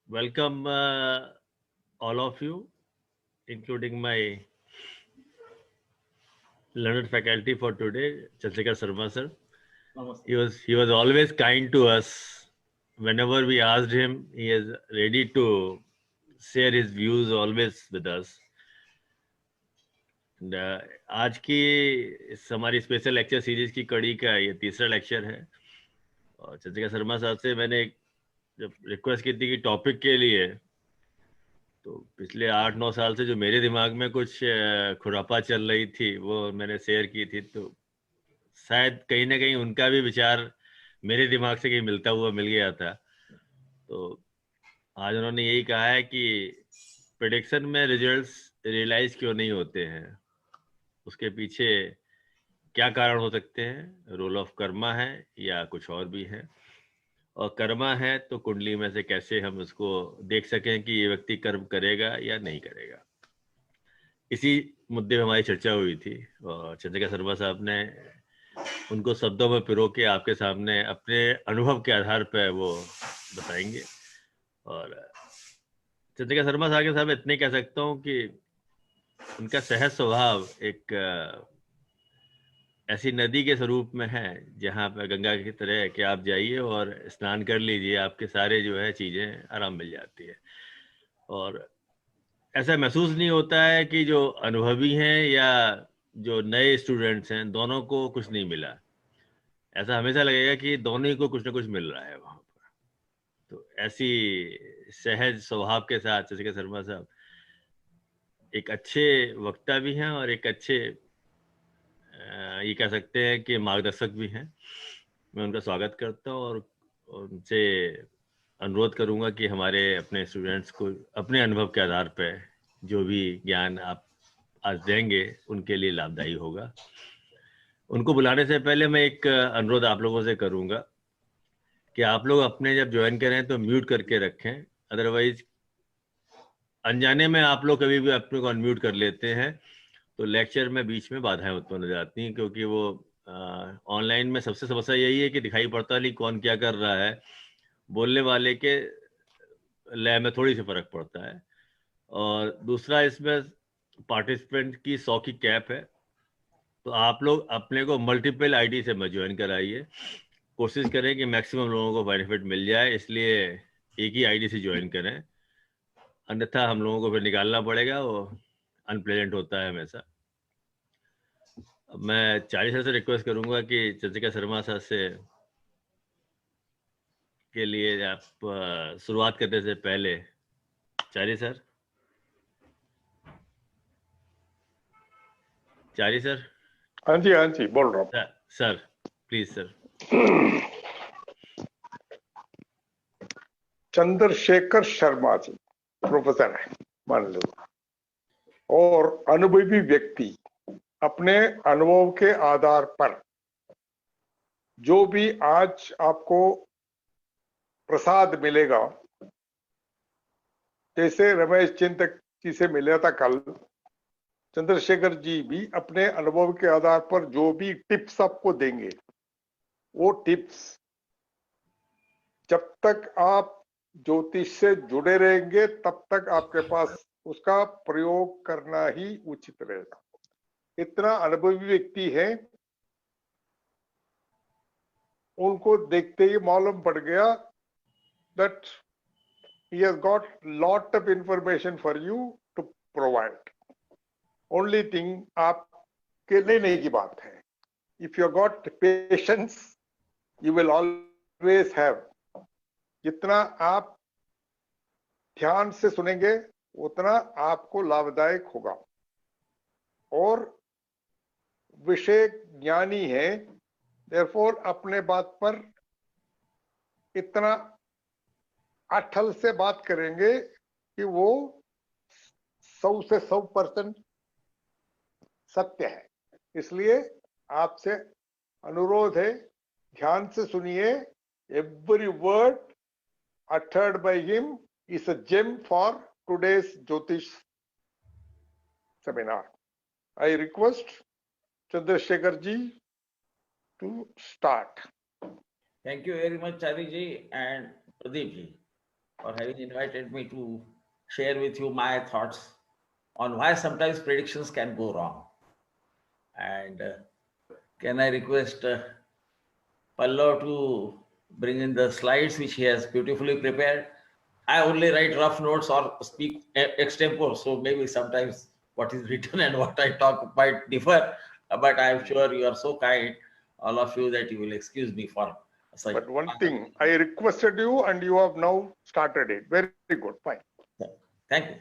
Welcome, all of you, including my learned faculty for today, Chandrasekhar Sharma sir. He was always kind to us. Whenever we asked him, he is ready to share his views always with us. And, आज की हमारी special lecture series की कड़ी का ये तीसरा lecture है और चंद्रिका शर्मा साहब से मैंने जब रिक्वेस्ट की थी कि टॉपिक के लिए, तो पिछले 8-9 साल से जो मेरे दिमाग में कुछ खुरापा चल रही थी वो मैंने शेयर की थी, तो शायद कहीं ना कहीं उनका भी विचार मेरे दिमाग से कहीं मिलता हुआ मिल गया था। तो आज उन्होंने यही कहा है कि प्रेडिक्शन में रिजल्ट्स रियलाइज क्यों नहीं होते हैं, उसके पीछे क्या कारण हो सकते हैं, रोल ऑफ कर्मा है या कुछ और भी है, और कर्मा है तो कुंडली में से कैसे हम उसको देख सकें कि ये व्यक्ति कर्म करेगा या नहीं करेगा। इसी मुद्दे पे हमारी चर्चा हुई थी और चंद्रिका शर्मा साहब ने उनको शब्दों में पिरो के आपके सामने अपने अनुभव के आधार पर वो बताएंगे। और चंद्रिका शर्मा साहब के साथ मैं इतने कह सकता हूँ कि उनका सहज स्वभाव एक ऐसी नदी के स्वरूप में है जहाँ पे गंगा की तरह कि आप जाइए और स्नान कर लीजिए, आपके सारे जो है चीज़ें आराम मिल जाती है। और ऐसा महसूस नहीं होता है कि जो अनुभवी हैं या जो नए स्टूडेंट्स हैं दोनों को कुछ नहीं मिला। ऐसा हमेशा लगेगा कि दोनों ही को कुछ ना कुछ मिल रहा है वहाँ पर। तो ऐसी सहज स्वभाव के साथ जैसे शर्मा साहब एक अच्छे वक्ता भी हैं और एक अच्छे ये कह सकते हैं कि मार्गदर्शक भी हैं। मैं उनका स्वागत करता हूँ और उनसे अनुरोध करूंगा कि हमारे अपने स्टूडेंट्स को अपने अनुभव के आधार पर जो भी ज्ञान आप आज देंगे उनके लिए लाभदायी होगा। उनको बुलाने से पहले मैं एक अनुरोध आप लोगों से करूंगा कि आप लोग अपने जब ज्वाइन करें तो म्यूट करके रखें, अदरवाइज अनजाने में आप लोग कभी भी अपने को अनम्यूट कर लेते हैं तो लेक्चर में बीच में बाधाएं उत्पन्न हो जाती हैं, क्योंकि वो ऑनलाइन में सबसे समस्या यही है कि दिखाई पड़ता नहीं कौन क्या कर रहा है, बोलने वाले के लय में थोड़ी सी फर्क पड़ता है। और दूसरा इसमें पार्टिसिपेंट की 100 की कैप है, तो आप लोग अपने को मल्टीपल आईडी से मत ज्वाइन कराइए, कोशिश करें कि मैक्सिमम लोगों को बेनिफिट मिल जाए, इसलिए एक ही आईडी से ज्वाइन करें, अन्यथा हम लोगों को फिर निकालना पड़ेगा, वो अनप्लेजेंट होता है हमेशा। मैं चार्ली सर से रिक्वेस्ट करूंगा कि चंद्रिका शर्मा सर से के लिए आप शुरुआत करने से पहले, चार्ली सर, चार्ली सर। हाँ जी बोल रहा हूँ sir please sir. Chandrashekhar Sharma ji professor है मान लो, और अनुभवी व्यक्ति अपने अनुभव के आधार पर जो भी आज आपको प्रसाद मिलेगा, जैसे रमेश चिंतक जी से मिला था कल, चंद्रशेखर जी भी अपने अनुभव के आधार पर जो भी टिप्स आपको देंगे, वो टिप्स जब तक आप ज्योतिष से जुड़े रहेंगे तब तक आपके पास उसका प्रयोग करना ही उचित रहेगा। इतना अनुभवी व्यक्ति है, उनको देखते ही मालूम पड़ गया that he has got lot of information for you to provide. Only thing आपके लेने की बात है, if you got patience you will always have। जितना आप ध्यान से सुनेंगे उतना आपको लाभदायक होगा, और विषय ज्ञानी है, therefore अपने बात पर इतना अटल से बात करेंगे कि वो 100 से 100% सत्य है। इसलिए आपसे अनुरोध है, ध्यान से सुनिए। Every word uttered by him is a gem for today's Jyotish seminar. I request Chandrasekhar ji to start. Thank you very much, Chari ji and Pradeep ji. for having invited me to share with you my thoughts on why sometimes predictions can go wrong. And can I request Pallav to bring in the slides which he has beautifully prepared? I only write rough notes or speak extempore, so maybe sometimes what is written and what I talk might differ. But I'm sure you are so kind, all of you, that you will excuse me for such. But one thing, I requested you and you have now started it. Very good, fine. Thank you.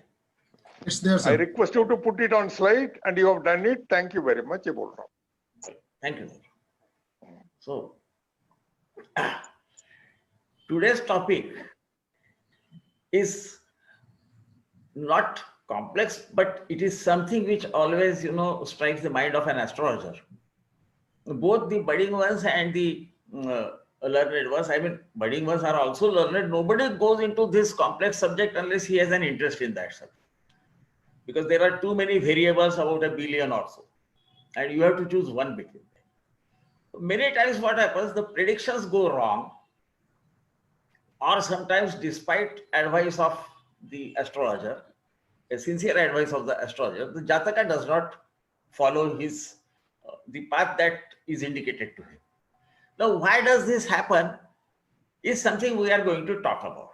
It's there, I sir. request you to put it on slide and you have done it. Thank you very much. ये बोल रहा हूँ. Thank you. So, today's topic is not complex, but it is something which always, strikes the mind of an astrologer. Both the budding ones and the learned ones, I mean, budding ones are also learned. Nobody goes into this complex subject unless he has an interest in that subject. Because there are too many variables, about a billion or so. And you have to choose one between them. Many times what happens, the predictions go wrong, or sometimes despite advice of the astrologer, a sincere advice of the astrologer, the Jataka does not follow his the path that is indicated to him. Now, why does this happen is something we are going to talk about.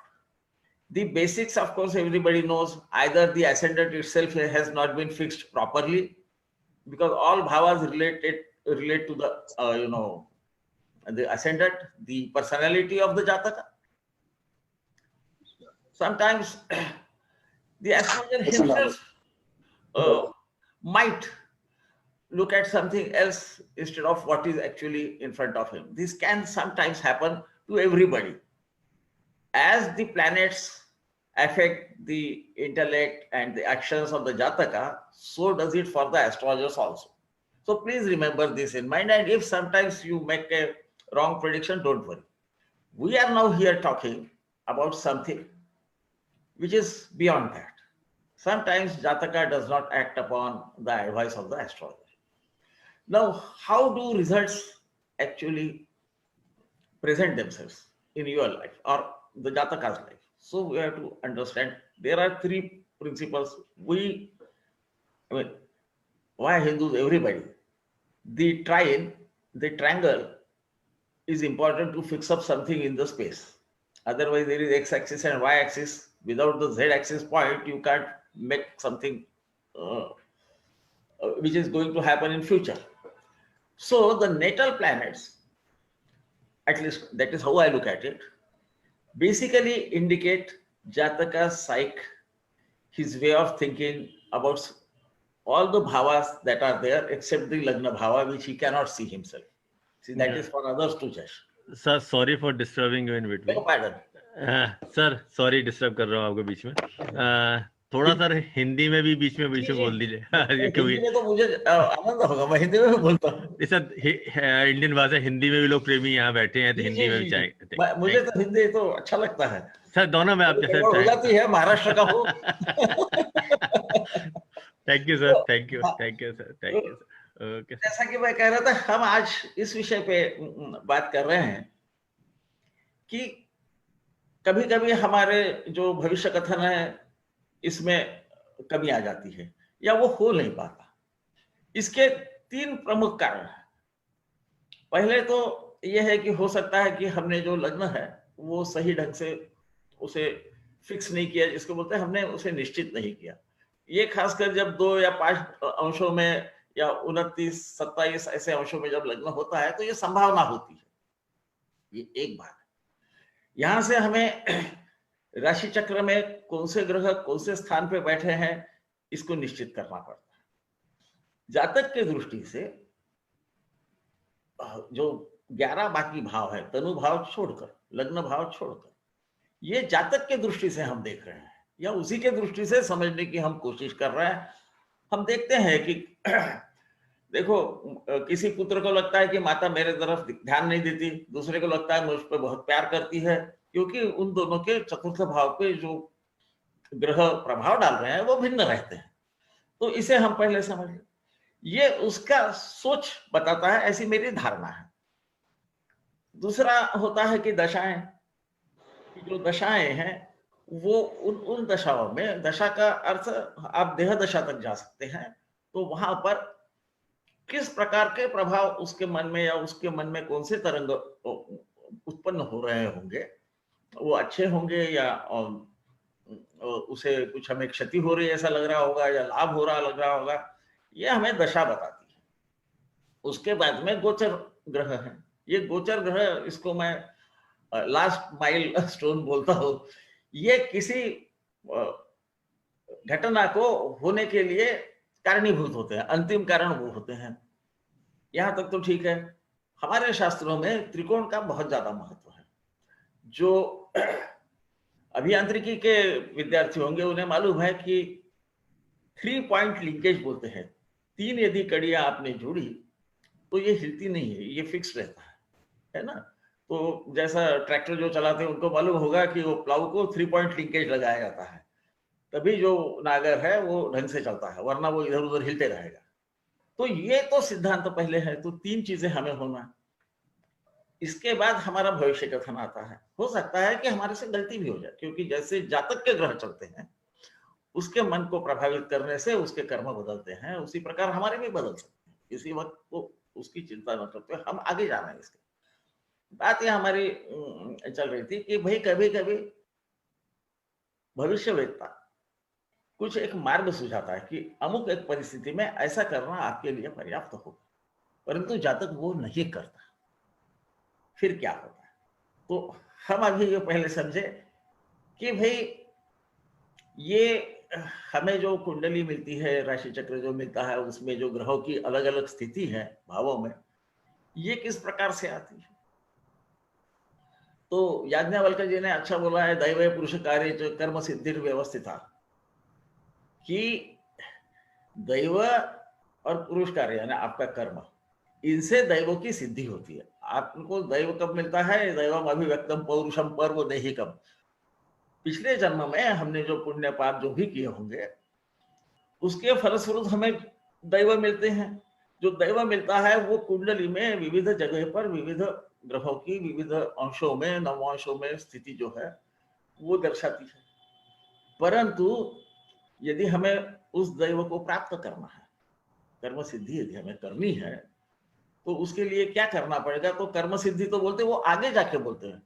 The basics, of course, everybody knows. Either the ascendant itself has not been fixed properly, because all bhavas relate to the the ascendant, the personality of the Jataka. Sometimes the astrologer himself might look at something else instead of what is actually in front of him. This can sometimes happen to everybody. As the planets affect the intellect and the actions of the Jataka, so does it for the astrologers also. So please remember this in mind, and if sometimes you make a wrong prediction, don't worry. We are now here talking about something which is beyond that. Sometimes Jataka does not act upon the advice of the astrologer. Now, how do results actually present themselves in your life or the Jataka's life? So we have to understand there are three principles. Why Hindus, everybody, the triangle is important to fix up something in the space. Otherwise, there is x-axis and y-axis. Without the z-axis point, you can't make something which is going to happen in future. So the natal planets, at least that is how I look at it, basically indicate Jataka's psyche, his way of thinking about all the bhavas that are there except the Lagna bhava, which he cannot see himself. See, that is for others to judge. Sir, sorry for disturbing you in between. No pardon. Sir sorry disturb कर रहा हूँ आपको बीच में. थोड़ा sir Hindi में भी बीच में बोल दीजिए. हिंदी में तो मुझे आनंद होगा, मैं हिंदी में भी बोलता हूँ. सर इंडियन भाषा हिंदी में भी लोग प्रेमी यहाँ बैठे हैं, तो हिंदी में भी चाहेंगे. मुझे तो हिंदी तो अच्छा लगता है सर, दोनों में आप जैसे हो जाती है, महाराष्ट्र का हो. Thank you sir, thank you sir, thank you sir. Okay, जैसा कि मैं कह रहा था, हम आज इस विषय पे बात कर रहे हैं कि कभी कभी हमारे जो भविष्य कथन है इसमें कमी आ जाती है या वो हो नहीं पाता. इसके तीन प्रमुख कारण हैं. पहले तो यह है कि हो सकता है कि हमने जो लग्न है वो सही ढंग से उसे फिक्स नहीं किया, जिसको बोलते हैं हमने उसे निश्चित नहीं किया. ये खासकर जब 2 या 5 अंशों में या 29, 27 ऐसे अंशों में जब लग्न होता है तो ये संभावना होती है. ये एक बात है. यहां से हमें राशि चक्र में कौन से ग्रह कौन से स्थान पे बैठे हैं इसको निश्चित करना पड़ता है. जातक के दृष्टि से जो 11 बाकी भाव है, तनु भाव छोड़कर, लग्न भाव छोड़कर, ये जातक के दृष्टि से हम देख रहे हैं या उसी के दृष्टि से समझने की हम कोशिश कर रहे हैं. हम देखते हैं कि देखो, किसी पुत्र को लगता है कि माता मेरे तरफ ध्यान नहीं देती, दूसरे को लगता है मुझ पर बहुत प्यार करती है, क्योंकि उन दोनों के चतुर्थ भाव पे जो ग्रह प्रभाव डाल रहे हैं वो भिन्न रहते हैं. तो इसे हम पहले समझ लें. ये उसका सोच बताता है, ऐसी मेरी धारणा है. दूसरा होता है कि दशाएं, जो दशाएं हैं वो उन दशाओं में, दशा का अर्थ आप देह दशा तक जा सकते हैं, तो वहां पर किस प्रकार के प्रभाव उसके मन में या उसके मन में कौन से तरंग उत्पन्न हो रहे होंगे, वो अच्छे होंगे या उसे कुछ हमें क्षति हो रही है ऐसा लग रहा होगा या लाभ हो रहा लग रहा होगा, ये हमें दशा बताती है। उसके बाद में गोचर ग्रह है। ये गोचर ग्रह, इसको मैं लास्ट माइल स्टोन बोलता हूं। ये किसी घटना को होने के लिए कारणीभूत होते हैं, अंतिम कारण वो होते हैं। यहां तक तो ठीक है। हमारे शास्त्रों में त्रिकोण का बहुत ज्यादा महत्व है। जो अभियांत्रिकी के विद्यार्थी होंगे उन्हें मालूम है कि 3 पॉइंट लिंकेज बोलते हैं। 3 यदि कड़ियां आपने जोड़ी तो ये हिलती नहीं है, ये फिक्स रहता है ना। तो जैसा ट्रैक्टर जो चलाते हैं उनको मालूम होगा कि वो प्लाऊ को 3 पॉइंट लिंकेज लगाया जाता है, तभी जो नागर है वो ढंग से चलता है, वरना वो इधर उधर हिलते रहेगा। तो ये तो सिद्धांत तो पहले है। तो 3 चीजें हमें होना। इसके बाद हमारा भविष्य कथन आता है। हो सकता है कि हमारे से गलती भी हो जाए, क्योंकि जैसे जातक के ग्रह चलते हैं उसके मन को प्रभावित करने से उसके कर्म बदलते हैं, उसी प्रकार हमारे भी बदल सकते हैं। इसी वक्त को उसकी चिंता न करते हुए हम आगे जा रहे हैं। इसके बात यह हमारी चल रही थी कि भाई कभी कभी भविष्यवेत्ता कुछ एक मार्ग सुझाता है कि अमुक एक परिस्थिति में ऐसा करना आपके लिए पर्याप्त होगा, परंतु जातक वो नहीं करता। फिर क्या होता है? तो हम अभी ये पहले समझे कि भाई ये हमें जो कुंडली मिलती है, राशि चक्र जो मिलता है, उसमें जो ग्रहों की अलग अलग स्थिति है भावों में, ये किस प्रकार से आती है। तो याज्ञवल्क्य जी ने अच्छा बोला है, दैव पुरुष कार्य कर्म सिद्धि व्यवस्थिता, कि दैव और पुरुष कार्य यानी आपका कर्म, इनसे दैव की सिद्धि होती है। आपको दैव कब मिलता है? दैवम अभिव्यक्तम पौरुषम पर्व दैहिकम। पिछले जन्म में हमने जो पुण्य पाप जो भी किए होंगे उसके फलस्वरूप हमें दैव मिलते हैं। जो दैव मिलता है वो कुंडली में विविध जगह पर विविध ग्रहों की विविध अंशों में, नवांशों में स्थिति जो है वो दर्शाती है। परंतु यदि हमें उस दैव को प्राप्त करना है, कर्म सिद्धि यदि हमें करनी है, तो उसके लिए क्या करना पड़ेगा? तो कर्म सिद्धि तो बोलते वो आगे जाके बोलते हैं।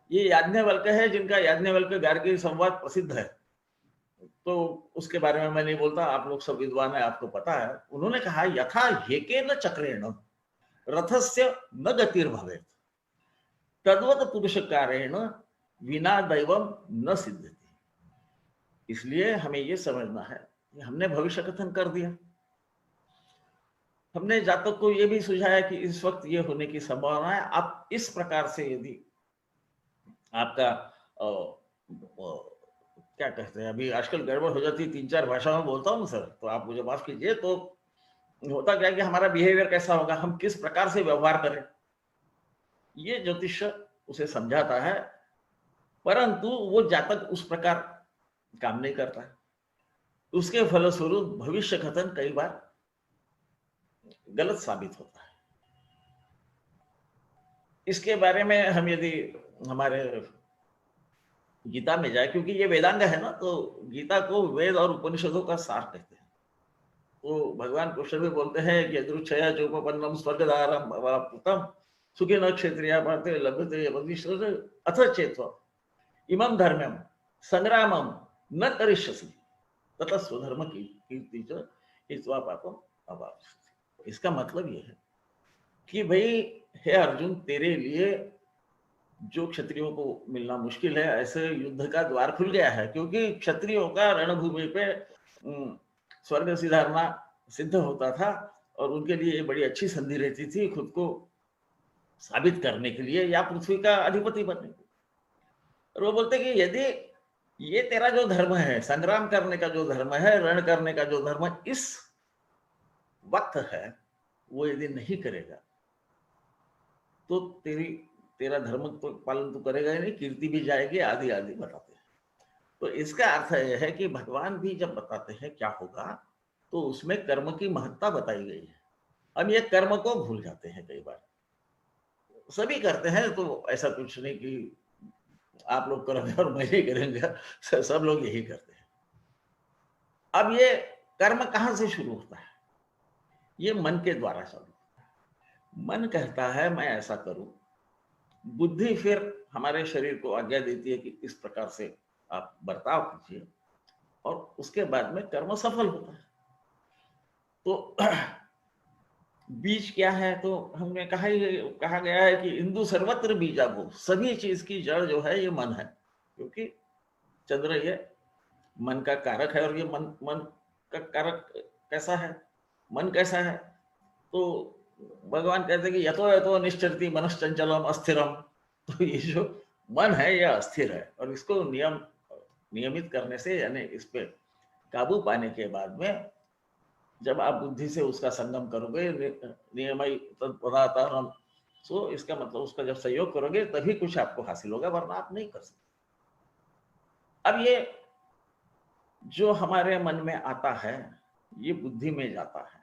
ये याज्ञवल्क्य है, जिनका याज्ञवल्क्य गार्गी संवाद प्रसिद्ध है, तो उसके बारे में मैं नहीं बोलता, आप लोग सब विद्वान है, आपको पता है। उन्होंने कहा यथा हेकेन चक्रेण रथस्य न गतिर्भवेत् तद्वत पुरुष कारेण विना दैवम न सिद्धति। इसलिए हमें यह समझना है कि हमने भविष्य कथन कर दिया, हमने जातक को यह भी सुझाया कि इस वक्त ये होने की संभावना है। आप इस प्रकार से यदि आपका क्या कहते हैं, अभी आजकल गड़बड़ हो जाती है, 3-4 भाषा में बोलता हूँ सर, तो आप मुझे माफ कीजिए। तो होता क्या है कि हमारा बिहेवियर कैसा होगा, हम किस प्रकार से व्यवहार करें, ये ज्योतिष उसे समझाता है, परंतु वो जातक उस प्रकार काम नहीं करता है। उसके फलस्वरूप भविष्य कथन कई बार गलत साबित होता है। इसके बारे में हम यदि हमारे गीता में जाए, क्योंकि ये वेदांग है ना, तो गीता को वेद और उपनिषदों का सार कहते हैं। तो भगवान कृष्ण भी बोलते हैं कि यदृच्छया चोपपन्नम स्वर्गदारम भवाप्तम सुखी न क्षेत्रिया पार्थे लभ्यते यदीश्वर अथ चेत्व इमं धर्मम संग्रामम न करिष्यसि तथा स्वधर्म कीर्ति च हित्वा पापम अवाप्स्यसि। इसका मतलब ये है कि भाई हे अर्जुन, तेरे लिए जो क्षत्रियों को मिलना मुश्किल है, ऐसे युद्ध का द्वार खुल गया है, क्योंकि क्षत्रियों का रणभूमि पे स्वर्ग सिधारना सिद्ध होता था, और उनके लिए ये बड़ी अच्छी संधि रहती थी खुद को साबित करने के लिए या पृथ्वी का अधिपति बनने के लिए। और वो बोलते कि यदि ये तेरा जो धर्म है, संग्राम करने का जो धर्म है, रण करने का जो धर्म इस वक्त है, वो यदि नहीं करेगा तो तेरा धर्म तो पालन तो करेगा ही नहीं, कीर्ति भी जाएगी, आदि आदि बताते हैं। तो इसका अर्थ यह है कि भगवान भी जब बताते हैं क्या होगा, तो उसमें कर्म की महत्ता बताई गई है। अब ये कर्म को भूल जाते हैं कई बार, सभी करते हैं, तो ऐसा कुछ नहीं कि आप लोग करोगे और मैं नहीं करेंगे, सब लोग यही करते हैं। अब ये कर्म कहां से शुरू होता है? ये मन के द्वारा शुरू होता है। मन कहता है मैं ऐसा करूं, बुद्धि फिर हमारे शरीर को आज्ञा देती है कि इस प्रकार से आप बर्ताव कीजिए, और उसके बाद में कर्म सफल होता है। तो बीज क्या है? तो हमने कहा गया है कि इंदु सर्वत्र बीजाभू, सभी चीज की जड़ जो है ये मन है, क्योंकि चंद्र ये मन का कारक है। और ये मन का कारक कैसा है? मन कैसा है? तो भगवान कहते हैं कि यतो यतो निश्चरति मनश्चंचलम अस्थिरम। तो ये जो मन है ये अस्थिर है, और इसको नियमित करने से, यानी इस पे काबू पाने के बाद में जब आप बुद्धि से उसका संगम करोगे, नियमई तत्पदार्थम, सो इसका मतलब उसका जब सहयोग करोगे तभी कुछ आपको हासिल होगा, वरना आप नहीं कर सकते। अब ये जो हमारे मन में आता है ये बुद्धि में जाता है।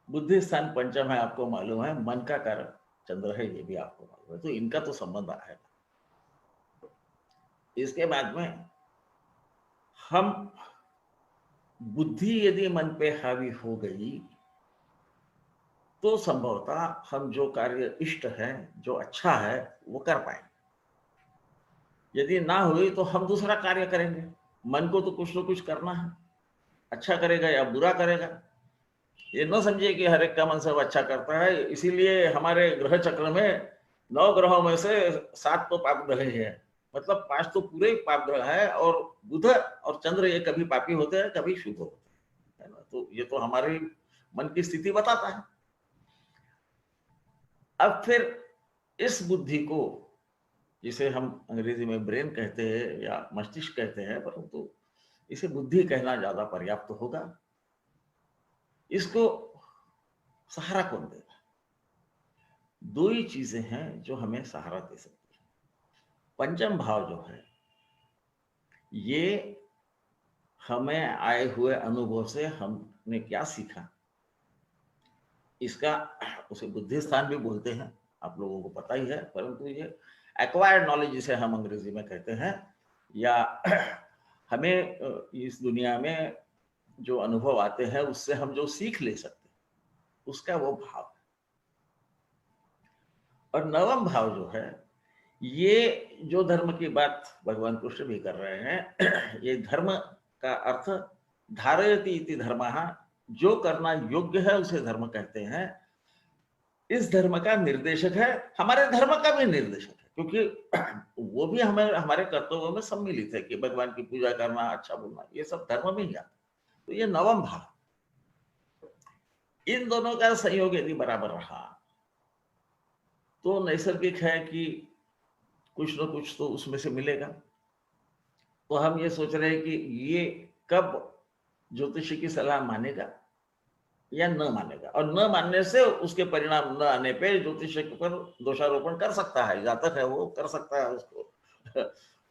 बुद्धि स्थान पंचम है, आपको मालूम है, मन का कारक चंद्र है, ये भी आपको मालूम है। तो इनका तो संबंध है। इसके बाद में हम बुद्धि यदि मन पे हावी हो गई तो संभवतः हम जो कार्य इष्ट है, जो अच्छा है, वो कर पाएंगे। यदि ना हुई तो हम दूसरा कार्य करेंगे। मन को तो कुछ ना कुछ करना है, अच्छा करेगा या बुरा करेगा। ये न समझिए कि हर एक का मन सब अच्छा करता है। इसीलिए हमारे ग्रह चक्र में 9 ग्रहों में से 7 तो पाप ग्रह हैं, मतलब 5 तो पूरे पाप ग्रह है, और बुध और चंद्र ये कभी पापी होते हैं, कभी शुभ होते हैं ना। तो ये तो हमारी मन की स्थिति बताता है। अब फिर इस बुद्धि को, जिसे हम अंग्रेजी में ब्रेन कहते हैं या मस्तिष्क कहते हैं, परंतु इसे बुद्धि कहना ज्यादा पर्याप्त होगा। इसको सहारा कौन देगा? 2 ही चीजें हैं जो हमें सहारा दे सकती है। पंचम भाव जो है ये हमें आए हुए अनुभव से हमने क्या सीखा, इसका उसे बुद्धि स्थान भी बोलते हैं, आप लोगों को पता ही है। परंतु ये एक्वायर्ड नॉलेज जिसे हम अंग्रेजी में कहते हैं, या हमें इस दुनिया में जो अनुभव आते हैं उससे हम जो सीख ले सकते हैं, उसका वो भाव है। और नवम भाव जो है, ये जो धर्म की बात भगवान कृष्ण भी कर रहे हैं, ये धर्म का अर्थ धारयति इति धर्मः, जो करना योग्य है उसे धर्म कहते हैं। इस धर्म का निर्देशक है, हमारे धर्म का भी निर्देशक है, क्योंकि वो भी हमें हमारे कर्तव्यों में सम्मिलित है कि भगवान की पूजा करना, अच्छा बोलना, ये सब धर्म में ही आता। तो ये नवम भाव, इन दोनों का संयोग यदि बराबर रहा तो नैसर्गिक है कि कुछ ना कुछ तो उसमें से मिलेगा। तो हम ये सोच रहे हैं कि ये कब ज्योतिषी की सलाह मानेगा या न मानेगा, और न मानने से उसके परिणाम न आने पे ज्योतिषी पर दोषारोपण कर सकता है, जातक है वो कर सकता है,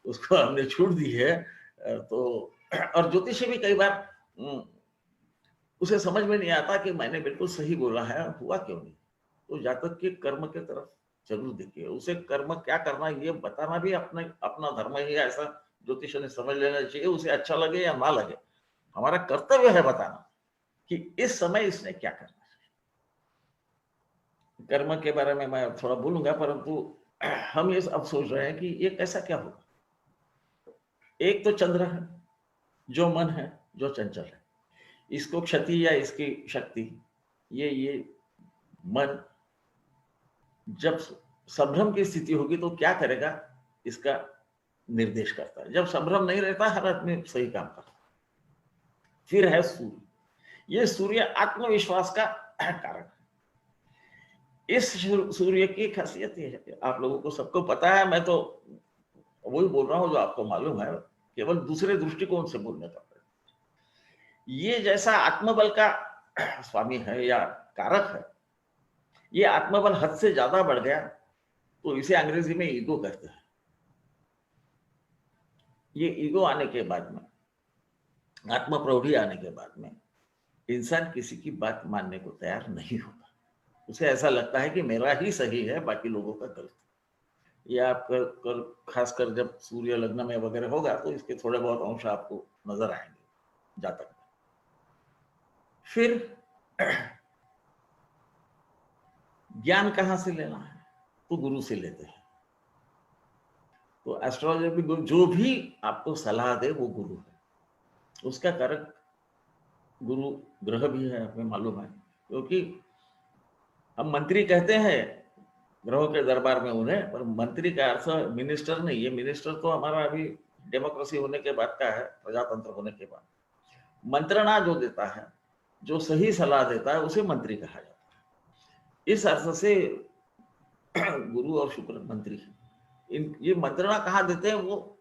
उसको हमने छूट दी है। तो और ज्योतिषी भी कई बार उसे समझ में नहीं आता कि मैंने बिल्कुल सही बोला है, हुआ क्यों नहीं। तो जातक के कर्म के तरफ जरूर देखिए, उसे कर्म क्या करना ये बताना भी अपना धर्म ही है, ऐसा ज्योतिष ने समझ लेना चाहिए। उसे अच्छा लगे या ना लगे, हमारा कर्तव्य है बताना कि इस समय इसने क्या करना है। कर्म के बारे में मैं थोड़ा बोलूंगा, परंतु हम ये अब सोच रहे हैं कि ये कैसा क्या होगा। एक तो चंद्र है जो मन है, जो चंचल है, इसको क्षति या इसकी शक्ति, ये मन जब संभ्रम की स्थिति होगी तो क्या करेगा इसका निर्देश करता है। जब संभ्रम नहीं रहता हर आदमी सही काम करता है। फिर है सूर्य, ये सूर्य आत्मविश्वास का कारक है। इस सूर्य की खासियत ये है, आप लोगों को सबको पता है, मैं तो वही बोल रहा हूं जो आपको मालूम है, केवल दूसरे दृष्टिकोण से बोलने का। ये जैसा आत्मबल का स्वामी है या कारक है, ये आत्मबल हद से ज्यादा बढ़ गया तो इसे अंग्रेजी में ईगो कहते हैं। ये ईगो आने के बाद में, आत्म प्रौढ़ी आने के बाद में इंसान किसी की बात मानने को तैयार नहीं होता। उसे ऐसा लगता है कि मेरा ही सही है, बाकी लोगों का गलत। ये आपका खासकर जब सूर्य लग्न में वगैरह होगा तो इसके थोड़े बहुत अंश आपको नजर आएंगे जातक में। फिर ज्ञान कहाँ से लेना है? तो गुरु से लेते हैं। तो एस्ट्रोलॉजर भी जो भी आपको सलाह दे वो गुरु है। उसका कारक गुरु ग्रह भी है, हमें मालूम है, क्योंकि हम मंत्री कहते हैं ग्रहों के दरबार में उन्हें, पर मंत्री का अर्थ मिनिस्टर नहीं है। मिनिस्टर तो हमारा अभी डेमोक्रेसी होने के बाद का है, प्रजातंत्र होने के बाद। मंत्रणा जो देता है, जो सही सलाह देता है, उसे मंत्री कहा जाता है। इस अर्थ से गुरु और शुक्र मंत्री है। ये मंत्रणा कहाँ देते हैं, वो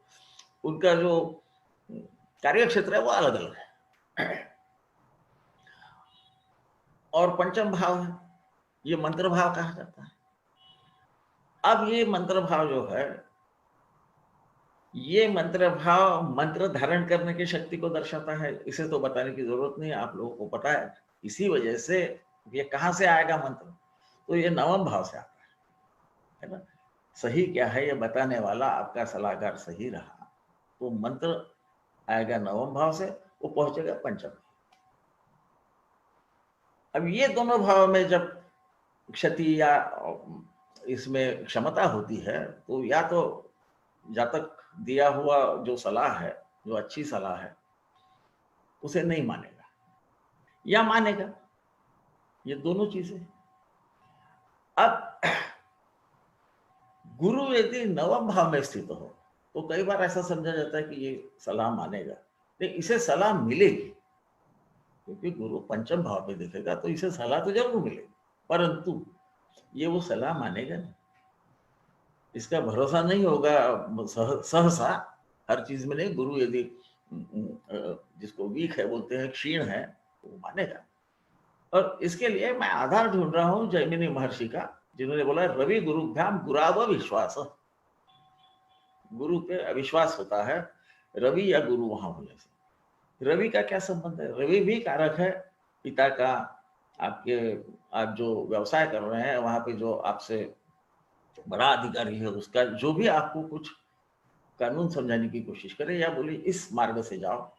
उनका जो कार्य क्षेत्र है वो अलग अलग है। और पंचम भाव है, ये मंत्र भाव कहा जाता है। अब ये मंत्र भाव जो है, ये मंत्र भाव मंत्र धारण करने की शक्ति को दर्शाता है। इसे तो बताने की जरूरत नहीं, आप लोगों को पता है। इसी वजह से ये कहां से आएगा मंत्र, तो ये नवम भाव से आता है ना। सही क्या है ये बताने वाला आपका सलाहकार सही रहा तो मंत्र आएगा नवम भाव से, वो पहुंचेगा पंचम। अब ये दोनों भाव में जब क्षति या इसमें क्षमता होती है, तो या तो जातक दिया हुआ जो सलाह है, जो अच्छी सलाह है, उसे नहीं मानेगा या मानेगा। ये दोनों चीजें। अब गुरु यदि नवम भाव में स्थित हो तो कई बार ऐसा समझा जाता है कि ये सलाह मानेगा, लेकिन इसे सलाह मिलेगी, क्योंकि गुरु पंचम भाव में देखेगा तो इसे सलाह तो जरूर मिलेगी, परंतु ये वो सलाह मानेगा नहीं। इसका भरोसा नहीं होगा सहसा हर चीज में नहीं। गुरु यदि जिसको वीक है बोलते हैं, क्षीण है, तो वो मानेगा। और इसके लिए मैं आधार ढूंढ रहा हूं जैमिनी महर्षि का, जिन्होंने बोला रवि गुरुभ्याम गुराव विश्वास। गुरु पे अविश्वास होता है रवि या गुरु वहां होने से। रवि का क्या संबंध है? रवि भी कारक है पिता का। आप जो व्यवसाय कर रहे हैं वहां पे जो आपसे बड़ा अधिकारी है, उसका जो भी आपको कुछ कानून समझाने की कोशिश करे या बोले इस मार्ग से जाओ,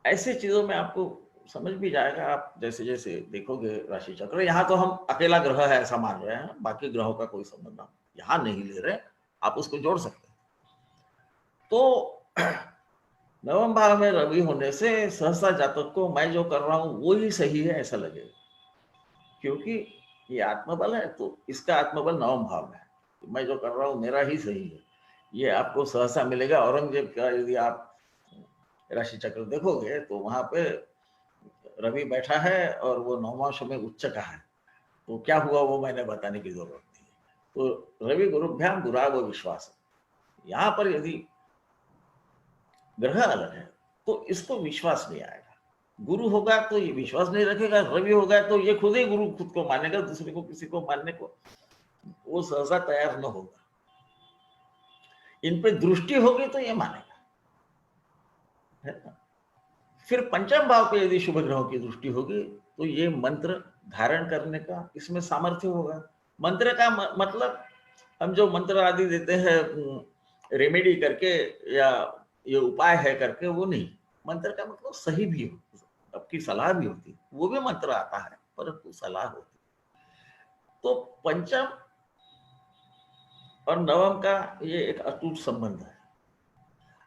ऐसे चीजों में आपको समझ भी जाएगा। आप जैसे जैसे देखोगे राशि चक्र, यहाँ तो हम अकेला ग्रह है ऐसा मान रहे हैं, बाकी ग्रहों का कोई संबंध यहाँ नहीं ले रहे, आप उसको जोड़ सकते हैं। तो नवम भाव में रवि होने से सहसा जातक को मैं जो कर रहा हूं वो ही सही है ऐसा लगेगा, क्योंकि ये आत्मबल है, तो इसका आत्मबल नवम भाव में है। मैं जो कर रहा हूं मेरा ही सही है, ये आपको सहसा मिलेगा। औरंगजेब का यदि आप राशि चक्र देखोगे तो वहां पे रवि बैठा है और वो नवमांश में उच्च का है, तो क्या हुआ वो मैंने बताने की जरूरत नहीं है। तो रवि गुरुभ्याम गुराव विश्वास, यहाँ पर यदि ग्रह अलग है तो इसको विश्वास नहीं आएगा। गुरु होगा तो ये विश्वास नहीं रखेगा, रवि होगा तो ये खुद ही गुरु खुद को मानेगा, दूसरे को किसी को मानने को वो सहसा तैयार न होगा। इन पे दृष्टि होगी तो ये मानेगा, है ना। फिर पंचम भाव पे यदि शुभ ग्रहों की दृष्टि होगी तो ये मंत्र धारण करने का इसमें सामर्थ्य होगा। मंत्र का मतलब हम जो मंत्र आदि देते हैं रेमेडी करके या ये उपाय है करके, वो नहीं। मंत्र का मतलब सही भी हो, आपकी सलाह भी होती, वो भी मंत्र आता है, परंतु सलाह होती। तो पंचम और नवम का ये एक अटूट संबंध है।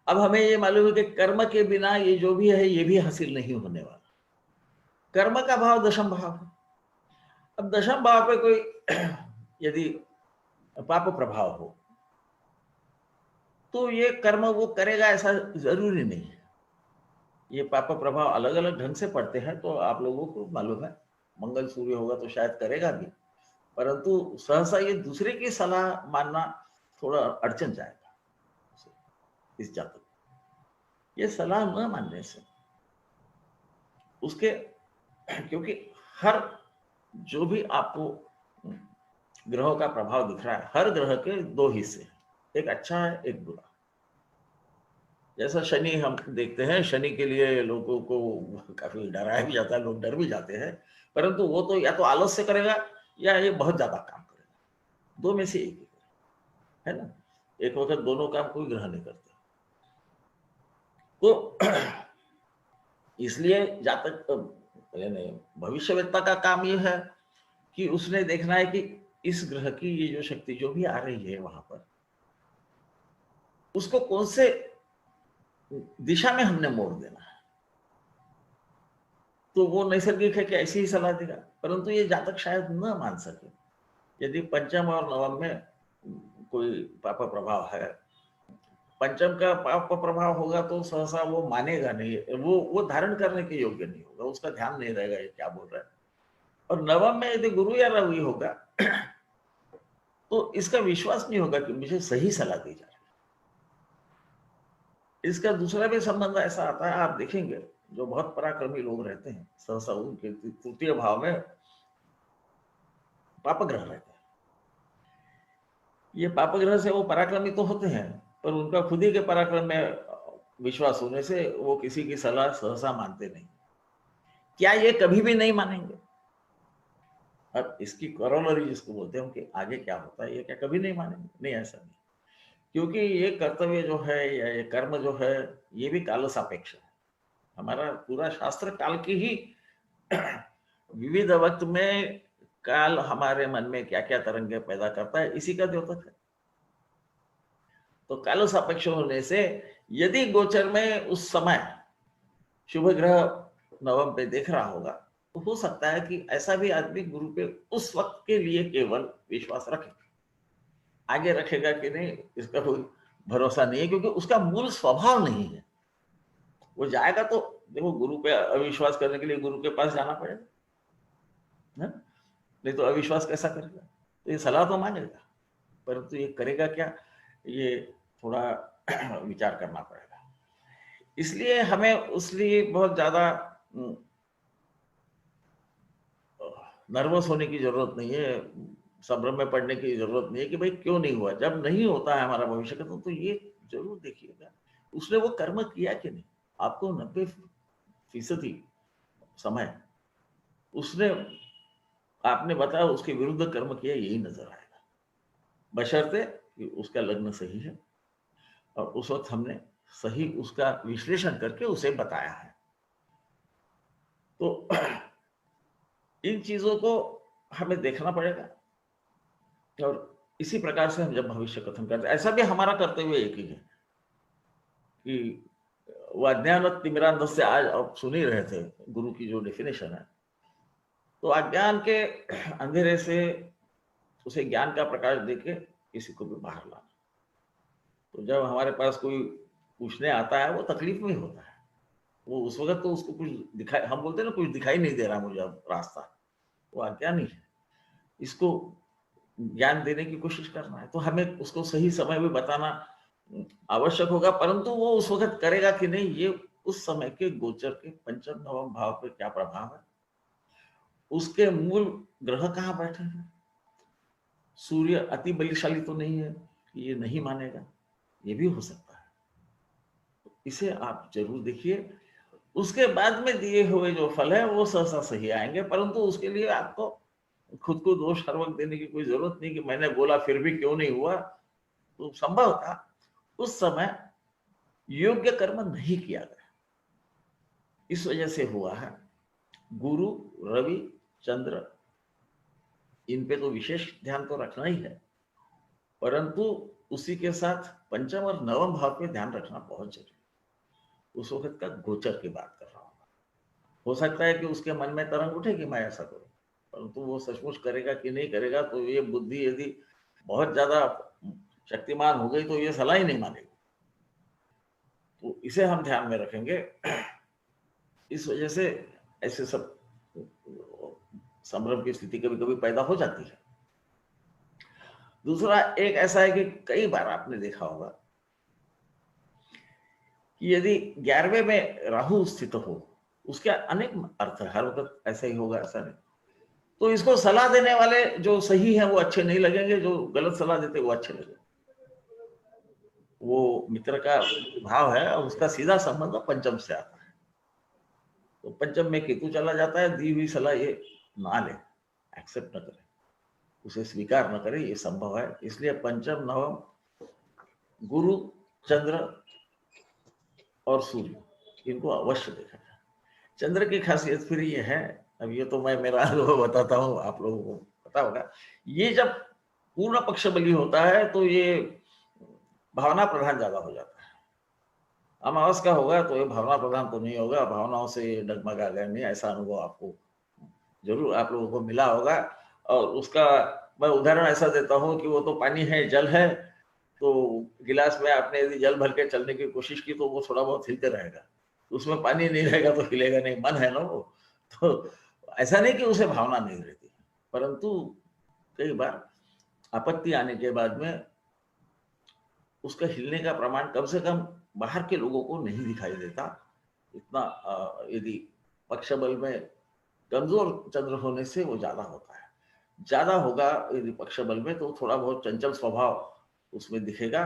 अब हमें ये मालूम है कि कर्म के बिना ये जो भी है ये भी हासिल नहीं होने वाला। कर्म का भाव दशम भाव है। अब दशम भाव पे कोई यदि पाप प्रभाव हो तो ये कर्म वो करेगा ऐसा जरूरी नहीं है। ये पाप प्रभाव अलग अलग ढंग से पड़ते हैं, तो आप लोगों को मालूम है। मंगल सूर्य होगा तो शायद करेगा भी, परंतु सहसा ये दूसरे की सलाह मानना थोड़ा अड़चन जाएगा इस जातक। ये सलाह न मानने से उसके, क्योंकि हर जो भी आपको ग्रहों का प्रभाव दिख रहा है, हर ग्रह के दो हिस्से, एक अच्छा है एक बुरा। जैसा शनि हम देखते हैं, शनि के लिए लोगों को काफी डराया भी जाता है, लोग डर भी जाते हैं, परंतु वो तो या तो आलस से करेगा या ये बहुत ज्यादा काम करेगा, दो में से एक ही। है ना। एक वक्त दोनों काम कोई ग्रह नहीं करते। तो इसलिए जातक यानी भविष्यवेत्ता का काम यह है कि उसने देखना है कि इस ग्रह की ये जो शक्ति जो भी आ रही है वहां पर, उसको कौन से दिशा में हमने मोड़ देना है। तो वो नैसर्गिक है कि ऐसी ही सलाह देगा, परंतु ये जातक शायद न मान सके। यदि पंचम और नवम में कोई पाप प्रभाव है, पंचम का पाप प्रभाव होगा तो सहसा वो मानेगा नहीं, वो धारण करने के योग्य नहीं होगा, उसका ध्यान नहीं रहेगा ये क्या बोल रहा है। और नवम में यदि गुरु या रवि होगा तो इसका विश्वास नहीं होगा कि मुझे सही सलाह दी जा रही है। इसका दूसरा भी संबंध ऐसा आता है, आप देखेंगे जो बहुत पराक्रमी लोग रहते हैं सहसा उनके तृतीय भाव में पाप ग्रह रहते हैं। ये पाप ग्रह से वो पराक्रमी तो होते हैं, पर उनका खुद ही के पराक्रम में विश्वास होने से वो किसी की सलाह सहसा मानते नहीं। क्या ये कभी भी नहीं मानेंगे? अब इसकी कॉरोलरी जिसको बोलते हैं कि आगे क्या होता है, ये क्या कभी नहीं मानेंगे? नहीं, ऐसा नहीं, क्योंकि ये कर्तव्य जो है या ये कर्म जो है ये भी काल सापेक्ष है। हमारा पूरा शास्त्र काल की ही विविध वक्त में काल हमारे मन में क्या क्या तरंगे पैदा करता है, इसी का द्योतक है। तो काल सापेक्ष होने से यदि गोचर में उस समय शुभ ग्रह नवम पे देख रहा होगा तो हो सकता है कि ऐसा भी आदमी गुरु पे उस वक्त के लिए केवल विश्वास रखे, आगे रखेगा कि नहीं इसका कोई भरोसा नहीं है, क्योंकि उसका मूल स्वभाव नहीं है। वो जाएगा तो देखो गुरु पे अविश्वास करने के लिए गुरु के पास जाना पड़ेगा, नहीं तो अविश्वास कैसा करेगा? तो ये सलाह तो मांगेगा, परंतु ये करेगा क्या, ये थोड़ा विचार करना पड़ेगा। इसलिए हमें उसलिए बहुत ज्यादा नर्वस होने की जरूरत नहीं है, संभ्रम में पड़ने की जरूरत नहीं है कि भाई क्यों नहीं हुआ। जब नहीं होता है हमारा भविष्य का तो ये जरूर देखिएगा उसने वो कर्म किया कि नहीं। आपको 90% समय उसने आपने बताया उसके विरुद्ध कर्म किया, यही नजर आएगा, बशर्ते कि उसका लग्न सही है और उस वक्त हमने सही उसका विश्लेषण करके उसे बताया है। तो इन चीजों को हमें देखना पड़ेगा और इसी प्रकार से हम जब भविष्य कथन करते हैं, ऐसा भी हमारा कर्तव्य एक ही है कि वो अज्ञान तिमिरांध से, आज आप सुन ही रहे थे गुरु की जो डेफिनेशन है, तो अज्ञान के अंधेरे से उसे ज्ञान का प्रकाश देके किसी को भी बाहर लाना। तो जब हमारे पास कोई पूछने आता है वो तकलीफ में होता है, वो उस वक्त तो उसको कुछ दिखाई, हम बोलते हैं ना कुछ दिखाई नहीं दे रहा मुझे अब रास्ता, वो अज्ञान ही है। इसको ज्ञान देने की कोशिश करना है तो हमें उसको सही समय में बताना आवश्यक होगा, परंतु वो उस वक्त करेगा कि नहीं, ये उस समय के गोचर के पंचम नवम भाव पे क्या प्रभाव है, उसके मूल ग्रह कहाँ बैठे हैं। सूर्य अति बलशाली तो नहीं है कि ये नहीं मानेगा, ये भी हो सकता है। इसे आप जरूर देखिए, उसके बाद में दिए हुए जो फल है वो सहसा सही आएंगे, परंतु उसके लिए आपको खुद को दोष हर वक्त देने की कोई जरूरत नहीं कि मैंने बोला फिर भी क्यों नहीं हुआ। तो संभव था उस समय योग्य कर्म नहीं किया गया, इस वजह से हुआ है। गुरु रवि चंद्र इन पे तो विशेष ध्यान तो रखना ही है, परंतु उसी के साथ पंचम और नवम भाव पे ध्यान रखना बहुत जरूरी है। उस वक्त का गोचर की बात कर रहा हूं। हो सकता है कि उसके मन में तरंग उठे कि मैं ऐसा करूं, परंतु वो सचमुच करेगा कि नहीं करेगा, तो ये बुद्धि यदि बहुत ज्यादा शक्तिमान हो गई तो ये सलाह ही नहीं मानेगी। तो इसे हम ध्यान में रखेंगे। इस वजह से ऐसे सब संभ्रम की स्थिति कभी कभी पैदा हो जाती है। दूसरा एक ऐसा है कि कई बार आपने देखा होगा कि यदि 11वें में राहु स्थित हो, उसके अनेक अर्थ है, हर वक्त ऐसा ही होगा ऐसा नहीं। तो इसको सलाह देने वाले जो सही है वो अच्छे नहीं लगेंगे, जो गलत सलाह देते वो अच्छे लगेंगे। वो मित्र का भाव है और उसका सीधा संबंध पंचम से आता है। तो पंचम में केतु चला जाता है, दी हुई सलाह ये ना ले, एक्सेप्ट न करे, उसे स्वीकार न करे, ये संभव है। इसलिए पंचम नवम गुरु, चंद्र और सूर्य, इनको अवश्य देखा जाए। चंद्र की खासियत फिर ये है, अब ये तो मैं मेरा अनुभव बताता हूँ, आप लोगों को पता होगा, ये जब पूर्ण पक्ष बली होता है तो ये भावना प्रधान ज्यादा हो जाता है। अमावस का होगा तो ये भावना प्रधान तो नहीं होगा, भावनाओं से डगमगा गए नहीं, ऐसा अनुभव आपको जरूर आप लोगों को मिला होगा। और उसका मैं उदाहरण ऐसा देता हूँ कि वो तो पानी है, जल है, तो गिलास में आपने यदि जल भर के चलने की कोशिश की तो वो थोड़ा बहुत हिलते रहेगा, उसमें पानी नहीं रहेगा तो हिलेगा नहीं, मन है ना वो। तो ऐसा नहीं कि उसे भावना नहीं रहती, परंतु कई बार आपत्ति आने के बाद में उसका हिलने का प्रमाण कम से कम बाहर के लोगों को नहीं दिखाई देता इतना। यदि पक्ष बल में कमजोर चंद्र होने से वो ज्यादा होता है, ज्यादा होगा यदि पक्ष बल में तो थोड़ा बहुत चंचल स्वभाव उसमें दिखेगा।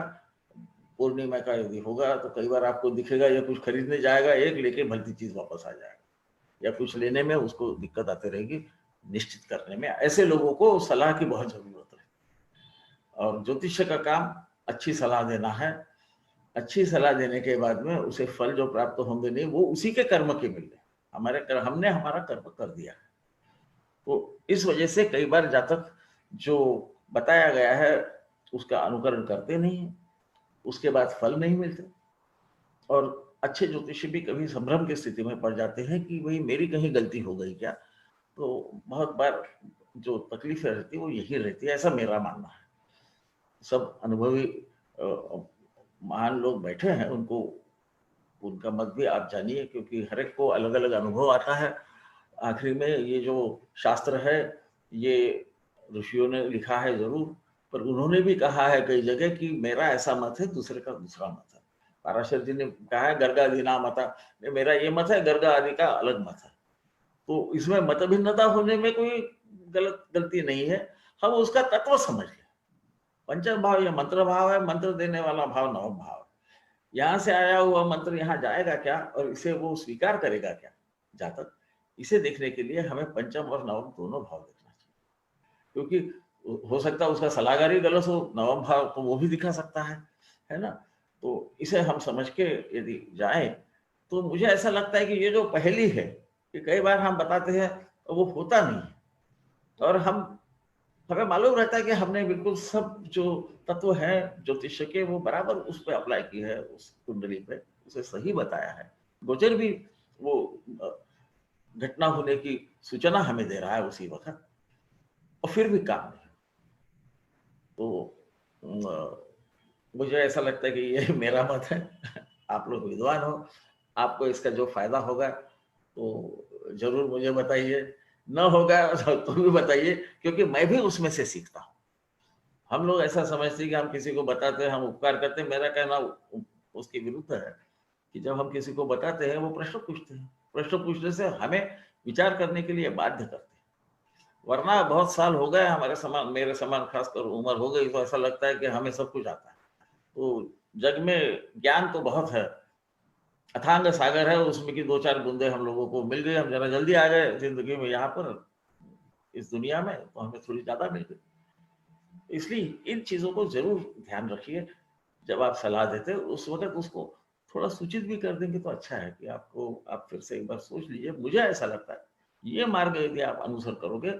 पूर्णिमा का यदि होगा तो कई बार आपको दिखेगा या कुछ खरीदने जाएगा एक, लेके भलती चीज वापस आ जाएगा, या कुछ लेने में उसको दिक्कत आती रहेगी, निश्चित करने में। ऐसे लोगों को सलाह की बहुत जरूरत है, और ज्योतिष्य का काम अच्छी सलाह देना है। अच्छी सलाह देने के बाद में उसे फल जो प्राप्त होंगे नहीं, वो उसी के कर्म के मिल रहे, हमने हमारा कर्म कर दिया है। तो इस वजह से कई बार जातक जो बताया गया है उसका अनुकरण करते नहीं है, उसके बाद फल नहीं मिलते, और अच्छे ज्योतिषी भी कभी संभ्रम की स्थिति में पड़ जाते हैं कि भाई मेरी कहीं गलती हो गई क्या। तो बहुत बार जो तकलीफें रहती है वो यही रहती है, ऐसा मेरा मानना है। सब अनुभवी महान लोग बैठे हैं, उनको उनका मत भी आप जानिए, क्योंकि हर एक को अलग अलग अनुभव आता है। आखिरी में ये जो शास्त्र है ये ऋषियों ने लिखा है जरूर, पर उन्होंने भी कहा है कई जगह कि मेरा ऐसा मत है, दूसरे का दूसरा मत है। पाराशर जी ने कहा है गर्गा दीना मता, मेरा ये मत है, गर्गा आदि का अलग मत है। तो इसमें मत भिन्नता होने में कोई गलती नहीं है, हम उसका तत्व समझ लें। पंचम भाव या मंत्र भाव है, मंत्र देने वाला भाव नवम भाव है। यहाँ से आया हुआ मंत्र यहाँ जाएगा क्या, और इसे वो स्वीकार करेगा क्या जातक, इसे देखने के लिए हमें पंचम और नवम दोनों भाव देखना चाहिए। क्योंकि हो सकता है उसका सलाहकारी गलत हो, नवम भाव तो वो भी दिखा सकता है ना। तो इसे हम समझ के यदि जाए तो मुझे ऐसा लगता है कि ये जो पहेली है कि कई बार हम बताते हैं वो होता नहीं है, और हमें मालूम रहता है कि हमने बिल्कुल सब जो तत्व है ज्योतिष के वो बराबर उस पर अप्लाई की है, उस कुंडली पे उसे सही बताया है। गोचर भी वो घटना होने की सूचना हमें दे रहा है उसी वक्त, और फिर भी काम नहीं। तो मुझे ऐसा लगता है कि ये मेरा मत है। आप लोग विद्वान हो, आपको इसका जो फायदा होगा तो जरूर मुझे बताइए, न होगा तो भी बताइए, क्योंकि मैं भी उसमें से सीखता हूँ। हम लोग ऐसा समझते हैं कि हम किसी को बताते हैं, हम उपकार करते हैं। मेरा कहना उसके विरुद्ध है कि जब हम किसी को बताते हैं वो प्रश्न पूछते हैं, प्रश्न पूछने से हमें विचार करने के लिए बाध्य करते हैं। वरना बहुत साल हो गए हमारे समान, मेरे समान खासकर उम्र हो गई तो ऐसा लगता है कि हमें सब कुछ आता है। तो जग में ज्ञान तो बहुत है, अथांग सागर है, उसमें की दो चार बूंदे हम लोगों को मिल गए, हम जरा जल्दी आ गए जिंदगी में यहाँ पर इस दुनिया में, तो हमें थोड़ी ज्यादा मिल गई। इसलिए इन चीजों को जरूर ध्यान रखिए, जब आप सलाह देते उस वक्त उसको थोड़ा सूचित भी कर देंगे तो अच्छा है कि आप फिर से एक बार सोच लीजिए। मुझे ऐसा लगता है ये मार्ग यदि आप अनुसर करोगे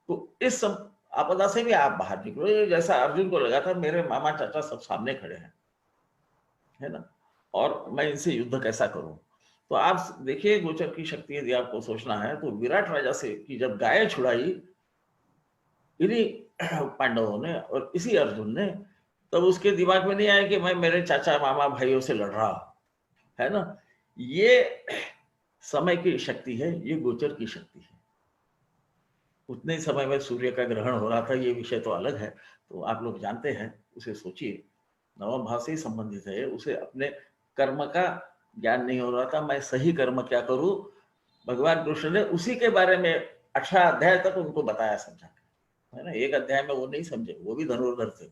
तो इस आपदा से भी आप बाहर निकलोगे। जैसा अर्जुन को लगा था मेरे मामा चाचा सब सामने खड़े हैं, है ना, और मैं इनसे युद्ध कैसा करूं। तो आप देखिए गोचर की शक्ति यदि आपको सोचना है तो विराट राजा से की जब गाय छुड़ाई इन्हीं पांडवों ने और इसी अर्जुन ने, तब उसके दिमाग में नहीं आया कि मैं मेरे चाचा मामा भाइयों से लड़ रहा हूं, है ना। ये समय की शक्ति है, ये गोचर की शक्ति है। उतने ही समय में सूर्य का ग्रहण हो रहा था, ये विषय तो अलग है, तो आप लोग जानते हैं, उसे सोचिए। नवम भाव से ही संबंधित है, उसे अपने कर्म का ज्ञान नहीं हो रहा था, मैं सही कर्म क्या करूं। भगवान कृष्ण ने उसी के बारे में 18 अध्याय तक उनको बताया समझा, है ना। एक अध्याय में वो नहीं समझे, वो भी धनुर्धर थे,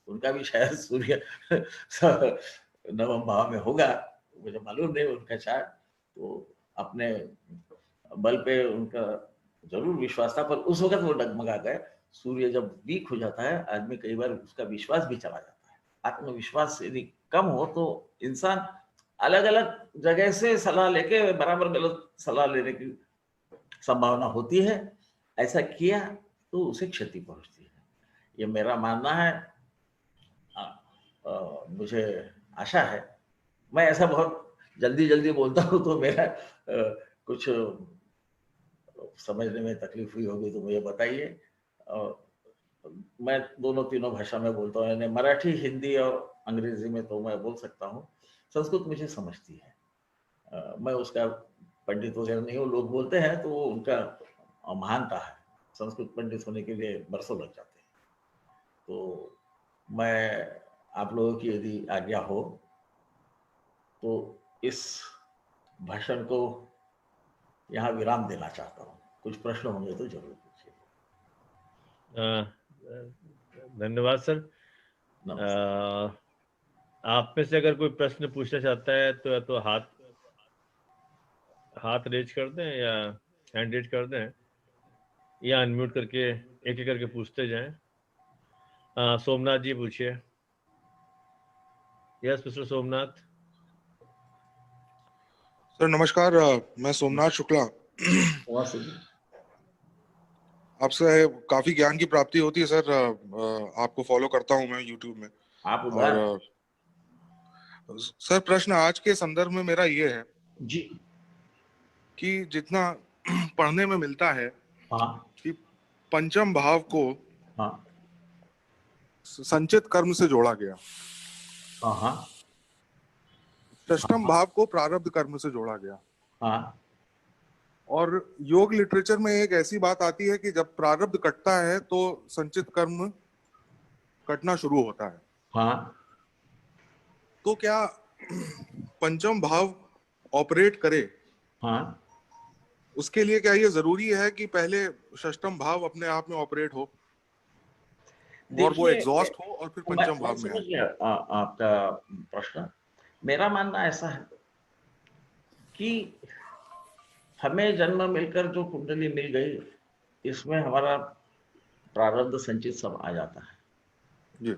उनका भी शायद सूर्य नवम भाव में होगा, मुझे मालूम नहीं उनका शायद, तो अपने बल पे उनका जरूर विश्वास था, पर उस वक्त वो डगमगा गए। सूर्य जब वीक हो जाता है आदमी, कई बार उसका विश्वास भी चला जाता है, आत्मविश्वास यदि कम हो तो इंसान अलग अलग जगह से सलाह लेके बराबर गलत सलाह लेने की संभावना होती है। ऐसा किया तो उसे क्षति पहुंचती है, ये मेरा मानना है। मुझे आशा है, मैं ऐसा बहुत जल्दी जल्दी बोलता हूँ तो मेरा कुछ समझने में तकलीफ हुई होगी तो मुझे बताइए। मैं दोनों तीनों भाषा में बोलता हूँ, यानी मराठी, हिंदी और अंग्रेजी में तो मैं बोल सकता हूँ। संस्कृत मुझे समझती है, मैं उसका पंडित वगैरह नहीं हूँ। लोग बोलते हैं तो वो उनका महानता है, संस्कृत पंडित होने के लिए बरसों लग जाते हैं। तो मैं आप लोगों की यदि आज्ञा हो तो इस भाषण को यहाँ विराम देना चाहता हूँ। कुछ प्रश्न होंगे तो जरूर पूछिए। धन्यवाद सर। आप में से अगर कोई प्रश्न पूछना चाहता है तो या तो हाथ रेज कर दें या हैंड रेज कर दें या अनम्यूट करके एक एक करके पूछते जाएं। सोमनाथ जी पूछिए। Yes mister Somnath. सर नमस्कार, मैं सोमनाथ शुक्ला। आपसे काफी ज्ञान की प्राप्ति होती है सर। आपको फॉलो करता हूं मैं यूट्यूब में। आप और सर प्रश्न आज के संदर्भ में मेरा ये है जी कि जितना पढ़ने में मिलता है कि पंचम भाव को संचित कर्म से जोड़ा गया, षष्ठम भाव को प्रारब्ध कर्म से जोड़ा गया। और योग लिटरेचर में एक ऐसी बात आती है कि जब प्रारब्ध कटता है तो संचित कर्म कटना शुरू होता है। तो क्या पंचम भाव ऑपरेट करे, उसके लिए क्या ये जरूरी है कि पहले षष्ठम भाव अपने आप में ऑपरेट हो और वो एग्जॉस्ट हो और फिर पंचम भाव में आए? आपका प्रश्न, मेरा मानना ऐसा है कि हमें जन्म मिलकर जो कुंडली मिल गई, इसमें हमारा प्रारब्ध संचित सब आ जाता है जी।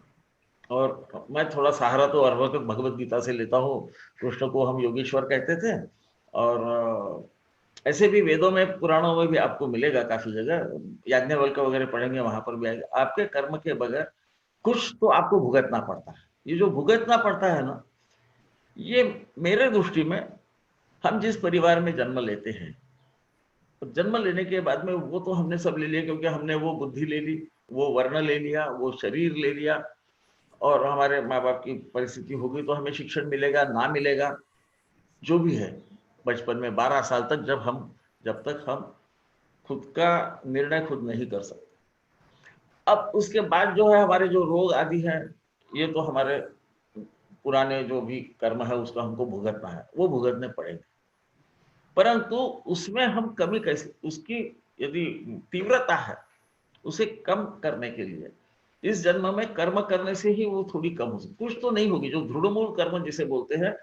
और मैं थोड़ा सहारा तो भगवत गीता से लेता हूँ। कृष्ण को हम योगेश्वर कहते थे और ऐसे भी वेदों में, पुराणों में भी आपको मिलेगा काफी जगह। याज्ञवल्क्य वगैरह पढ़ेंगे, वहां पर भी आएगा। आपके कर्म के बगैर कुछ तो आपको भुगतना पड़ता है। ये जो भुगतना पड़ता है ना, ये मेरे दृष्टि में हम जिस परिवार में जन्म लेते हैं, तो जन्म लेने के बाद में वो तो हमने सब ले लिया, क्योंकि हमने वो बुद्धि ले ली, वो वर्ण ले लिया, वो शरीर ले लिया, और हमारे माँ बाप की परिस्थिति होगी तो हमें शिक्षण मिलेगा ना मिलेगा, जो भी है। बचपन में 12 साल तक जब तक हम खुद का निर्णय खुद नहीं कर सकते। अब उसके बाद जो है हमारे जो रोग आदि हैं, ये तो हमारे पुराने जो भी कर्म है उसका हमको भुगतना है, वो भुगतने पड़ेंगे। परंतु उसमें हम कमी कैसे, उसकी यदि तीव्रता है उसे कम करने के लिए इस जन्म में कर्म करने से ही वो थोड़ी कम हो सकती। कुछ तो नहीं होगी, जो दृढ़मूल कर्म जिसे बोलते हैं,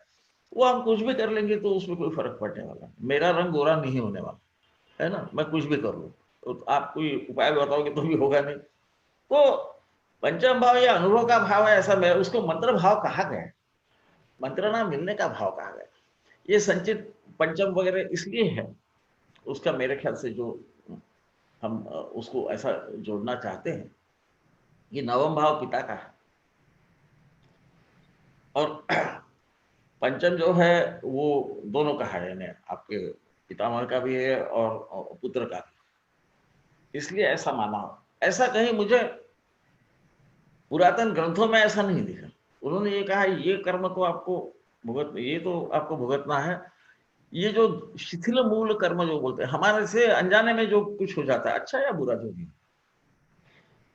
वो हम कुछ भी कर लेंगे तो उसमें कोई फर्क पड़ने वाला नहीं। मेरा रंग गोरा नहीं होने वाला है ना, मैं कुछ भी कर लूं तो आप कोई उपाय बताओगे तो भी होगा नहीं। तो पंचम भाव या अनुभव का भाव है, ऐसा मैं उसको मंत्र भाव कहा गया, मंत्र ना मिलने का भाव कहा गया। ये संचित पंचम वगैरह इसलिए है, उसका मेरे ख्याल से जो हम उसको ऐसा जोड़ना चाहते हैं, ये नवम भाव पिता का है और पंचम जो है वो दोनों का है, यानी आपके पितामह का भी है और पुत्र का भी। इसलिए ऐसा माना हो। ऐसा कहीं मुझे पुरातन ग्रंथों में ऐसा नहीं दिखा। उन्होंने ये कहा ये कर्म तो आपको भुगतना है। ये जो शिथिल मूल कर्म जो बोलते हैं, हमारे से अनजाने में जो कुछ हो जाता है, अच्छा या बुरा जो भी,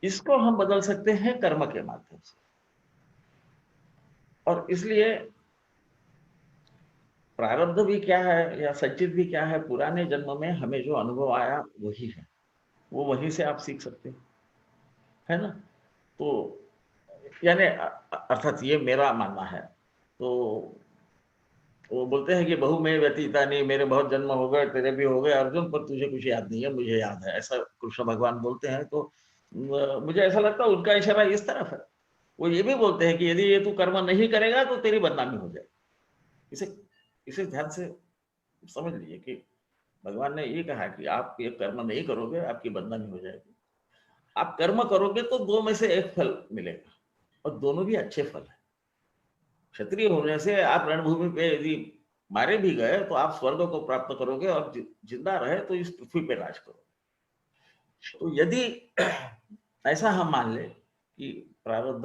इसको हम बदल सकते हैं कर्म के माध्यम से। और इसलिए प्रारब्ध भी क्या है या संचित भी क्या है, पुराने जन्म में हमें जो अनुभव आया वही है, वो वहीं से आप सीख सकते है ना। तो यानी अर्थात ये मेरा मानना है। तो वो बोलते हैं कि बहु में व्यतीता नहीं, मेरे बहुत जन्म हो गए, तेरे भी हो गए अर्जुन, पर तुझे कुछ याद नहीं है, मुझे याद है, ऐसा कृष्ण भगवान बोलते हैं। तो मुझे ऐसा लगता है उनका इशारा इस तरफ है वो ये भी बोलते हैं कि यदि ये तू कर्म नहीं करेगा तो तेरी बदनामी हो जाएगी। इसे ध्यान से समझ लीजिए कि भगवान ने ये कहा कि आप ये कर्म नहीं करोगे, आपकी बदनामी हो जाएगी। आप कर्म करोगे तो दो में से एक फल मिलेगा, और दोनों भी अच्छे फल है। क्षत्रिय होने से आप रणभूमि पे यदि मारे भी गए तो आप स्वर्ग को प्राप्त करोगे, और जिंदा रहे तो इस पृथ्वी पे राज करोगे। तो यदि ऐसा हम मान ले कि प्रारब्ध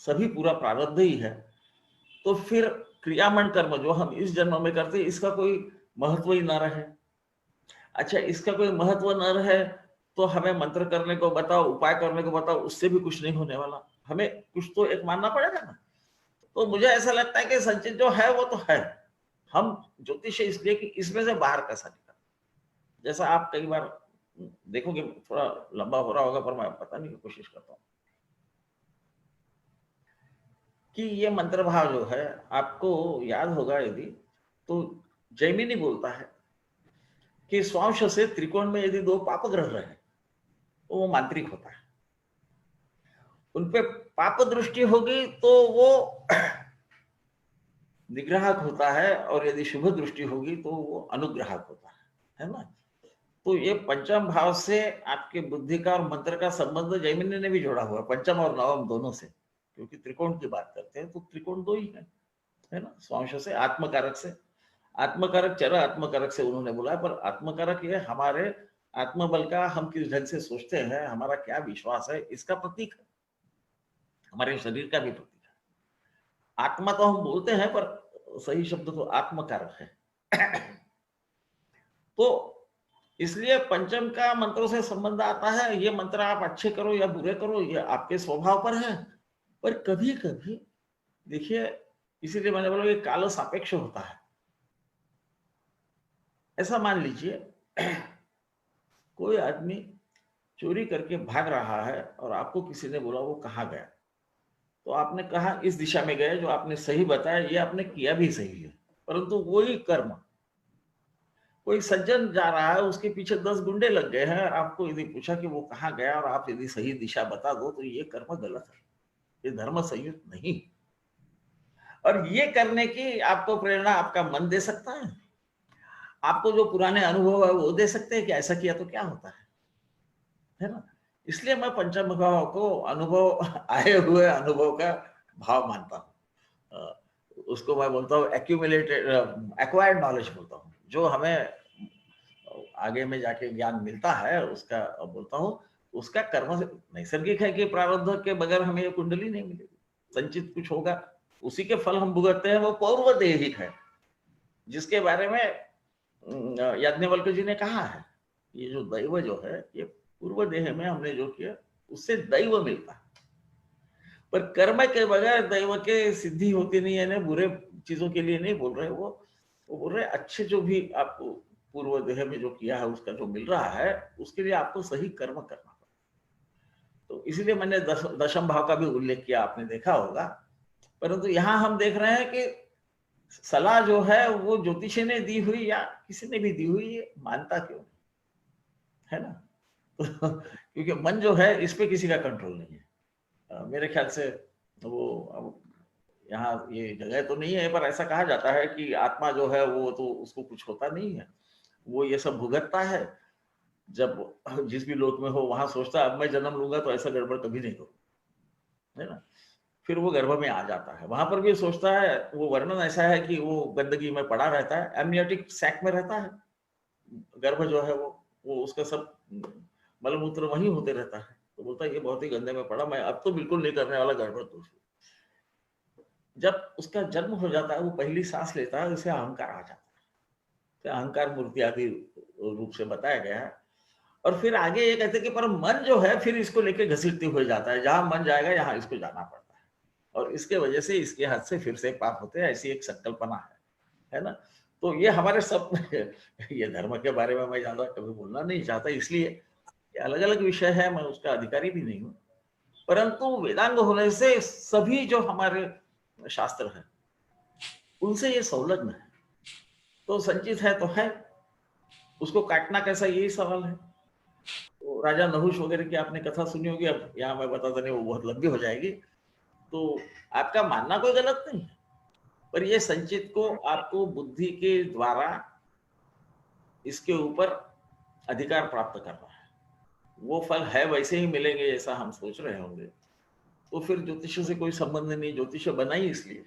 सभी पूरा प्रारब्ध ही है, तो फिर क्रियामण कर्म जो हम इस जन्म में करते हैं इसका कोई महत्व ही ना रहे। अच्छा, इसका कोई महत्व न रहे तो हमें मंत्र करने को बताओ, उपाय करने को बताओ, उससे भी कुछ नहीं होने वाला। हमें कुछ तो एक मानना पड़ेगा ना। तो मुझे ऐसा लगता है कि संचित जो है वो तो है। हम ज्योतिष इसलिए कि इसमें से बाहर कैसा निकला। जैसा आप कई बार देखोगे, थोड़ा लंबा हो रहा होगा पर मैं बताने की कोशिश करता हूँ कि ये मंत्र भाव जो है, आपको याद होगा यदि, तो जैमिनी बोलता है कि स्वांश से त्रिकोण में यदि दो पाप ग्रह रहे तो वो मांत्रिक होता है। उनपे पाप दृष्टि होगी तो वो निग्राहक होता है, और यदि शुभ दृष्टि होगी तो वो अनुग्राहक होता है ना। तो ये पंचम भाव से आपके बुद्धि का और मंत्र का संबंध जैमिनी ने भी जोड़ा हुआ है, पंचम और नवम दोनों से, क्योंकि त्रिकोण की बात करते हैं तो त्रिकोण दो ही है ना। स्वांश से आत्मकारक से, आत्मकारक चर आत्मकारक से उन्होंने बोला, पर आत्मकारक ये हमारे आत्मबल का, हम किस ढंग से सोचते हैं, हमारा क्या विश्वास है, इसका प्रतीक है। हमारे शरीर का भी प्रतीक है। आत्मा तो हम बोलते हैं पर सही शब्द तो आत्मकारक है। तो इसलिए पंचम का मंत्रों से संबंध आता है। ये मंत्र आप अच्छे करो या बुरे करो, ये आपके स्वभाव पर है। पर कभी कभी देखिए, इसीलिए मैंने बोला कि काल सापेक्ष होता है। ऐसा मान लीजिए कोई आदमी चोरी करके भाग रहा है और आपको किसी ने बोला वो कहाँ गया, तो आपने कहा इस दिशा में गए, जो आपने सही बताया, ये आपने किया भी सही है। परंतु वही कर्म कोई सज्जन जा रहा है, उसके पीछे 10 गुंडे लग गए हैं, और आपको यदि पूछा कि वो कहाँ गया और आप यदि सही दिशा बता दो, तो ये कर्म गलत है, ये धर्म संयुक्त नहीं। और ये करने की आपको प्रेरणा आपका मन दे सकता है, आपको जो पुराने अनुभव है वो दे सकते हैं कि ऐसा किया तो क्या होता है ना। इसलिए मैं पंचम भाव को अनुभव, आए हुए अनुभव का भाव मानता हूँ। उसको मैं बोलता हूँ एक्यूमुलेटेड, एक्वायर्ड नॉलेज बोलता हूँ। जो हमें आगे में जाके ज्ञान मिलता है उसका बोलता हूँ। उसका कर्म से नैसर्गिक है कि प्रारब्ध के बगैर हमें ये कुंडली नहीं मिलेगी, संचित कुछ होगा, उसी के फल हम भुगतते हैं। वो पूर्व देहिक है, जिसके बारे में याज्ञवल्क्य जी ने कहा है, ये जो दैव जो है, ये पूर्व देह में हमने जो किया उससे दैव मिलता है। पर कर्म के बगैर दैव के सिद्धि होती नहीं है। बुरे चीजों के लिए नहीं बोल रहे, वो बोल रहे अच्छे जो भी आपको पूर्व देह में जो किया है उसका जो मिल रहा है, उसके लिए आपको सही कर्म करना पड़ेगा। तो इसीलिए मैंने दशम भाव का भी उल्लेख किया, आपने देखा होगा। परंतु यहाँ हम देख रहे हैं कि सलाह जो है वो ज्योतिषी ने दी हुई या किसी ने भी दी हुई, ये मानता क्यों है ना। क्योंकि मन जो है इस पे किसी का कंट्रोल नहीं है। मेरे ख्याल से वो यहाँ ये जगह तो नहीं है, पर ऐसा कहा जाता है कि आत्मा जो है वो तो उसको कुछ होता नहीं है, वो ये सब भुगतता है। जब जिस भी लोक में हो वहां सोचता है अब मैं जन्म लूंगा तो ऐसा गड़बड़ कभी नहीं करूँ, है ना। फिर वो गर्भ में आ जाता है, वहां पर भी सोचता है, वो वर्णन ऐसा है कि वो गंदगी में पड़ा रहता है, एमनियोटिक सैक में रहता है गर्भ जो है, वो उसका सब मलमूत्र वहीं होते रहता है। तो बोलता है ये बहुत ही गंदे में पड़ा, मैं अब तो बिल्कुल नहीं करने वाला गड़बड़ दोष। जब उसका जन्म हो जाता है, वो पहली सांस लेता है, उसे अहंकार आ जाता है। तो अहंकार मूर्ति आदि रूप से बताया गया है। और फिर आगे ये कहते हैं कि पर मन जो है फिर इसको लेके घसीटते हुए जाता है, जहां मन जाएगा यहाँ इसको जाना पड़ता है, और इसके वजह से इसके हाथ से फिर से पाप होते हैं, ऐसी एक संकल्पना है ना। तो ये हमारे सब ये धर्म के बारे में मैं ज्यादा कभी बोलना नहीं चाहता, इसलिए ये अलग अलग विषय है, मैं उसका अधिकारी भी नहीं हूँ। परंतु वेदांग होने से सभी जो हमारे शास्त्र है उनसे ये संलग्न है। तो संचित है तो है, उसको काटना कैसा, यही सवाल है। तो राजा नहुष वगैरह की आपने कथा सुनी होगी, अब यहाँ मैं बताता नहीं, वो बहुत लंबी हो जाएगी। तो आपका मानना कोई गलत नहीं है, पर ये संचित को आपको बुद्धि के द्वारा इसके ऊपर अधिकार प्राप्त करना है। वो फल है वैसे ही मिलेंगे ऐसा हम सोच रहे होंगे, तो फिर ज्योतिष से कोई संबंध नहीं। ज्योतिष बनाई इसलिए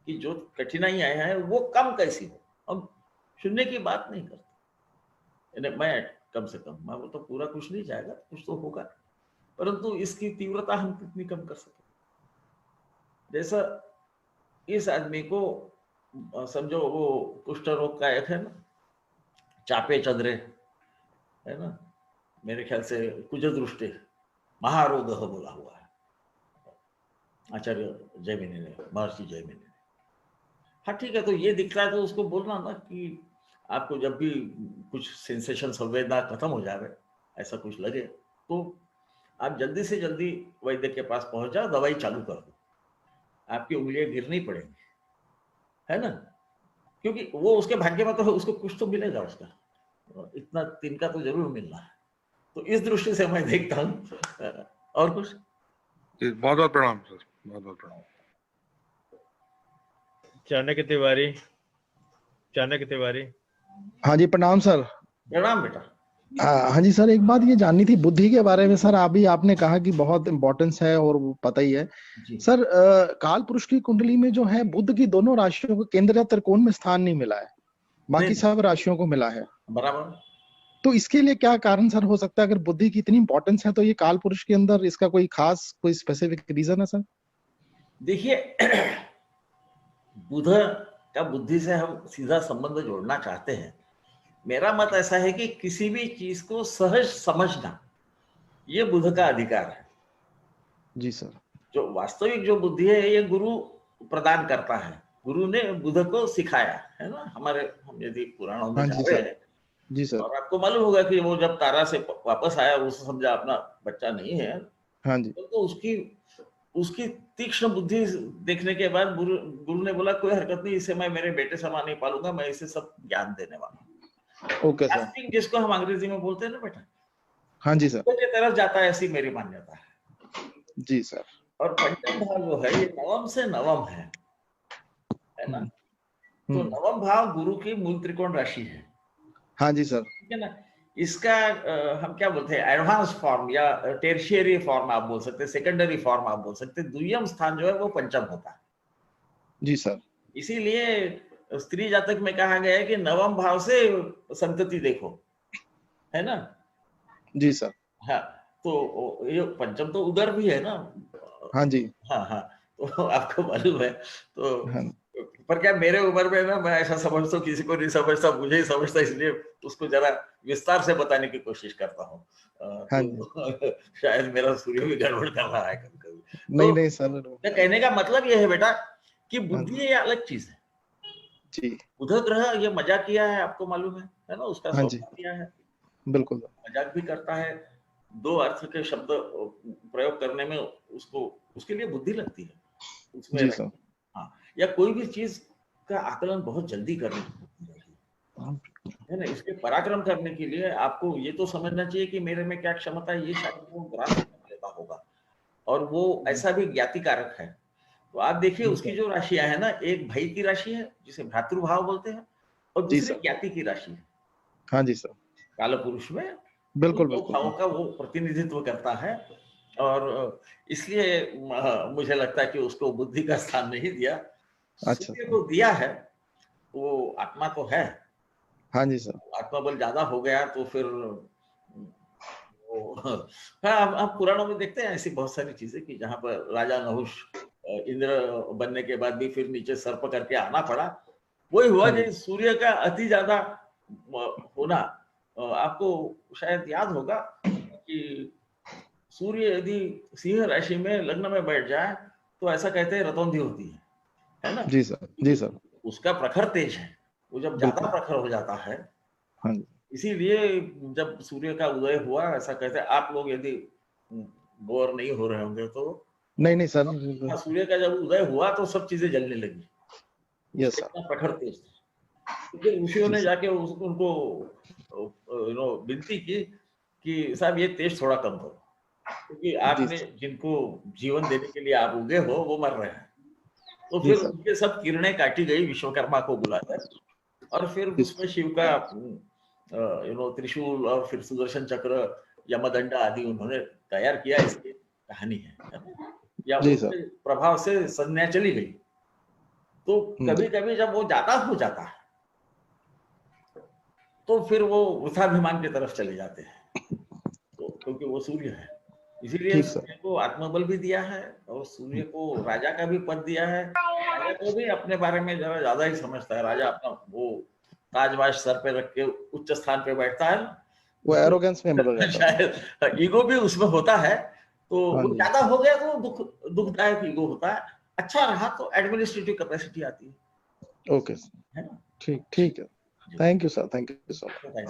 कि जो कठिनाइयां हैं वो कम कैसी हो। अब शून्य की बात नहीं करते, मैं कम से कम, मैं वो तो पूरा कुछ नहीं जाएगा, कुछ तो होगा, परंतु इसकी तीव्रता हम कितनी कम कर सके। जैसा इस आदमी को समझो वो कुष्ठ रोग का एक है ना, चापे चंद्रे है ना, मेरे ख्याल से कुछ दृष्टि महारोग बोला हुआ है आचार्य जयमिनी ने, महर्षि जयमिनी ने। हाँ ठीक है, तो ये दिख रहा है तो उसको बोलना ना कि आपको जब भी कुछ सेंसेशन संवेदना खत्म हो जाए, ऐसा कुछ लगे, तो आप जल्दी से जल्दी वैद्य के पास पहुंच जाओ, दवाई चालू कर दो, आपकी उंगलियां गिरनी पड़ेंगी, है ना, क्योंकि वो उसके भाग्य में तो है, उसको कुछ तो मिलेगा, उसका इतना तिनका तो जरूर मिलना है। तो इस दृष्टि से मैं देखता हूँ। और कुछ? बहुत बहुत प्रणाम सर, बहुत बहुत प्रणाम। चाणक्य तिवारी, चाणक्य तिवारी। हाँ जी प्रणाम सर। प्रणाम बेटा। हाँ जी सर, एक बात ये जाननी थी बुद्धि के बारे में सर। अभी आपने कहा कि बहुत इम्पोर्टेंस है और वो पता ही है सर। काल पुरुष की कुंडली में जो है बुध की दोनों राशियों को केंद्र या त्रिकोण में स्थान नहीं मिला है, बाकी सब राशियों को मिला है। बराबर। तो इसके लिए क्या कारण सर हो सकता है? अगर बुद्धि की इतनी इंपॉर्टेंस है तो ये काल पुरुष के अंदर इसका कोई खास कोई स्पेसिफिक रीजन है सर? देखिए, बुध का बुद्धि से हम सीधा संबंध जोड़ना चाहते हैं। मेरा मत ऐसा है कि किसी भी चीज को सहज समझना ये बुध का अधिकार है। जी सर। जो वास्तविक जो बुद्धि है ये गुरु प्रदान करता है, गुरु ने बुध को सिखाया है ना। हमारे हम यदि पुराणों में जा रहे हैं जी सर, और आपको मालूम होगा कि वो जब तारा से वापस आया उसे समझा अपना बच्चा नहीं है। हाँ जी। तो उसकी तीक्ष्ण बुद्धि देखने के बाद गुरु ने बोला कोई हरकत नहीं, इसे मैं मेरे बेटे समान नहीं पालूंगा, मैं इसे सब ज्ञान देने वाला हूँ। Okay sir. जिसको हम अंग्रेजी में बोलते हैं ना बेटा। हाँ जी सर। के तरफ जाता है, ऐसी मेरी मान्यता है। जी सर। और पंचम भाव जो है ये नवम से नवम है ना। तो नवम भाव गुरु की मूल त्रिकोण राशि है। हाँ जी सर। ठीक है ना। इसका हम क्या बोलते हैं, एडवांस फॉर्म या टेरिशियरी फॉर्म आप बोल सकते हैं, सेकेंडरी फॉर्म आप बोल सकते हैं। द्वितीय स्थान जो है वो पंचम होता है। जी सर। इसीलिए स्त्री जातक में कहा गया है कि नवम भाव से संतति देखो, है ना। जी सर। हाँ, तो ये पंचम तो उधर भी है ना। हाँ जी। हाँ हाँ, तो आपको मालूम है तो हाँ। पर क्या मेरे उम्र में ना मैं ऐसा समझता हूँ, किसी को नहीं समझता, मुझे ही समझता, इसलिए उसको जरा विस्तार से बताने की कोशिश करता हूँ। हाँ तो शायद मेरा सूर्य भी गड़बड़ कर रहा है कभी कभी। नहीं नहीं सर, कहने का मतलब यह है बेटा कि बुद्धि ये अलग चीज है जी। बुध ग्रह ये मजाक किया है, आपको मालूम है ना, उसका स्वभाव किया है। बिल्कुल मजाक भी करता है, दो अर्थ के शब्द प्रयोग करने में उसको उसके लिए बुद्धि लगती है उसमें। जी सर। हाँ, या कोई भी चीज का आकलन बहुत जल्दी करने है ना। इसके पराक्रम करने के लिए आपको ये तो समझना चाहिए कि मेरे में क्या क्षमता है, ये शायद वो ग्रास कर लेता होगा, और वो ऐसा भी ज्ञाति कारक है। तो आप देखिए उसकी जो राशियां है ना, एक भय की राशि है जिसे भ्रातृभाव बोलते हैं, और दूसरी ज्ञाति की राशि है। हाँ जी सर। काल पुरुष में बिल्कुल भावों का वो प्रतिनिधित्व करता है, और इसलिए मुझे लगता है कि उसको बुद्धि का स्थान नहीं दिया। अच्छा, को दिया है, वो आत्मा तो है। हाँ जी सर। आत्मा बल ज्यादा हो गया तो फिर वो हाँ, हम पुराणों में देखते हैं ऐसी बहुत सारी चीजें कि जहां पर राजा नहुष इंद्र बनने के बाद भी फिर नीचे सर्प करके आना पड़ा। वही हुआ कि सूर्य का अति ज्यादा होना। आपको शायद याद होगा कि सूर्य यदि सिंह राशि में लग्न में बैठ जाए तो ऐसा कहते हैं रतौंधी होती है ना। जी सर। जी सर। उसका प्रखर तेज है, वो जब ज्यादा प्रखर हो जाता है। हाँ, इसीलिए जब सूर्य का उदय हुआ, ऐसा कहते हैं, आप लोग यदि बोर नहीं हो रहे होंगे तो नहीं सर, सूर्य का जब उदय हुआ तो सब चीजें जलने लगी। Yes sir. प्रखर तेज था। ऋषियों ने जाके उनको विनती की कि साहब ये तेज थोड़ा कम करो। क्योंकि आपने जिनको जीवन देने के लिए आप उगे हो वो मर रहे हैं, तो फिर उनके सब किरणें काटी गई विश्वकर्मा को बुलाकर, और फिर उसमें शिव का त्रिशूल और फिर सुदर्शन चक्र, यमदंड आदि उन्होंने तैयार किया, इसकी कहानी है या उसके प्रभाव से संज्ञा चली गई। तो कभी कभी जब वो जाता हो जाता है तो फिर वो वृथाभिमान की तरफ चले जाते हैं, तो क्योंकि वो सूर्य है, इसीलिए सूर्य को आत्मबल भी दिया है और सूर्य को राजा का भी पद दिया है। राजा को भी अपने बारे में जरा ज्यादा ही समझता है, राजा अपना वो ताजवाज सर पे रख के उच्च स्थान पे बैठता है, वो एरोगेंस में बदल जाता है, शायद ईगो भी उसमें होता है, तो वो ज्यादा हो गया तो दुखदायक ईगो होता है। अच्छा रहा तो एडमिनिस्ट्रेटिव कैपेसिटी आती है। ओके, ठीक है, thank you sir, thank you so much.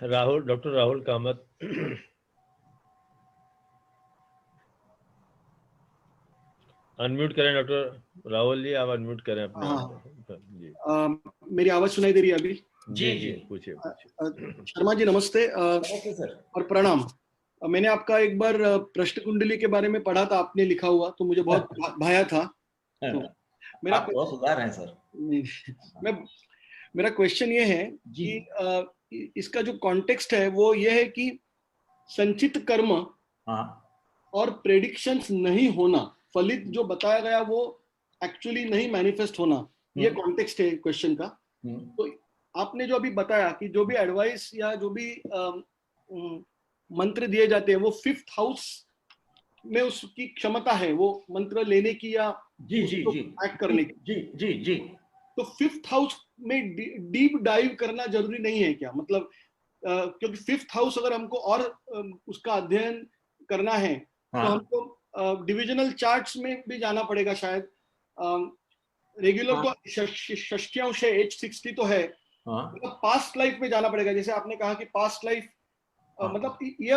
Rahul, doctor Rahul Kamat. Unmute करें डॉक्टर राहुल जी, आप अनम्यूट करें अपने। जी मेरी आवाज सुनाई दे रही है अभी? जी जी, पूछिए। शर्मा जी नमस्ते। और प्रणाम। मैंने आपका एक बार प्रश्न कुंडली के बारे में पढ़ा था, आपने लिखा हुआ, तो मुझे बहुत भाया था। तो मेरा बहुत सुधार है सर। मेरा क्वेश्चन ये है कि इसका जो कॉन्टेक्स्ट है वो ये है कि संचित कर्म और प्रेडिक्शंस नहीं होना, फलित जो बताया गया वो एक्चुअली नहीं मैनिफेस्ट होना, ये कॉन्टेक्स्ट है क्वेश्चन का। तो आपने जो अभी बताया कि जो भी एडवाइस या जो भी मंत्र दिए जाते हैं वो 5th हाउस में उसकी क्षमता है वो मंत्र लेने की या एक्ट करने की। जी। तो 5th हाउस में डीप डाइव करना जरूरी नहीं है क्या? मतलब क्योंकि 5th हाउस अगर हमको और उसका अध्ययन करना है तो हमको डिविजनल चार्ट्स में भी जाना पड़ेगा शायद। रेगुलर तो षष्ठ्यांश है, H60 तो है, मतलब पास्ट लाइफ में जाना पड़ेगा। जैसे आपने कहा कि पास्ट लाइफ मतलब ये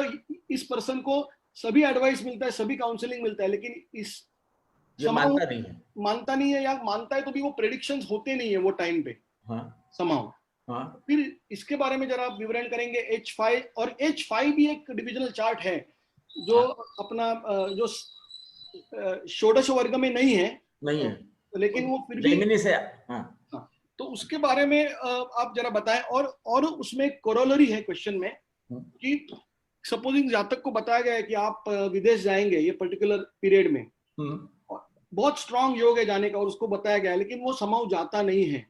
इस पर्सन को सभी एडवाइस मिलता है, सभी काउंसलिंग मिलता है, लेकिन इस मानता नहीं है या मानता है तो भी वो प्रेडिक्शंस होते नहीं है वो टाइम पे समाओ। फिर इसके बारे में जरा आप विवरण करेंगे। H5 और H5 भी एक डिविजनल चार्ट है जो अपना जो षोडश वर्ग में नहीं है, लेकिन वो फिर भी से तो उसके बारे में आप जरा बताएं। और उसमें कोरोलरी है क्वेश्चन में कि सपोजिंग जातक को बताया गया है कि आप विदेश जाएंगे ये पर्टिकुलर पीरियड में, बहुत स्ट्रांग योग है जाने का और उसको बताया गया है, लेकिन वो समाव जाता नहीं है,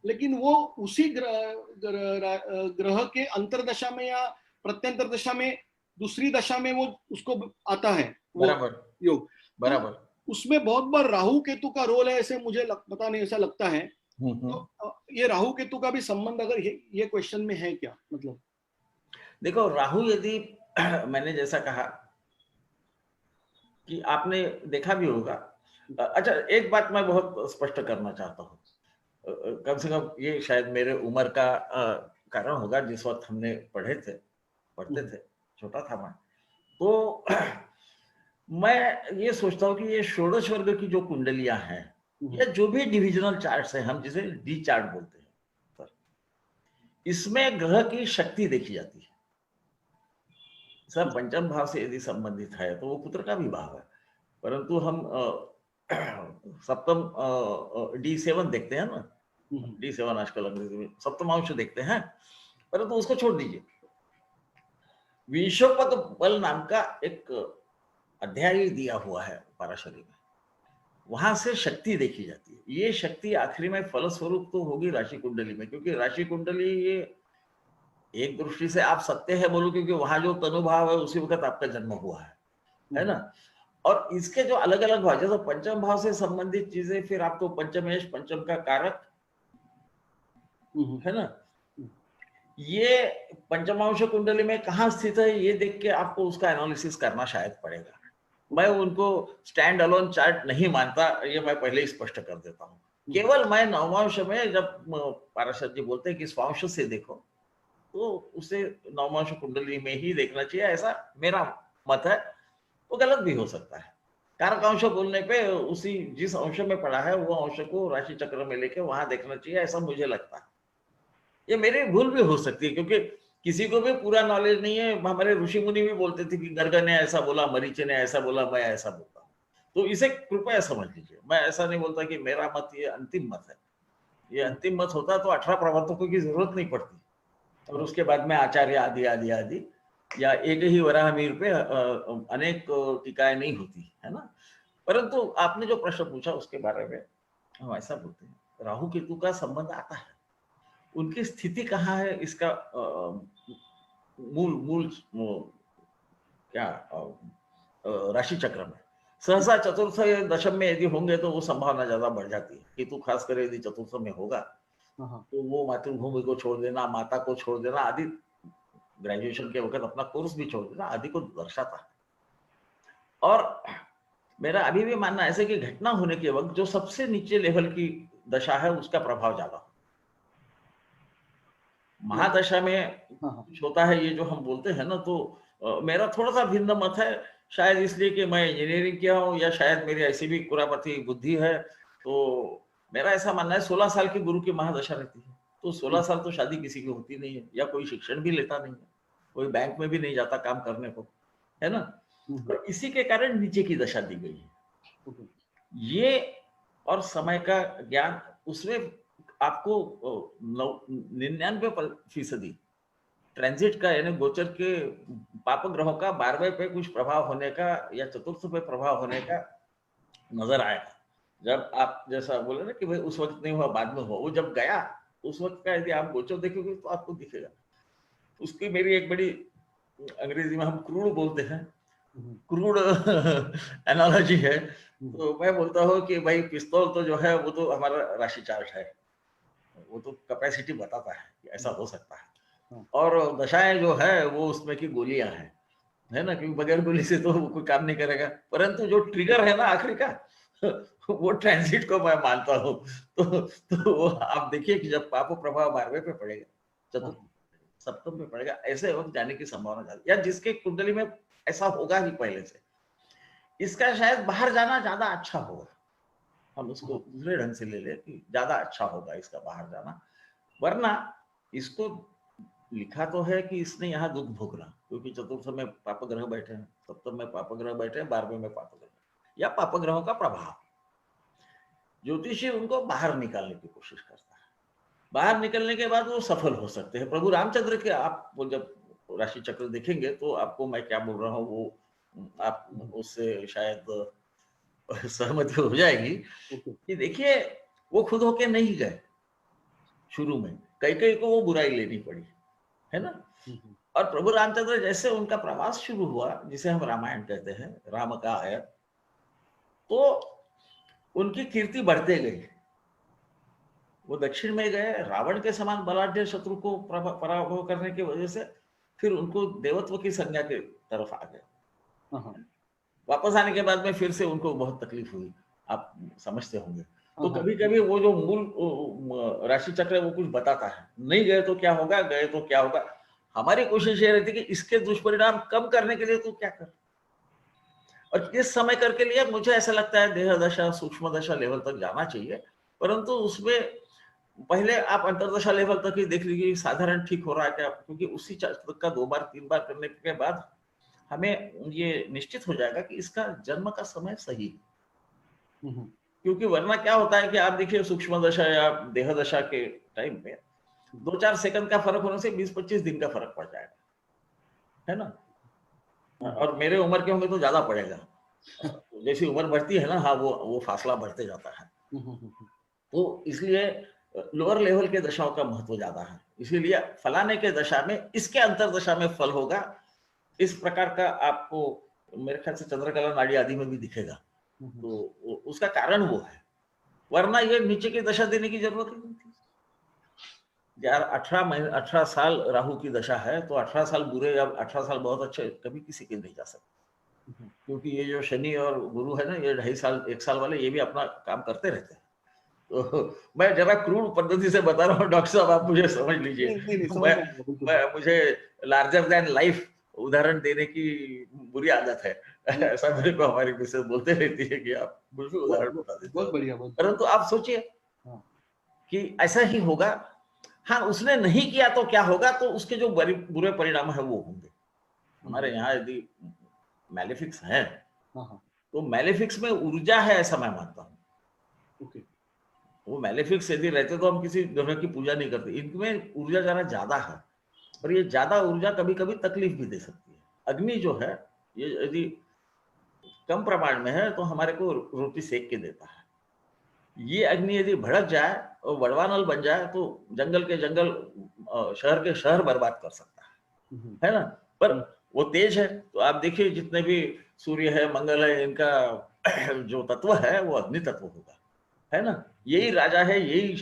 लेकिन वो उसी ग्रह के अंतरदशा में या प्रत्यंतर दशा में दूसरी दशा में वो उसको आता है बराबर योग बराबर। तो उसमें बहुत बार राहु केतु का रोल है, ऐसे मुझे पता नहीं, ऐसा लगता है। तो ये राहु केतु का भी संबंध अगर ये क्वेश्चन में है क्या? मतलब देखो राहु, यदि मैंने जैसा कहा कि आपने देखा भी होगा। अच्छा, एक बात मैं बहुत स्पष्ट करना चाहता हूँ, कम से कम ये शायद मेरे उम्र का कारण होगा, जिस वक्त हमने पढ़ते थे, छोटा था मैं, तो मैं ये सोचता हूँ कि ये षोडश वर्ग की जो कुंडलियां हैं या जो भी डिविजनल चार्ट्स हैं, हम जिसे डी चार्ट बोलते हैं, इसमें ग्रह की शक्ति देखी जाती है। सर पंचम भाव से यदि संबंधित है तो वो पुत्र का भी भाव है, परंतु हम सप्तम D7 देखते हैं ना, D7 आजकल अंग्रेजी में सप्तमांश देखते हैं, परंतु उसको छोड़ दीजिए। विश्वपद बल नाम का एक अध्याय दिया हुआ है पराशरी में, वहां से शक्ति देखी जाती है। ये शक्ति आखिरी में फलस्वरूप तो होगी राशि कुंडली में, क्योंकि राशि कुंडली ये एक दृष्टि से आप सत्य है बोलो, क्योंकि वहां जो तनुभाव है उसी वक्त आपका जन्म हुआ है ना। और इसके जो अलग अलग भाव, जैसे पंचम भाव से संबंधित चीजें, फिर आपको पंचमेश, पंचम का कारक है ना, ये पंचमांश कुंडली में कहाँ स्थित है ये देख के आपको उसका एनालिसिस करना शायद पड़ेगा। मैं उनको स्टैंड अलोन चार्ट नहीं मानता, ये मैं पहले ही स्पष्ट कर देता हूँ। केवल मैं नवमांश में, जब पाराशर जी बोलते हैं कि स्वांश से देखो, तो उसे नवमांश कुंडली में ही देखना चाहिए, ऐसा मेरा मत है। वो गलत भी हो सकता है। कारक अंश बोलने पे उसी जिस अंश में पड़ा है वो अंश को राशि चक्र में लेके वहां देखना चाहिए, ऐसा मुझे लगता है। ये मेरी भूल भी हो सकती है, क्योंकि किसी को भी पूरा नॉलेज नहीं है। हमारे ऋषि मुनि भी बोलते थे कि गर्ग ने ऐसा बोला, मरीचि ने ऐसा बोला, मैं ऐसा बोलता हूँ। तो इसे कृपया समझ लीजिए, मैं ऐसा नहीं बोलता कि मेरा मत ये अंतिम मत है। ये अंतिम मत होता तो 18 प्रवर्तकों की जरूरत नहीं पड़ती, और उसके बाद में आचार्य आदि आदि आदि, या एक ही वराहमीर पे अनेक टीकाएं नहीं होती है ना। परंतु आपने जो प्रश्न पूछा उसके बारे में हम ऐसा बोलते हैं, राहु केतु का संबंध आता है, उनकी स्थिति कहाँ है इसका मूल क्या राशि चक्र में सहसा चतुर्थ दशम में यदि होंगे तो वो संभावना ज्यादा बढ़ जाती है। केतु खासकर यदि चतुर्थ में होगा तो वो मातृभूमि को छोड़ देना, माता को छोड़ देना आदि, ग्रेजुएशन के वक्त अपना कोर्स भी छोड़ देना आदि को दर्शाता है। और मेरा अभी भी मानना ऐसे कि घटना होने के वक्त जो सबसे नीचे लेवल की दशा है उसका प्रभाव ज्यादा हो। महादशा में कुछ होता है ये जो हम बोलते हैं ना, तो मेरा थोड़ा सा भिन्न मत है, शायद इसलिए कि मैं इंजीनियरिंग किया हूँ, या शायद मेरी ऐसी भी कुरापति बुद्धि है। तो मेरा ऐसा मानना है 16 साल की गुरु की महादशा रहती है, तो 16 साल तो शादी किसी की होती नहीं है, या कोई शिक्षण भी लेता नहीं है, कोई बैंक में भी नहीं जाता काम करने को, है ना। तो इसी के कारण नीचे की दशा दी गई है। ये और समय का ज्ञान, उसमें आपको 99% ट्रांजिट का यानी गोचर के पाप ग्रहों का 12वें पे कुछ प्रभाव होने का या चतुर्थ पे प्रभाव होने का नजर आएगा। जब आप जैसा बोले ना कि भाई उस वक्त नहीं हुआ बाद में हुआ, वो जब गया उस वक्त का यदि आप गोचर देखोगे तो आपको दिखेगा। उसकी मेरी एक बड़ी, अंग्रेजी में हम क्रूड बोलते हैं, क्रूड एनालॉजी है। तो मैं बोलता हूँ कि भाई पिस्तौल तो जो है वो तो हमारा राशि चार्ट है, वो तो कैपेसिटी बताता है कि ऐसा हो सकता है, और दशाएं जो है वो उसमें की गोलियां हैं, है ना, क्योंकि बगैर गोली से तो कोई काम नहीं करेगा। परंतु जो ट्रिगर है ना आखिरी का वो ट्रांजिट को मैं मानता हूँ। तो आप देखिए कि जब पाप प्रभाव 12वें पे पड़ेगा, चतुर्थ सप्तम पे पड़ेगा, ऐसे वक्त जाने की संभावना ज्यादा, या जिसके कुंडली में ऐसा होगा ही पहले से, इसका शायद बाहर जाना ज्यादा अच्छा होगा। हम उसको दूसरे ढंग से ले ले कि ज्यादा अच्छा होगा इसका बाहर जाना, वरना इसको लिखा तो है कि इसने यहाँ दुख भोगना, क्योंकि चतुर्थ में पाप ग्रह बैठे हैं, सप्तम में पाप ग्रह बैठे हैं, 12वें में पाप ग्रह या पाप ग्रहों का प्रभाव। ज्योतिषी उनको बाहर निकालने की कोशिश करता है, बाहर निकलने के बाद वो सफल हो सकते हैं। प्रभु रामचंद्र के आप वो जब राशि चक्र देखेंगे तो आपको मैं क्या बोल रहा हूँ वो आप उससे शायद सहमति हो जाएगी कि देखिए वो खुद होके नहीं गए, शुरू में कई को वो बुराई लेनी पड़ी, है ना। और प्रभु रामचंद्र जैसे उनका प्रवास शुरू हुआ, जिसे हम रामायण कहते हैं, राम का आया, तो उनकी कीर्ति बढ़ते गई। वो दक्षिण में गए, रावण के समान बलाढ्य शत्रु को पराभव करने की वजह से फिर उनको देवत्व की संज्ञा के तरफ आ गए। वापस आने के बाद में फिर से उनको बहुत तकलीफ हुई, आप समझते होंगे। तो कभी कभी वो जो मूल राशि चक्र है वो कुछ बताता है, नहीं गए तो क्या होगा, गए तो क्या होगा। हमारी कोशिश ये रहती है कि इसके दुष्परिणाम कम करने के लिए तो क्या कर, और किस समय करके लिए मुझे ऐसा लगता है देह दशा सूक्ष्म दशा लेवल तक जाना चाहिए, परंतु उसमें पहले आप अंतरदशा लेवल तक ही देख लीजिए साधारण ठीक हो रहा है क्या, क्योंकि उसी चक्र का 2 बार 3 बार करने के बाद हमें ये निश्चित हो जाएगा कि इसका जन्म का समय सही है। क्योंकि वरना क्या होता है कि आप देखिए सूक्ष्म दशा या देह दशा के टाइम में 2-4 सेकंड का फर्क होने से 20-25 दिन का फर्क पड़ जाएगा, है ना। और मेरे उम्र के होंगे तो ज्यादा पड़ेगा, जैसी उम्र बढ़ती है ना, हाँ वो फासला बढ़ते जाता है। तो इसलिए लोअर लेवल के दशाओं का महत्व ज्यादा है, इसीलिए फलाने के दशा में इसके अंतर दशा में फल होगा, इस प्रकार का आपको मेरे ख्याल से चंद्रकला नाड़ी आदि में भी दिखेगा। तो उसका कारण वो है, वरना ये नीचे की दशा देने की जरूरत नहीं थी यार। 18 साल राहु की दशा है तो 18 साल बुरे या 18 साल बहुत अच्छे कभी किसी के नहीं जा सकते, क्योंकि ये जो शनि और गुरु है ना, ये 2.5 साल 1 साल वाले ये भी अपना काम करते रहते हैं। तो मैं जरा क्रूड पद्धति से बता रहा हूँ डॉक्टर साहब, आप मुझे समझ लीजिए। मुझे लार्जर देन लाइफ उदाहरण देने की बुरी आदत है, ऐसा मेरे को हमारी मिसेस बोलते रहती है कि आप मुझे उदाहरण बता देते। बहुत बढ़िया। परंतु आप सोचिए कि ऐसा ही होगा। हाँ, उसने नहीं किया तो क्या होगा, तो उसके जो बुरे परिणाम है वो होंगे। हमारे यहाँ यदि मैलेफिक्स है तो मैलेफिक्स में ऊर्जा है, ऐसा मैं मानता हूँ। वो मैलेफिक्स यदि रहते तो हम किसी ग्रह की पूजा नहीं करते। इनमें ऊर्जा जरा ज्यादा है, और ये ज्यादा ऊर्जा कभी कभी तकलीफ भी दे सकती है। अग्नि जो है ये यदि कम प्रमाण में है तो हमारे को रोटी सेक के देता है। ये अग्नि यदि भड़क जाए और बड़वानल बन जाए तो जंगल के जंगल, शहर के शहर बर्बाद कर सकता है ना। पर वो तेज है, तो आप देखिए जितने भी सूर्य है, मंगल है, इनका जो तत्व है वो अग्नि तत्व होगा, है ना। यही राजा है, यही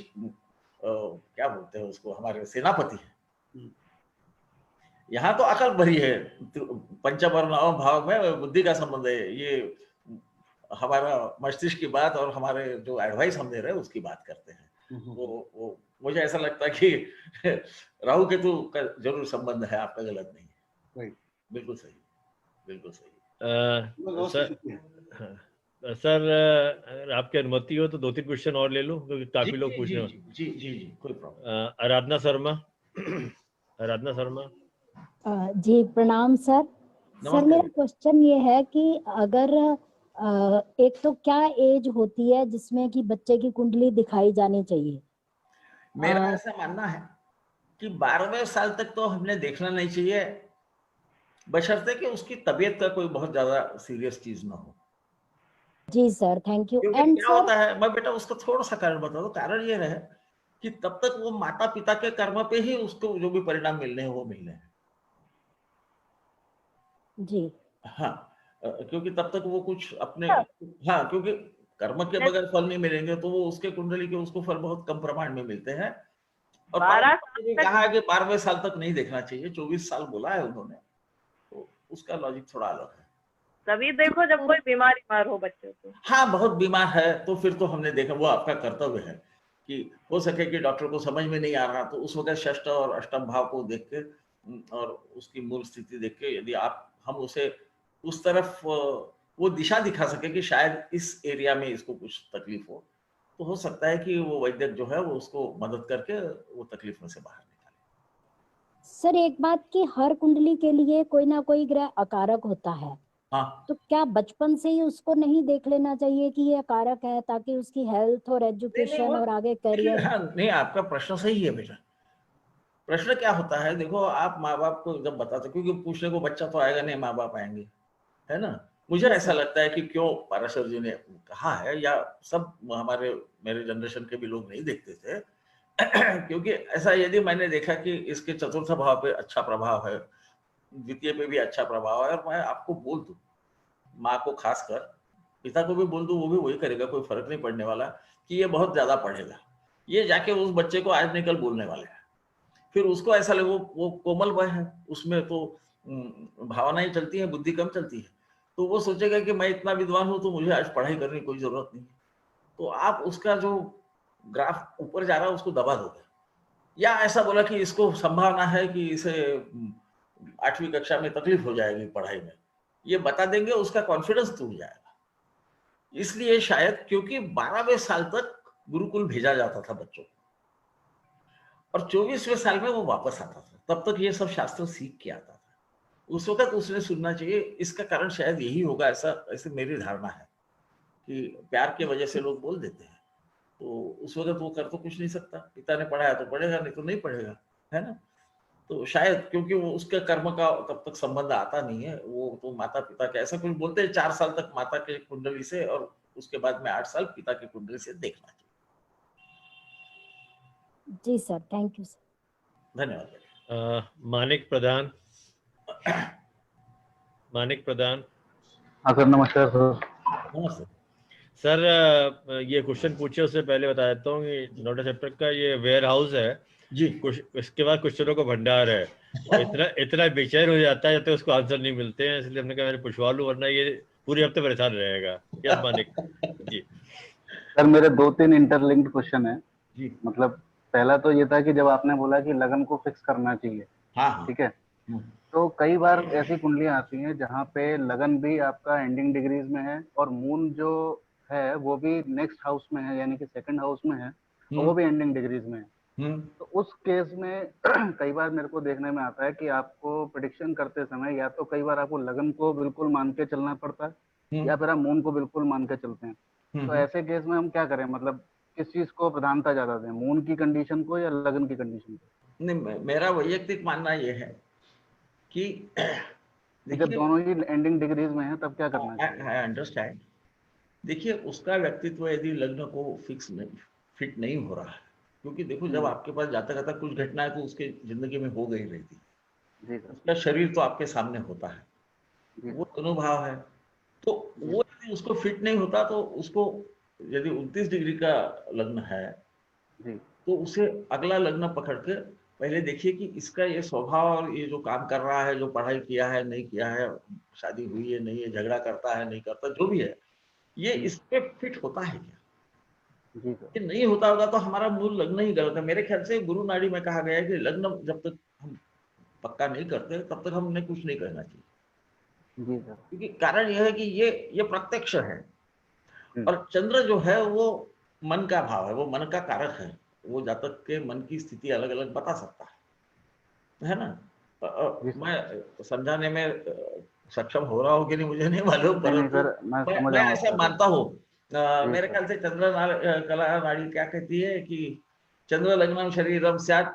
क्या बोलते हैं उसको, हमारे सेनापति है। यहाँ तो अकल भरी है, पंचम और नवम भाव में बुद्धि का संबंध है। ये हमारा मस्तिष्क की बात और हमारे जो एडवाइस हम दे रहे हैं उसकी बात करते हैं। वो मुझे ऐसा लगता है कि राहु केतु का जरूर संबंध है, आपका गलत नहीं है। बिल्कुल सही, बिल्कुल सही। सर आपकी अनुमति हो तो 2-3 क्वेश्चन और ले लो, क्योंकि काफी लोग पूछ रहे हैं। जी जी जी, कोई प्रॉब्लम। आराधना शर्मा। आराधना शर्मा जी प्रणाम सर। सर मेरा क्वेश्चन ये है कि अगर एक तो क्या एज होती है जिसमें कि बच्चे की कुंडली दिखाई जानी चाहिए? मेरा ऐसा मानना है कि 12वें साल तक तो हमने देखना नहीं चाहिए, बशर्ते कि उसकी तबीयत का कोई बहुत ज्यादा सीरियस चीज ना हो। जी सर, थैंक यू। एंड क्या होता है, मैं बेटा उसका थोड़ा सा कारण बता दो। कारण ये रहे कि तब तक वो माता पिता के कर्म पे ही उसको जो भी परिणाम मिलने हैं वो मिलने हैं। जी हाँ, क्योंकि तब तक वो कुछ अपने, हाँ, क्योंकि कर्म के बगैर फल नहीं मिलेंगे, तो वो उसके कुंडली के उसको फल बहुत कम प्रमाण में मिलते हैं। और कहा है कि 12वें साल तक नहीं देखना चाहिए, 24 साल बोला है उन्होंने, तो उसका लॉजिक थोड़ा अलग है। तभी देखो जब कोई बीमार हो बच्चों को, हाँ बहुत बीमार है तो फिर तो हमने देखा, वो आपका कर्तव्य है कि हो सके कि डॉक्टर को समझ में नहीं आ रहा तो उस वक्त षष्ठ और अष्टम भाव को देख के और उसकी मूल स्थिति देख के यदि हम उसे उस तरफ वो दिशा दिखा सके कि शायद इस एरिया में इसको कुछ तकलीफ हो सकता है कि वो वैद्य जो है वो उसको मदद करके वो तकलीफ में से बाहर निकाले। सर एक बात कि हर कुंडली के लिए कोई ना कोई ग्रह अकारक होता है। हाँ, तो क्या बचपन से ही उसको नहीं देख लेना चाहिए कि ये कारक है, ताकि उसकी हेल्थ और एजुकेशन और आगे करियर? हाँ, नहीं आपका प्रश्न सही है बेटा। प्रश्न क्या होता है, देखो आप माँ बाप को जब बताते, क्योंकि पूछने को बच्चा तो आएगा नहीं, माँ बाप आएंगे, है ना। मुझे ऐसा लगता है कि क्यों पाराशर जी ने कहा है, या सब मेरे जनरेशन के भी लोग नहीं देखते थे क्योंकि ऐसा यदि मैंने देखा कि इसके चतुर्थ भाव पे अच्छा प्रभाव है, द्वितीय पे भी अच्छा प्रभाव है, और मैं आपको बोल दूं, माँ को खासकर, पिता को भी बोल दूं, वो भी वही करेगा, कोई फर्क नहीं पड़ने वाला, कि ये बहुत ज्यादा पढ़ेगा, ये जाके उस बच्चे को आज नहीं कल बोलने वाले हैं। फिर उसको ऐसा लगे वो कोमल वय है, उसमें तो भावनाएं चलती है, बुद्धि कम चलती है, तो वो सोचेगा कि मैं इतना विद्वान हूं तो मुझे आज पढ़ाई करने की कोई जरूरत नहीं। तो आप उसका जो ग्राफ ऊपर जा रहा है उसको दबा दोगे, या ऐसा बोला कि इसको संभावना है कि इसे 8वीं कक्षा में तकलीफ हो जाएगी पढ़ाई में, ये बता देंगे, उसका कॉन्फिडेंस टूट जाएगा। इसलिए शायद, क्योंकि 12वें साल तक गुरुकुल भेजा जाता था बच्चों को, और 24वें साल में वो वापस आता था, तब तक ये सब शास्त्र सीख के आता था, उस वक्त उसने सुनना चाहिए। इसका कारण शायद यही होगा, ऐसे मेरी धारणा है कि प्यार की वजह से लोग बोल देते हैं, तो उस वक्त वो कर तो कुछ नहीं सकता, पिता ने पढ़ाया तो पढ़ेगा, नहीं तो नहीं पढ़ेगा, है ना। तो शायद क्योंकि वो उसके कर्म का तब तक संबंध आता नहीं है, वो तो माता पिता के, ऐसा कुछ बोलते हैं 4 साल तक माता के कुंडली से, और उसके बाद में 8 साल पिता की कुंडली से देखना चाहिए। जी सर, थैंक यू सर। धन्यवाद। मानिक प्रधान। मानिक प्रधान। हाँ सर, नमस्कार सर। नमस्ते सर, ये क्वेश्चन पूछे उससे पहले बता देता हूँ कि नोटा चैप्टर का ये वेयर हाउस है जी, इसके बाद क्वेश्चनों का भंडार है, इतना बेचैन हो जाता है जब तक उसको आंसर नहीं मिलते हैं, इसलिए हमने कहा मैंने पूछवा लूं, वरना ये पूरे हफ्ते परेशान रहेगा। यस मानिक जी। सर मेरे 2-3 इंटरलिंक्ड क्वेश्चन है जी। मतलब पहला तो ये था कि जब आपने बोला कि लगन को फिक्स करना चाहिए, हाँ, ठीक है, तो कई बार ऐसी कुंडलियां आती हैं जहाँ पे लगन भी आपका एंडिंग डिग्रीज में है और मून जो है वो भी नेक्स्ट हाउस में है, यानी कि सेकंड हाउस में है, और वो भी एंडिंग डिग्रीज में है। तो उस केस में कई बार मेरे को देखने में आता है कि आपको प्रेडिक्शन करते समय या तो कई बार आपको लगन को बिल्कुल मान के चलना पड़ता है या फिर आप मून को बिल्कुल मान के चलते हैं। तो ऐसे केस में हम क्या करें, मतलब किस चीज को प्रधानता ज्यादा दें, मून की कंडीशन को या लगन की कंडीशन को? नहीं, मेरा वैयक्तिक मानना यह है कि जब दोनों ही एंडिंग डिग्रीज में है तब क्या करना चाहिए? I understand. देखिए, उसका व्यक्तित्व यदि लग्न को फिट नहीं हो रहा है, क्योंकि देखो जब आपके पास जाता जाता कुछ घटना है तो उसके जिंदगी में हो गई रहती है, उसका शरीर तो आपके सामने होता है, वो अनुभव है, तो वो यदि उसको फिट नहीं होता तो उसको यदि 29 डिग्री का लग्न है तो उसे अगला लग्न पकड़ के पहले देखिए कि इसका ये स्वभाव और ये जो काम कर रहा है, जो पढ़ाई किया है नहीं किया है, शादी हुई है नहीं है, झगड़ा करता है नहीं करता, जो भी है, ये इस पे फिट होता है क्या? ये नहीं होता होगा तो हमारा मूल लग्न ही गलत है। मेरे ख्याल से गुरु नाड़ी में कहा गया है कि लग्न जब तक हम पक्का नहीं करते तब तक हमने कुछ नहीं कहना चाहिए, क्योंकि कारण यह है कि ये प्रत्यक्ष है, और चंद्र जो है वो मन का भाव है, वो मन का कारक है, वो जातक के मन की स्थिति अलग अलग बता सकता है ना। मैं समझाने में सक्षम हो रहा हूँ कि नहीं मुझे नहीं मालूम, परंतु मैं ऐसा मानता हूँ। मेरे ख्याल से चंद्र कला नाड़ी क्या कहती है कि चंद्र लग्नम शरीरम स्यात्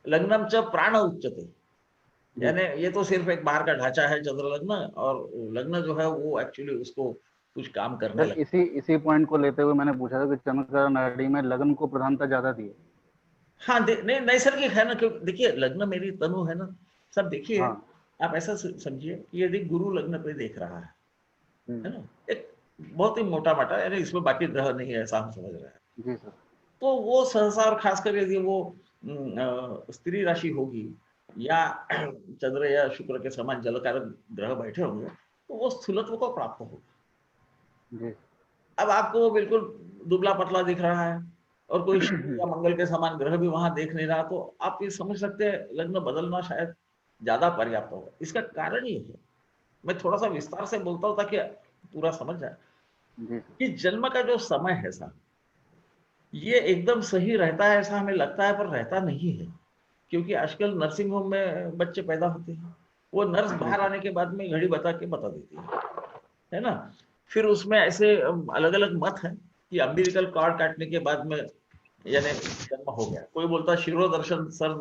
लग्नम च प्राण उच्चते, यानी ये तो सिर्फ एक बाहर का ढांचा है चंद्र लग्न, और लग्न जो है वो एक्चुअली उसको कुछ काम करने लगे। इसी पॉइंट को लेते हुए मैंने पूछा था कि चंद्र नाड़ी में लगन को प्रधानता ज्यादा दी है। हाँ, नहीं नैसर्गिक है ना, क्योंकि देखिए लग्न मेरी तनु है ना सब। देखिए आप ऐसा समझिए कि यदि गुरु लग्न पे देख रहा है ना, एक बहुत ही मोटा माटा, यानी इसमें बाकी ग्रह नहीं है ऐसा हम समझ रहे हैं जी सर, तो वो सहसा, और खासकर यदि वो स्त्री राशि होगी या चंद्र या शुक्र के समान जलकारक ग्रह बैठे होंगे तो वो स्थूलत्व को प्राप्त होगा। अब आपको वो बिल्कुल दुबला पतला दिख रहा है और कोई शुक्र या मंगल के समान ग्रह भी वहां देख नहीं रहा, तो आप ये समझ सकते हैं लग्न बदलना शायद ज्यादा पर्याप्त होगा। इसका कारण ये है, मैं थोड़ा सा विस्तार से बोलता हूँ ताकि पूरा समझ जाए कि जन्म का जो समय है साहब, ये एकदम सही रहता है ऐसा हमें लगता है, पर रहता नहीं है, क्योंकि आजकल नर्सिंग होम में बच्चे पैदा होते हैं, वो नर्स बाहर आने के बाद में घड़ी बता देती है ना। फिर उसमें ऐसे अलग अलग मत है कि अम्बिलिकल कॉर्ड काटने के बाद में यानी जन्म हो गया, कोई बोलता शिरोदर्शन सर,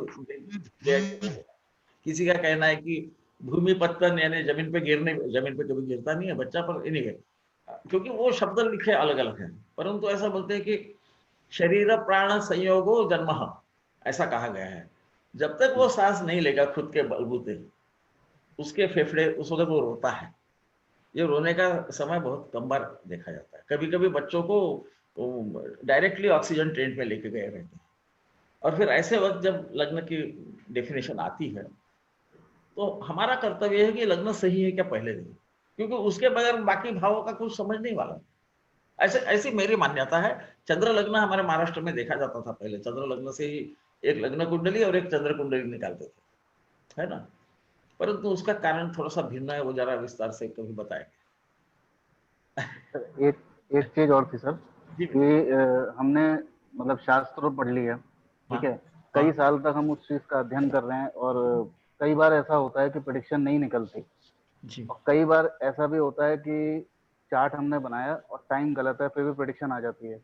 किसी का कहना है कि भूमि पत्तन यानी जमीन पे कभी गिरता नहीं है बच्चा, पर एनीवे क्योंकि वो शब्द लिखे अलग अलग हैं, परंतु ऐसा बोलते हैं कि शरीर प्राण संयोगो जन्म, ऐसा कहा गया है। जब तक वो सांस नहीं लेगा खुद के बलबूते, उसके फेफड़े उस वक्त वो रोता है। ये रोने का समय बहुत कम बार देखा जाता है। कभी कभी बच्चों को डायरेक्टली ऑक्सीजन ट्रेन में लेके गए रहते हैं, और फिर ऐसे वक्त जब लग्न की डेफिनेशन आती है तो हमारा कर्तव्य है कि लग्न सही है क्या पहले दिन, क्योंकि उसके बगैर बाकी भावों का कुछ समझ नहीं वाला। ऐसी मेरी मान्यता है। चंद्र लग्न हमारे महाराष्ट्र में देखा जाता था पहले, चंद्र लग्न से ही एक लग्न कुंडली और एक चंद्र कुंडली निकालते थे, है ना, परंतु उसका कारण थोड़ा सा भिन्न है, वो जरा विस्तार से कभी बताएंगे। एक चीज और थी सर कि हमने मतलब शास्त्र पढ़ लिया, ठीक है, कई साल तक हम उस चीज का अध्ययन कर रहे हैं, और कई बार ऐसा होता है कि प्रेडिक्शन नहीं निकलती जी। और कई बार ऐसा भी होता है कि चार्ट हमने बनाया और टाइम गलत है, फिर भी प्रेडिक्शन आ जाती है।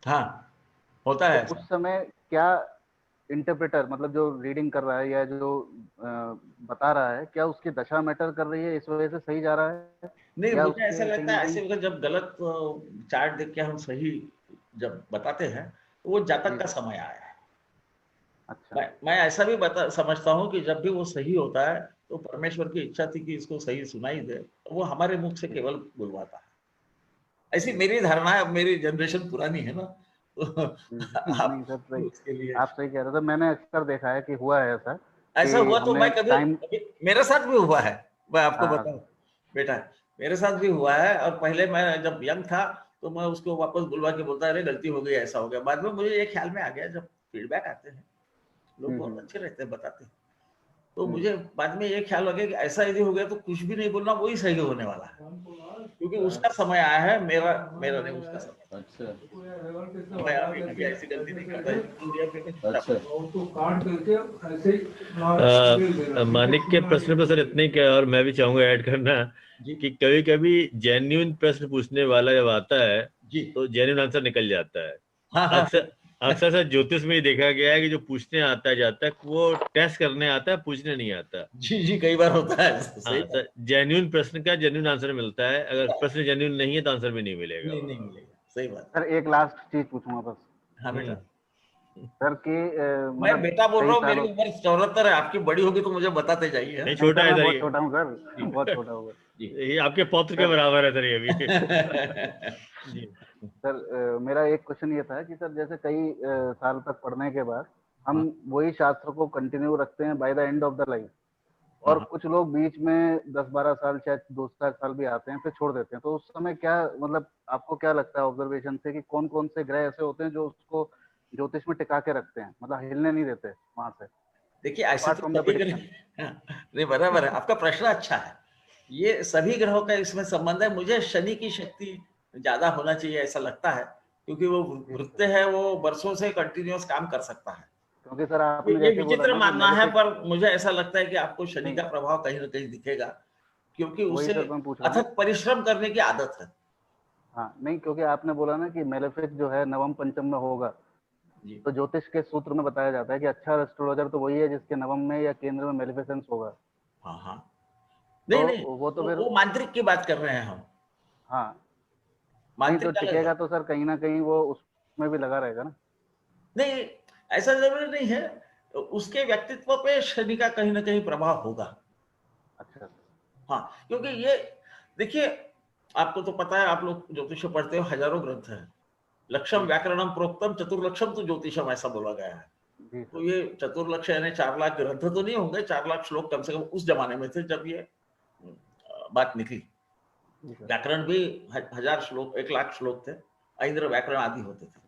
हाँ, होता है। तो उस समय क्या इंटरप्रेटर, मतलब जो रीडिंग कर रहा है या जो बता रहा है, क्या उसकी दशा मैटर कर रही है, इस वजह से सही जा रहा है? नहीं, मुझे ऐसा लगता है ऐसे वक्त जब गलत चार्ट देख के हम सही जब बताते हैं तो वो जातक का समय आया है। अच्छा। मैं ऐसा भी समझता हूँ कि जब भी वो सही होता है तो परमेश्वर की इच्छा थी कि इसको सही सुनाई दे, तो वो हमारे मुख से केवल बुलवाता है। ऐसी मेरी धारणा है। अब मेरी जनरेशन पुरानी है ना, तो आप सही कह रहे थे। मैंने अक्सर देखा है कि हुआ है ऐसा हुआ तो मैं कभी मेरे साथ भी हुआ है, मैं आपको बताऊं बेटा, मेरे साथ भी हुआ है। और पहले मैं जब यंग था तो मैं उसको वापस बुलवा के बोलता अरे गलती हो गई, ऐसा हो गया। बाद में मुझे ये ख्याल में आ गया, जब फीडबैक आते हैं लोग बहुत अच्छे रहते हैं बताते हैं, तो मुझे बाद में ये ख्याल हो गया कि ऐसा यदि हो गया तो कुछ भी नहीं बोलना, वही सही होने वाला है, क्योंकि उसका समय आया है, मेरा नहीं उसका समय। अच्छा मैं अभी ऐसी गलती नहीं करता। मानिक के प्रश्न पर सर इतने क्या, और मैं भी चाहूंगा ऐड करना कि कभी कभी जेन्युइन प्रश्न पूछने वाला जब आता है तो जेन्युइन आंसर निकल जाता है। अक्सर अक्सर सर ज्योतिष में ही देखा गया है कि जो पूछने आता है जाता है वो टेस्ट करने आता है, पूछने नहीं आता। जी कई बार होता है। हाँ सर, जेन्युइन प्रश्न का जेन्युइन आंसर मिलता है, अगर प्रश्न जेन्युइन नहीं है तो आंसर भी नहीं मिलेगा। नहीं मिलेगा, सही बात। सर एक लास्ट चीज पूछूंगा बस। हाँ बेटा। सर कि मैं बेटा बोल रहा हूँ, मेरी उम्र 74 है, आपकी बड़ी होगी तो मुझे बताते जाइए। नहीं छोटा है सर, बहुत छोटा हूँ सर, बहुत छोटा हूँ ये आपके पौत्र के बराबर है सर ये भी। जी सर मेरा एक क्वेश्चन ये था कि सर जैसे कई साल तक पढ़ने के बाद हम वही शास्त्र को कंटिन्यू रखते हैं by the end of the life, और कुछ लोग बीच में 10-12 साल शायद 2 साल भी आते हैं फिर छोड़ देते हैं, तो उस समय क्या मतलब आपको क्या लगता है ऑब्जर्वेशन से कि कौन कौन से ग्रह ऐसे होते हैं जो उसको ज्योतिष में टिका के रखते हैं, मतलब हिलने नहीं देते वहां से? देखिए ऐसे तो नहीं, बराबर है, आपका प्रश्न अच्छा है। ये सभी ग्रहों का इसमें संबंध है। मुझे शनि की शक्ति ज्यादा होना चाहिए ऐसा लगता है, क्योंकि वो वृत्य है, वो वर्षों से कंटिन्यूअस काम कर सकता है। क्योंकि सर आपने ये विचित्र मानना है, पर मुझे ऐसा लगता है कि आपको शनि का प्रभाव कहीं ना कहीं दिखेगा, क्योंकि उसे अथक परिश्रम करने की आदत है। हाँ नहीं, क्योंकि आपने बोला ना कि मेलेफिक जो है नवम पंचम में होगा, तो ज्योतिष के सूत्र में बताया जाता है कि अच्छा एस्ट्रोलॉजर तो वही है जिसके नवम में या केंद्र में मेलेफिसेंस होगा। हाँ नहीं वो तो फिर वो मांत्रिक की बात कर रहे हैं हम। हाँ नहीं तो टिकेगा तो सर कहीं ना कहीं वो उसमें भी लगा रहेगा ना। नहीं ऐसा जरूरी नहीं है, उसके व्यक्तित्व पे शनि का कहीं ना कहीं प्रभाव होगा। अच्छा हाँ, क्योंकि ये देखिए आपको तो पता है, आप लोग ज्योतिष पढ़ते हो, हजारों ग्रंथ है। लक्षम व्याकरणम प्रोक्तम चतुर्लक्षम तो ज्योतिषम ऐसा बोला गया है। तो ये चतुर्लक्ष यानी 4 लाख ग्रंथ तो नहीं होंगे, 4 लाख श्लोक कम से कम उस जमाने में थे जब ये बात निकली। व्याकरण भी 1000 श्लोक 1 लाख श्लोक थे, ऐन्द्र व्याकरण आदि होते थे।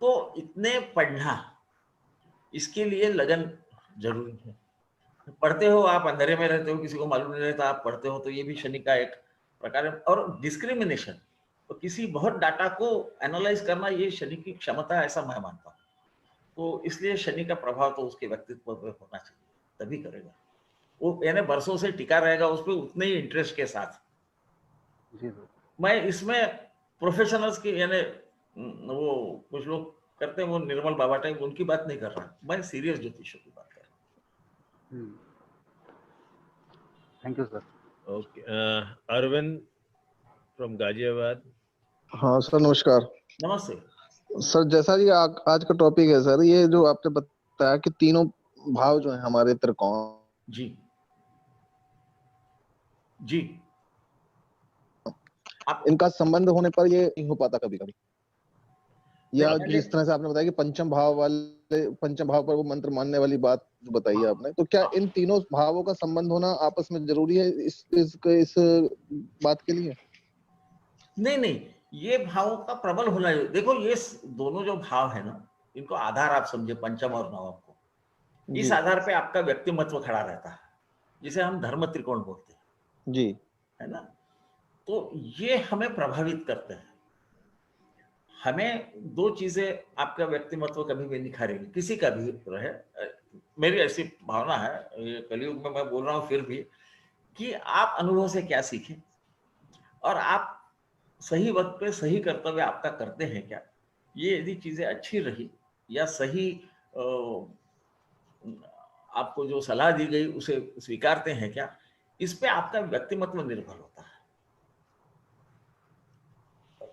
तो इतने पढ़ना, इसके लिए लगन जरूरी है। पढ़ते हो आप, अंधेरे में रहते हो, किसी को मालूम नहीं रहता, आप पढ़ते हो, तो ये भी शनि का एक प्रकार है। और डिस्क्रिमिनेशन, तो किसी बहुत डाटा को एनालाइज करना, ये शनि की क्षमता है ऐसा मैं मानता हूँ। तो इसलिए शनि का प्रभाव तो उसके व्यक्तित्व पर होना चाहिए, तभी करेगा वो, यानी वर्षों से टिका रहेगा उस पर उतने ही इंटरेस्ट के साथ। मैं इसमें प्रोफेशनल्स की, यानी वो कुछ लोग करते हैं वो निर्मल बाबा टाइप, उनकी बात नहीं कर रहा, मैं सीरियस ज्योतिषों की बात कर रहा हूँ। Thank you sir. Okay, Arvind from Ghaziabad. हाँ सर नमस्कार। नमस्ते सर, जैसा कि आज का टॉपिक है सर, ये जो आपने बताया कि तीनों भाव जो है हमारे त्रिकोण, जी इनका संबंध होने पर ये नहीं हो पाता कभी कभी, या जिस तरह से आपने बताया कि पंचम भाव पर वो मंत्र मानने वाली बात जो बताई है आपने, तो क्या इन तीनों भावों का संबंध होना आपस में जरूरी है इस बात के लिए? नहीं, ये भावों का प्रबल होना है। देखो ये दोनों जो भाव है ना, इनको आधार आप समझे, पंचम और नवम को, इस आधार पे आपका व्यक्तिमत्व खड़ा रहता है, जिसे हम धर्म त्रिकोण बोलते हैं जी, है ना। तो ये हमें प्रभावित करते हैं। हमें 2 चीजें आपका व्यक्तिमत्व कभी भी निखारेगी, किसी का भी रहे। मेरी ऐसी भावना है, ये कलयुग में मैं बोल रहा हूँ फिर भी, कि आप अनुभव से क्या सीखें और आप सही वक्त पे सही कर्तव्य आपका करते हैं क्या। ये यदि चीजें अच्छी रही या सही आपको जो सलाह दी गई उसे स्वीकारते हैं क्या, इस पे आपका व्यक्तिमत्व निर्भर होता है।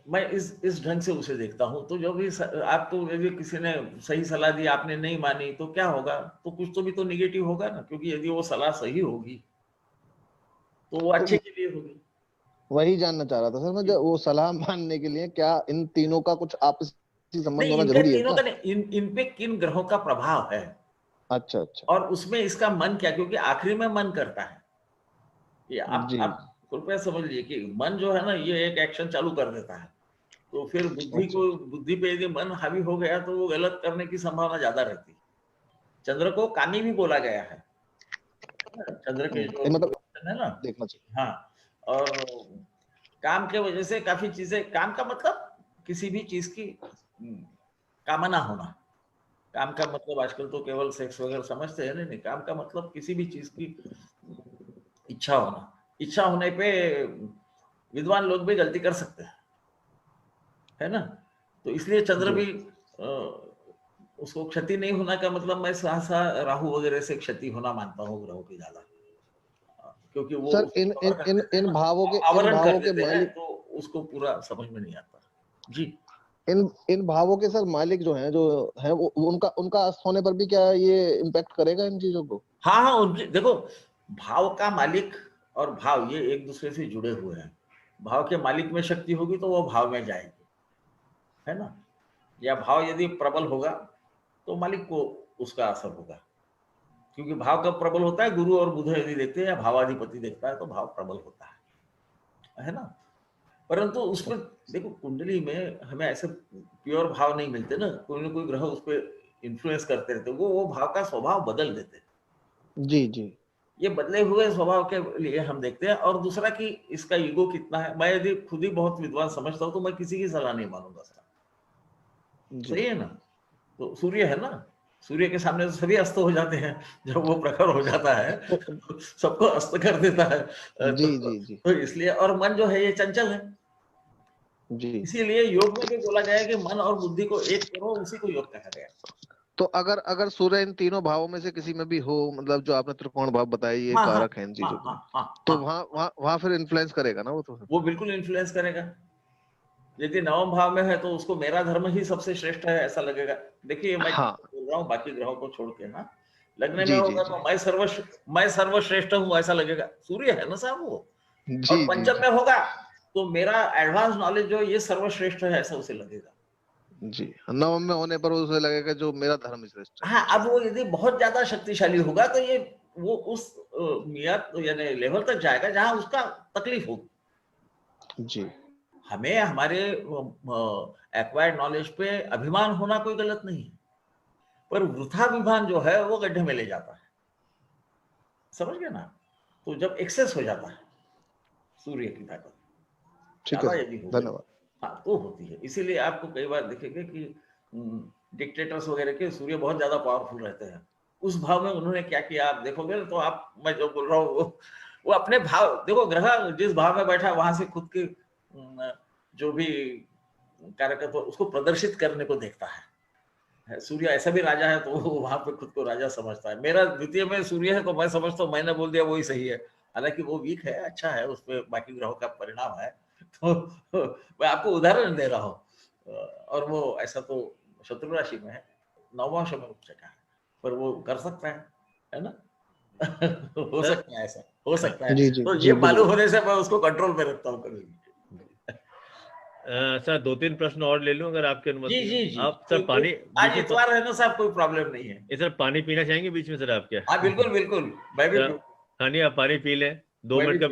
मैं इस ढंग से उसे देखता हूं। तो जो भी आपको यदि किसी ने सही सलाह दी, आपने नहीं मानी, तो क्या होगा, तो कुछ तो भी तो निगेटिव होगा ना, क्योंकि यदि वो सलाह सही होगी तो वो अच्छे के लिए होगी। वही जानना चाह रहा था सर मैं, जब वो सलाह मानने के लिए क्या इन तीनों का कुछ आपसी संबंध होना जरूरी है? तीनों का नहीं, इन पे किन ग्रहों का प्रभाव है। अच्छा, और उसमें इसका मन क्या, क्योंकि आखिरी में मन करता है। ये आप कृपया समझ लीजिए कि मन जो है ना, ये एक एक्शन चालू कर देता है, तो फिर बुद्धि पे यदि मन हावी हो गया तो वो गलत करने की संभावना ज्यादा रहती है। चंद्र को कामी भी बोला गया है, चंद्र के जो मतलब है ना, देखना चाहिए। हाँ, और काम के वजह से काफी चीजें, काम का मतलब किसी भी चीज की कामना होना। काम का मतलब आजकल तो केवल सेक्स वगैरह समझते हैं, नहीं, काम का मतलब किसी भी चीज की इच्छा होना। इच्छा होने पे विद्वान लोग भी गलती कर सकते हैं, है ना। तो इसलिए चंद्र भी उसको क्षति नहीं होना का मतलब मैं सहसा राहु वगैरह से क्षति होना मानता हूँ ग्रहों की ज्यादा, क्योंकि वो सर इन भावों के आवरण कर देते हैं, तो उसको पूरा समझ में नहीं आता जी। इन भावों के सर मालिक जो है वो उनका अस्त होने पर भी क्या ये इम्पैक्ट करेगा इन चीजों को? हाँ, देखो, भाव का मालिक और भाव ये एक दूसरे से जुड़े हुए हैं। भाव के मालिक में शक्ति होगी तो वो भाव में जाएगी, है ना। या भाव यदि प्रबल होगा तो मालिक को उसका असर होगा, क्योंकि भाव कब प्रबल होता है, गुरु और बुध यदि देखते हैं या भावाधिपति देखता है तो भाव प्रबल होता है ना। परंतु उसमें देखो कुंडली में हमें ऐसे प्योर भाव नहीं मिलते ना, कोई ना कोई ग्रह उस पर इन्फ्लुएंस करते रहते, वो भाव का स्वभाव बदल देते। जी जी, ये बदले हुए स्वभाव के लिए हम देखते हैं। और दूसरा कि इसका ईगो कितना है, मैं यदि खुद ही बहुत विद्वान समझता हूं तो मैं किसी की सलाह नहीं मानूंगा सर, सही है ना। तो सूर्य है ना, सूर्य के सामने तो सभी अस्त हो जाते हैं, जब वो प्रखर हो जाता है सबको अस्त कर देता है। तो इसलिए, और मन जो है ये चंचल है जी, इसीलिए योग में भी बोला गया है कि मन और बुद्धि को एक करो, उसी को योग कहा गया। तो अगर सूर्य इन तीनों भावों में से किसी में भी हो, मतलब जो आपने त्रिकोण भाव बताया ये कारक है इन चीजों के, तो वहां फिर इन्फ्लुएंस करेगा ना वो बिल्कुल इन्फ्लुएंस करेगा। यदि नवम भाव में है तो उसको मेरा धर्म ही सबसे श्रेष्ठ है ऐसा लगेगा। देखिए मैं बोल रहा हूँ बाकी ग्रहों को छोड़ के ना, लगने में होगा तो मैं सर्वश्रेष्ठ हूँ ऐसा लगेगा, सूर्य है ना साहब वो। और पंचम में होगा तो मेरा एडवांस नॉलेज जो ये सर्वश्रेष्ठ है ऐसा उसे लगेगा जी। नवम में होने पर उसे लगेगा जो मेरा धर्म श्रेष्ठ है। हाँ, अब वो यदि बहुत ज्यादा शक्तिशाली होगा तो ये वो उस नियत यानी लेवल तक जाएगा जहां उसका तकलीफ होगी जी। हमें हमारे एक्वायर्ड नॉलेज पे अभिमान होना कोई गलत नहीं है, पर वृथाभिमान जो है वो गड्ढे में ले जाता है, समझ गए ना। तो जब एक्सेस हो जाता है सूर्य की ताकत ज्यादा यदि हो, धन्यवाद, हाँ तो होती है। इसीलिए आपको कई बार देखेंगे कि डिक्टेटर्स वगैरह के सूर्य बहुत ज्यादा पावरफुल रहते हैं। उस भाव में उन्होंने क्या किया आप देखोगे तो आप, मैं जो बोल रहा हूँ वो अपने भाव देखो, ग्रह जिस भाव में बैठा है वहां से खुद के जो भी कार्यकर्ता उसको प्रदर्शित करने को देखता है। सूर्य ऐसा भी राजा है तो वहां पे खुद को राजा समझता है। मेरा द्वितीय में सूर्य है तो मैं समझता हूँ मैंने बोल दिया वही सही है, हालांकि वो वीक है, अच्छा है, उस पर बाकी ग्रहों का परिणाम है। तो मैं आपको उदाहरण दे रहा हूँ। और वो ऐसा तो शत्रु राशि में है, नौवां में उच्च का है, पर वो कर सकता है ना। हो सकता है, ऐसा हो सकता है। तो ये मालूम होने से मैं उसको कंट्रोल में रखता हूँ कभी। सर 2-3 प्रश्न और ले लूं अगर आपकी अनुमति जी जी जी। आप सर पानी आज इतवार है ना साहब, कोई प्रॉब्लम नहीं है। ये सर पानी पीना चाहेंगे बीच में सर आप क्या? हाँ बिल्कुल बिल्कुल, मैं भी हाँ नहीं आप पानी पी लें 2 मिनट का,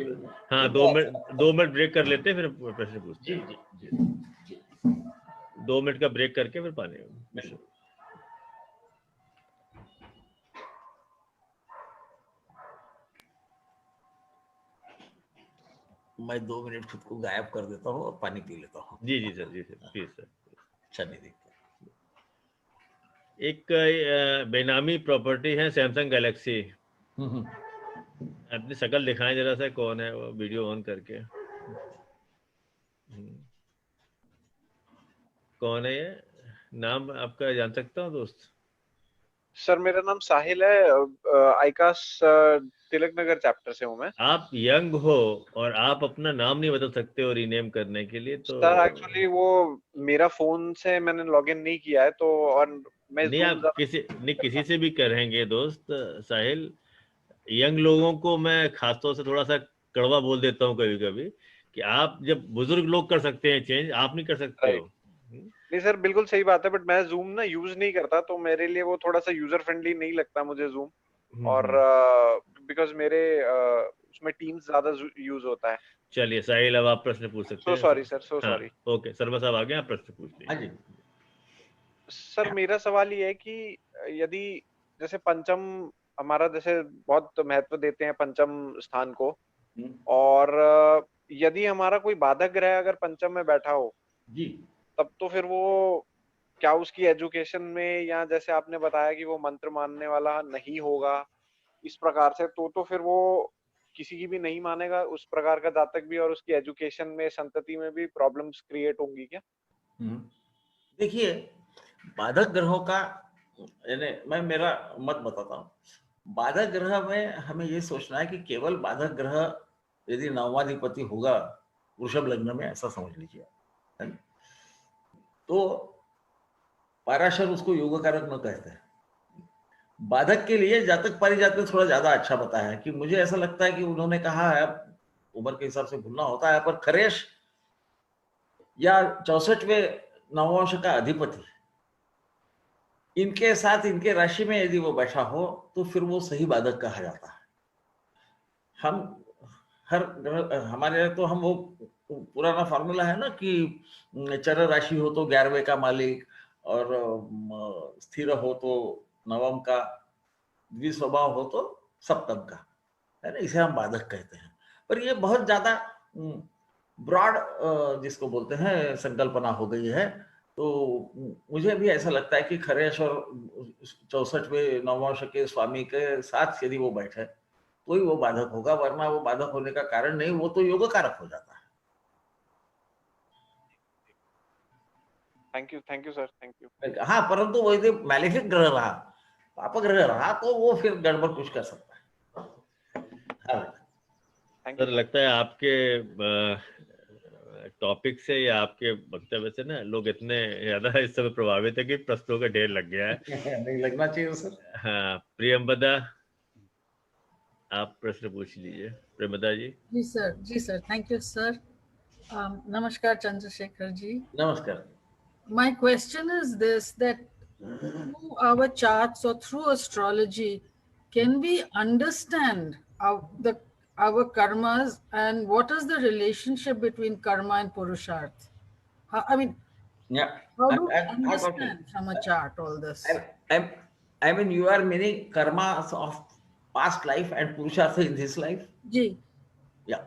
हाँ 2 मिनट ब्रेक कर लेते हैं फिर प्रश्न पूछते हैं। जी जी 2 मिनट का ब्रेक करके फिर पानी। मैं 2 मिनट खुद को गायब कर देता हूँ और पानी पी लेता हूँ। जी सर प्लीज सर। अच्छा नहीं देखते। एक बेनामी प्रॉपर्टी है सैमसंग गैलेक्सी, अपनी शक्ल दिखाएं जरा सा, कौन है वो, वीडियो ऑन करके। कौन है ये, नाम आपका जान सकता हूँ दोस्त? सर मेरा नाम साहिल है, आईकास तिलक नगर चैप्टर से हूँ मैं। आप यंग हो और आप अपना नाम नहीं बदल सकते हो रीनेम करने के लिए? तो सर एक्चुअली वो मेरा फोन से मैंने लॉगिन नहीं किया है, तो और मैं नहीं आप किसी से भी करेंगे दोस्त साहिल। यंग लोगों को मैं खासतौर से थोड़ा सा कड़वा बोल देता हूँ कभी कभी कि आप, जब बुजुर्ग लोग कर सकते हैं चेंज, आप नहीं कर सकते हो। नहीं सर बिल्कुल सही बात है, बट मैं जूम ना यूज नहीं करता, तो मेरे लिए वो थोड़ा सा यूजर फ्रेंडली नहीं लगता मुझे जूम। और बिकॉज मेरे उसमें टीम्स ज्यादा यूज होता है। चलिए साहिल अब आप प्रश्न पूछ सकते हैं। Sorry sir, so sorry. Okay Sharma साहब आ गए, आप प्रश्न पूछ लीजिए। सर मेरा सवाल ये है कि यदि जैसे पंचम हमारा जैसे बहुत महत्व देते हैं पंचम स्थान को, और यदि हमारा कोई बाधक ग्रह अगर पंचम में बैठा हो जी, तब तो फिर वो क्या उसकी एजुकेशन में, या जैसे आपने बताया कि वो मंत्र मानने वाला नहीं होगा इस प्रकार से, तो फिर वो किसी की भी नहीं मानेगा उस प्रकार का जातक भी, और उसकी एजुकेशन में, संतति में भी प्रॉब्लम्स क्रिएट होंगी क्या? देखिए, बाधक ग्रहों का मैं मेरा मत बताता हूँ। बाधक ग्रह में हमें ये सोचना है कि केवल बाधक ग्रह यदि नवमाधिपति होगा वृषभ लग्न में, ऐसा समझ लीजिए, तो पाराशर उसको योग कारक न कहते हैं। बाधक के लिए जातक पारिजात में थोड़ा ज्यादा अच्छा बताया है कि मुझे ऐसा लगता है कि उन्होंने कहा है, उम्र के हिसाब से भूलना होता है, पर खरेश या 64वें नववंश का अधिपति इनके साथ इनके राशि में यदि वो बैठा हो तो फिर वो सही बाधक कहा जाता है। हम हर हमारे तो हम वो पुराना फॉर्मूला है ना कि चर राशि हो तो 11वें का मालिक, और स्थिर हो तो नवम का, द्विस्वभाव हो तो सप्तम का, है ना, इसे हम बाधक कहते हैं। पर ये बहुत ज्यादा ब्रॉड जिसको बोलते हैं संकल्पना हो गई है। तो मुझे भी ऐसा लगता है कि खरेश और 64वें नववंश के स्वामी के साथ यदि वो बैठे तो ही वो बाधक होगा, वरना वो बाधक होने का कारण नहीं, वो तो योग कारक हो जाता है। Thank you sir, thank you. हाँ, परंतु वो यदि मैलेफिक ग्रह रहा, पाप ग्रह रहा, तो वो फिर गड़बड़ कुछ कर सकता है। सर लगता है आपके टॉपिक से या आपके वक्तव्य से ना लोग इतने ज्यादा इस समय प्रभावित है कि प्रश्नों का ढेर लग गया है। नहीं लगना चाहिए सर। हाँ, प्रियंवदा, आप प्रश्न पूछ लीजिए। प्रेमदा जी। जी सर, थैंक यू सर। नमस्कार चंद्रशेखर जी। नमस्कार। My question is this, that through our charts or through astrology, can we understand our karmas, and what is the relationship between karma and purusharth? I mean, yeah, how do we understand from a chart all this? I mean, you are meaning karma of past life and purushartha in this life? Ji. Yeah.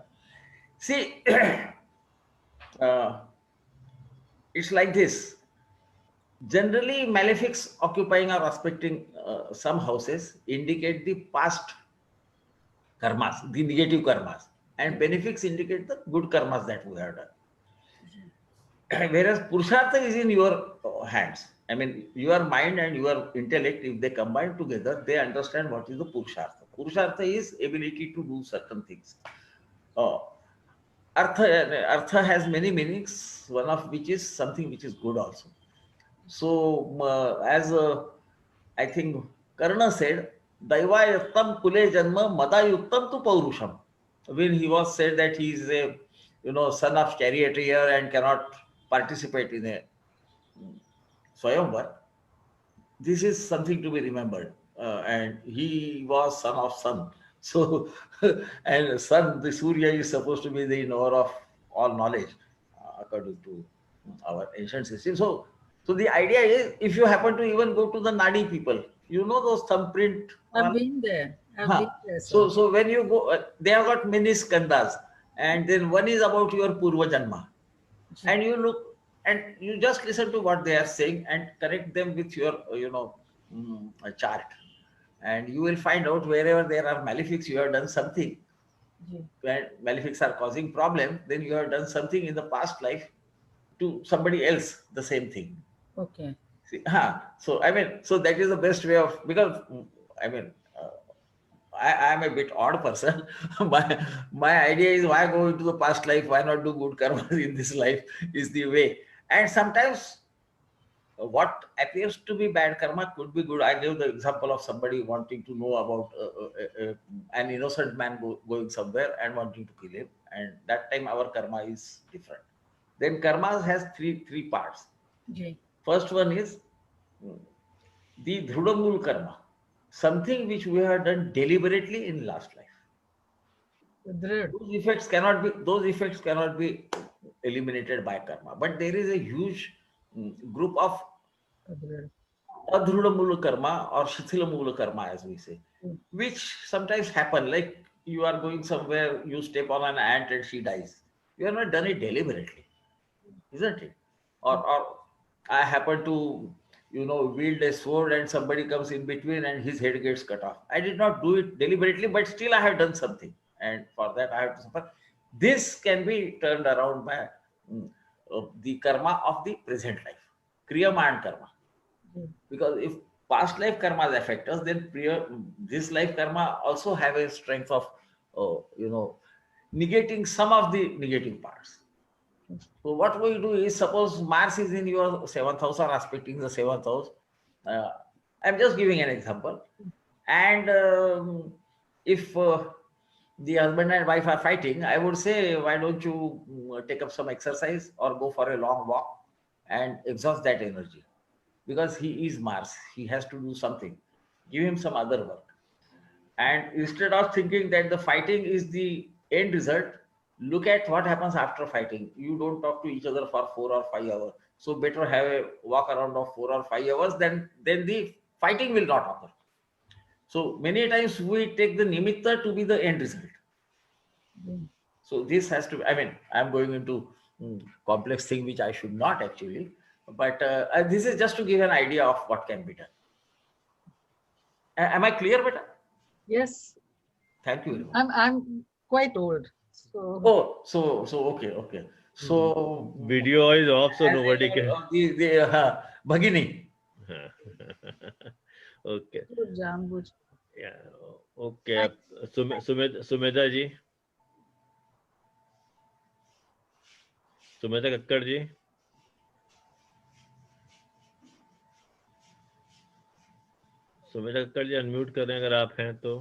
See, it's like this. Generally, malefics occupying or aspecting some houses indicate the past karmas, the negative karmas, and benefics indicate the good karmas that we have done. Whereas Purushartha is in your hands. I mean, your mind and your intellect, if they combine together, they understand what is the Purushartha. Purushartha is ability to do certain things. Artha has many meanings, one of which is something which is good also. So, as I think Karna said, Daivayattam kule janma madayuktam tu paurusham. When he was said that he is a son of charioteer and cannot participate in a Swayamvar, this is something to be remembered. And he was son of sun. So, and sun, the Surya is supposed to be the knower of all knowledge, according to our ancient system. So the idea is, if you happen to even go to the Nadi people, those thumbprint. I've been there. Been there, so when you go, they have got many skandhas, and then one is about your Purva Janma. And you look, and you just listen to what they are saying and connect them with your, chart. And you will find out wherever there are malefics, you have done something. When malefics are causing problem, then you have done something in the past life to somebody else, the same thing. Okay. See, so I mean, so that is the best way of, because I mean, I am a bit odd person. my idea is, why go into the past life? Why not do good karma in this life? Is the way. And sometimes what appears to be bad karma could be good. I gave the example of somebody wanting to know about an innocent man going somewhere and wanting to kill him, and that time our karma is different. Then karma has three parts. Okay. First one is the Dhrudamul karma, something which we have done deliberately in last life. Those effects cannot be eliminated by karma. But there is a huge group of Adhrudamula karma or Shithilamula karma, as we say, which sometimes happen. Like you are going somewhere, you step on an ant and she dies. You have not done it deliberately, isn't it? or I happen to, wield a sword and somebody comes in between and his head gets cut off. I did not do it deliberately, but still I have done something, and for that I have to suffer. This can be turned around by the karma of the present life, kriyaman karma. Because if past life karmas affect us, then this life karma also have a strength of, negating some of the negative parts. So what we do is, suppose Mars is in your 7th house or aspecting the 7th house. I'm just giving an example. And if the husband and wife are fighting, I would say, why don't you take up some exercise or go for a long walk and exhaust that energy? Because he is Mars, he has to do something. Give him some other work. And instead of thinking that the fighting is the end result, look at what happens after fighting. You don't talk to each other for 4 or 5 hours. So better have a walk around of 4 or 5 hours, then the fighting will not occur. So many times we take the nimitta to be the end result. So this has to, I'm going into complex thing which I should not actually, but this is just to give an idea of what can be done. Am I clear, beta? Yes. Thank you. I'm quite old. So. Oh, so okay. So video is off, so nobody can. The Bhagini. Okay. Yeah. Okay. Sumedha ji. Sumedha Kakkar ji. Sumedha Kakkar ji unmute कर रहे हैं अगर आप हैं तो।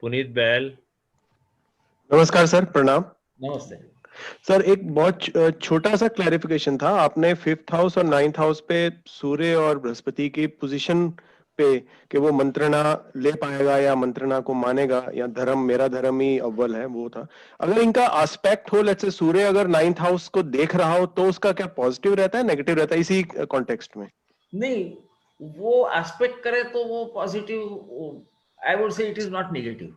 पुनीत बैल। नमस्कार sir, प्रणाम। नमस्ते सर, एक बहुत छोटा सा क्लैरिफिकेशन था। आपने 5th हाउस और 9th हाउस पे सूर्य और बृहस्पति की पोजीशन पे कि वो मंत्रणा ले पाएगा या मंत्रणा को मानेगा या धर्म, मेरा धर्म ही अव्वल है, वो था। अगर इनका एस्पेक्ट हो, लेट्स से सूर्य अगर 9th हाउस को देख रहा हो तो उसका क्या पॉजिटिव रहता है, नेगेटिव रहता है इसी कॉन्टेक्स्ट में? नहीं, वो एस्पेक्ट करे तो वो positive, I would say it is not negative.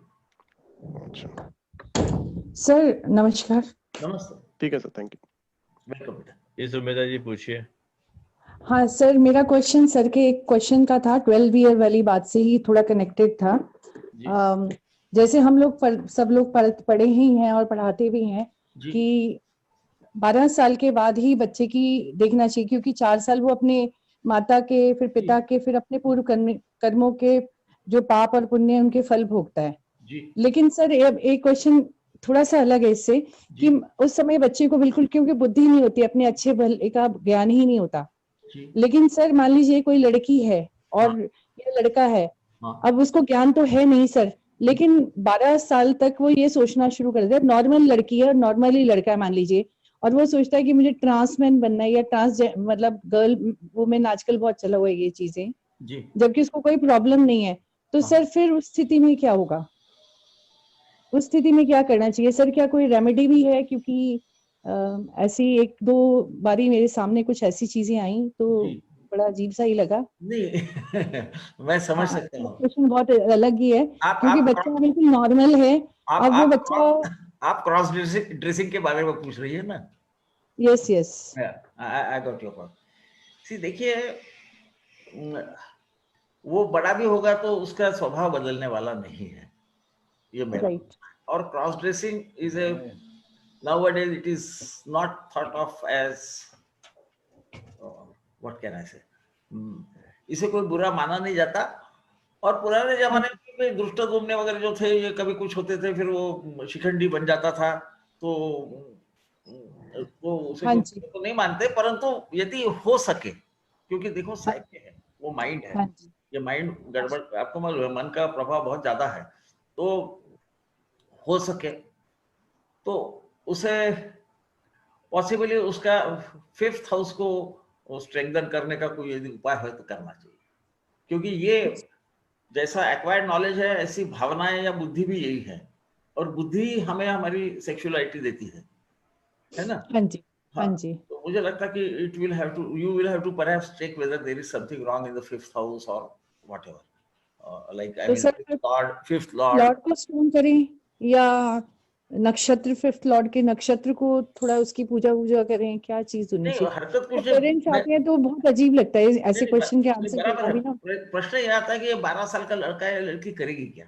Sir नमस्कार। नमस्ते। ठीक है सर, थैंक यू। वेलकम बेटा। ये सुमेधा जी पूछिए। हाँ सर, मेरा क्वेश्चन सर के एक क्वेश्चन का था, 12 ईयर वाली बात से ही थोड़ा कनेक्टेड था। जैसे हम लोग सब लोग पढ़े ही हैं और पढ़ाते भी हैं कि 12 साल के बाद ही बच्चे की देखना चाहिए, क्योंकि 4 साल वो अपने माता के, फिर पिता के, फिर अपने पूर्व कर्मों के जो पाप और पुण्य उनके फल भोगता है। लेकिन सर एक क्वेश्चन थोड़ा सा अलग है इससे कि उस समय बच्चे को बिल्कुल, क्योंकि बुद्धि नहीं होती, अपने अच्छे भले का ज्ञान ही नहीं होता। लेकिन सर मान लीजिए कोई लड़की है और ये लड़का है, अब उसको ज्ञान तो है नहीं सर, लेकिन 12 साल तक वो ये सोचना शुरू कर देता है, नॉर्मल लड़की है और नॉर्मली लड़का है मान लीजिए, और वो सोचता है कि मुझे ट्रांसमैन बनना है या मतलब गर्ल वुमेन, आजकल बहुत चला हुआ है ये चीजें, जबकि उसको कोई प्रॉब्लम नहीं है। तो सर फिर उस स्थिति में क्या होगा, उस स्थिति में क्या करना चाहिए सर? क्या कोई रेमेडी भी है? क्योंकि ऐसी 1-2 बारी मेरे सामने कुछ ऐसी चीजें आई तो बड़ा अजीब सा ही लगा। नहीं मैं समझ सकता हूँ, क्वेश्चन बहुत अलग ही है क्योंकि बच्चा बिल्कुल नॉर्मल है। अब वो बच्चा, आप क्रॉस ड्रेसिंग के बारे में पूछ रही है ना? Yes yes, I got your point. See देखिए, वो बड़ा भी होगा तो उसका स्वभाव बदलने वाला नहीं है, ये मेरा। और cross dressing is a nowadays it is not thought of as what can I say, इसे कोई बुरा माना नहीं जाता। और पुराने जमाने में दुष्ट दुम्ने वगैरह जो थे, ये कभी कुछ होते थे फिर वो शिखंडी बन जाता था, तो उसे तो नहीं मानते, परंतु यदि हो सके, क्योंकि देखो साइक है, वो माइंड है, ये माइंड गड़बड़, आपको मालूम है मन का प्रभाव बहुत ज्यादा है, तो हो सके तो उसे पॉसिबली उसका 5th हाउस को स्ट्रेंथन करने का कोई यदि उपाय है तो करना चाहिए, क्योंकि ये जैसा एक्वायर्ड नॉलेज है ऐसी भावनाएं या बुद्धि भी यही है, और बुद्धि हमें हमारी सेक्सुअलिटी देती है ना? हाँ जी, हाँ जी। तो मुझे लगता है कि you will have to perhaps check whether there is something wrong in the 5th house or whatever, like I mean, 5th lord Lord को स्टोन करें या नक्षत्र, 5th लॉर्ड के नक्षत्र को थोड़ा उसकी पूजा करें, क्या चीज होनी चाहिए? हरकत कुछ पेरेंट्स आते हैं तो बहुत अजीब लगता है ऐसे क्वेश्चन के आंसर देना भी ना। प्रश्न ये आता है कि ये 12 साल का लड़का है, लड़की करेगी क्या,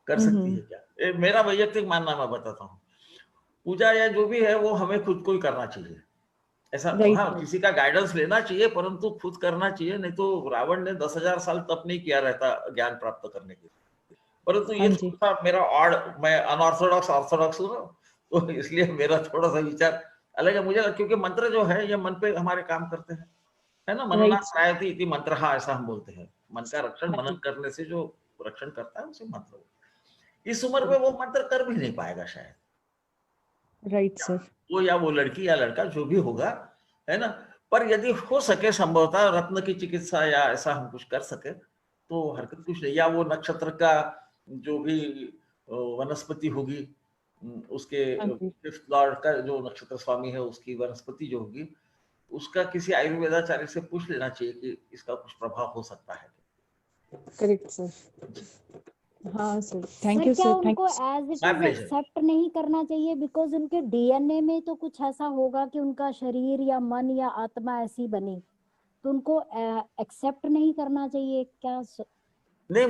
कर सकती है क्या? मेरा वैयक्तिक मानना मैं बताता हूँ, पूजा या जो भी है वो हमें खुद को ही करना चाहिए। ऐसा हाँ, किसी का गाइडेंस लेना चाहिए, परंतु खुद करना चाहिए। नहीं तो रावण ने 10,000 साल तप नहीं किया रहता ज्ञान प्राप्त करने के लिए। परंतु ये थोड़ा मेरा मैं अनऑर्थोडॉक्स हूँ ना, तो इसलिए मेरा थोड़ा सा विचार अलग है। मुझे क्योंकि मंत्र जो है ये मन पे हमारे काम करते हैं, है ना। मनना त्रायति इति मंत्र, हाँ ऐसा हम बोलते हैं। मन का रक्षण मनन करने से जो रक्षण करता है उसे मंत्र। इस उम्र में वो मंत्र कर भी नहीं पाएगा शायद, राइट सर। वो या वो लड़की या लड़का जो भी होगा, है ना। पर यदि हो सके संभवतः रत्न की चिकित्सा या ऐसा हम कुछ कर सके तो हरकत कुछ नहीं। या वो नक्षत्र का जो भी वनस्पति होगी, उसके 5th लॉर्ड का जो नक्षत्र स्वामी है उसकी वनस्पति जो होगी, उसका किसी आयुर्वेदाचार्य से पूछ लेना चाहिए कि इसका कुछ प्रभाव हो सकता है। Correct sir. हाँ सर, थैंक यू सर। उनको एज इट इज एक्सेप्ट नहीं करना चाहिए, बिकॉज उनके डीएनए में तो कुछ ऐसा होगा कि उनका शरीर या मन या आत्मा ऐसी बनी, तो उनको एक्सेप्ट नहीं करना चाहिए क्या? नहीं,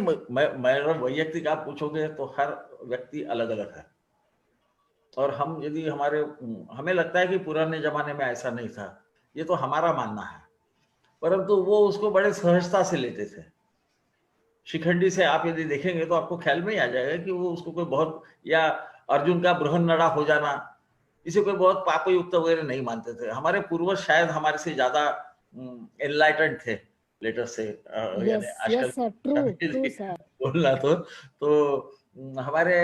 मेरा वैयक्तिक आप पूछोगे तो हर व्यक्ति अलग अलग है। और हम यदि हमें लगता है कि पुराने जमाने में ऐसा नहीं था, ये तो हमारा मानना है, परंतु वो उसको बड़े सहजता से लेते थे। शिखंडी से आप यदि देखेंगे तो आपको ख्याल में ही आ जाएगा कि वो उसको कोई बहुत, या अर्जुन का बृहन्नड़ा हो जाना, इसे कोई बहुत पापयुक्त वगैरह नहीं मानते थे। हमारे पूर्वज शायद हमारे से ज्यादा एनलाइटेंड थे लेटर से, बोलना तो हमारे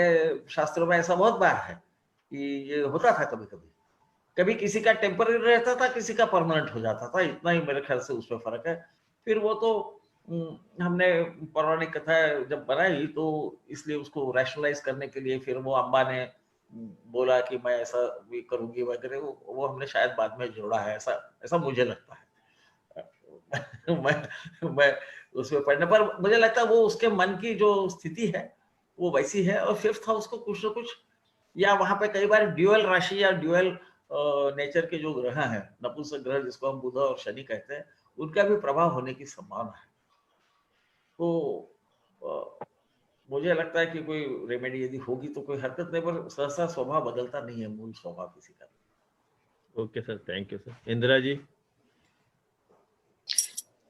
शास्त्रों में ऐसा बहुत बार है कि ये होता था। कभी किसी का टेम्पररी रहता था, किसी का परमानेंट हो जाता था, इतना ही मेरे ख्याल से उसमें फर्क है। फिर वो तो हमने पौराणिक कथा जब बनाई तो इसलिए उसको रैशनलाइज करने के लिए फिर वो अम्बा ने बोला कि मैं ऐसा भी करूंगी वगैरह, वो हमने शायद बाद में जोड़ा है, ऐसा मुझे लगता है। मैं उसमें पढ़ने पर मुझे लगता है वो उसके मन की जो स्थिति है वो वैसी है। और 5th हाउस को कुछ ना कुछ, या वहां पे कई बार ड्यूअल राशि या ड्यूअल नेचर के जो ग्रह हैं, नपुंसक ग्रह जिसको हम बुध और शनि कहते हैं, उनका भी प्रभाव होने की संभावना है। तो मुझे लगता है कि कोई रेमेडी यदि होगी तो कोई हरकत नहीं, पर सहसा स्वभाव बदलता नहीं है, मूल स्वभाव किसी का। Okay sir, thank you sir. Indira ji.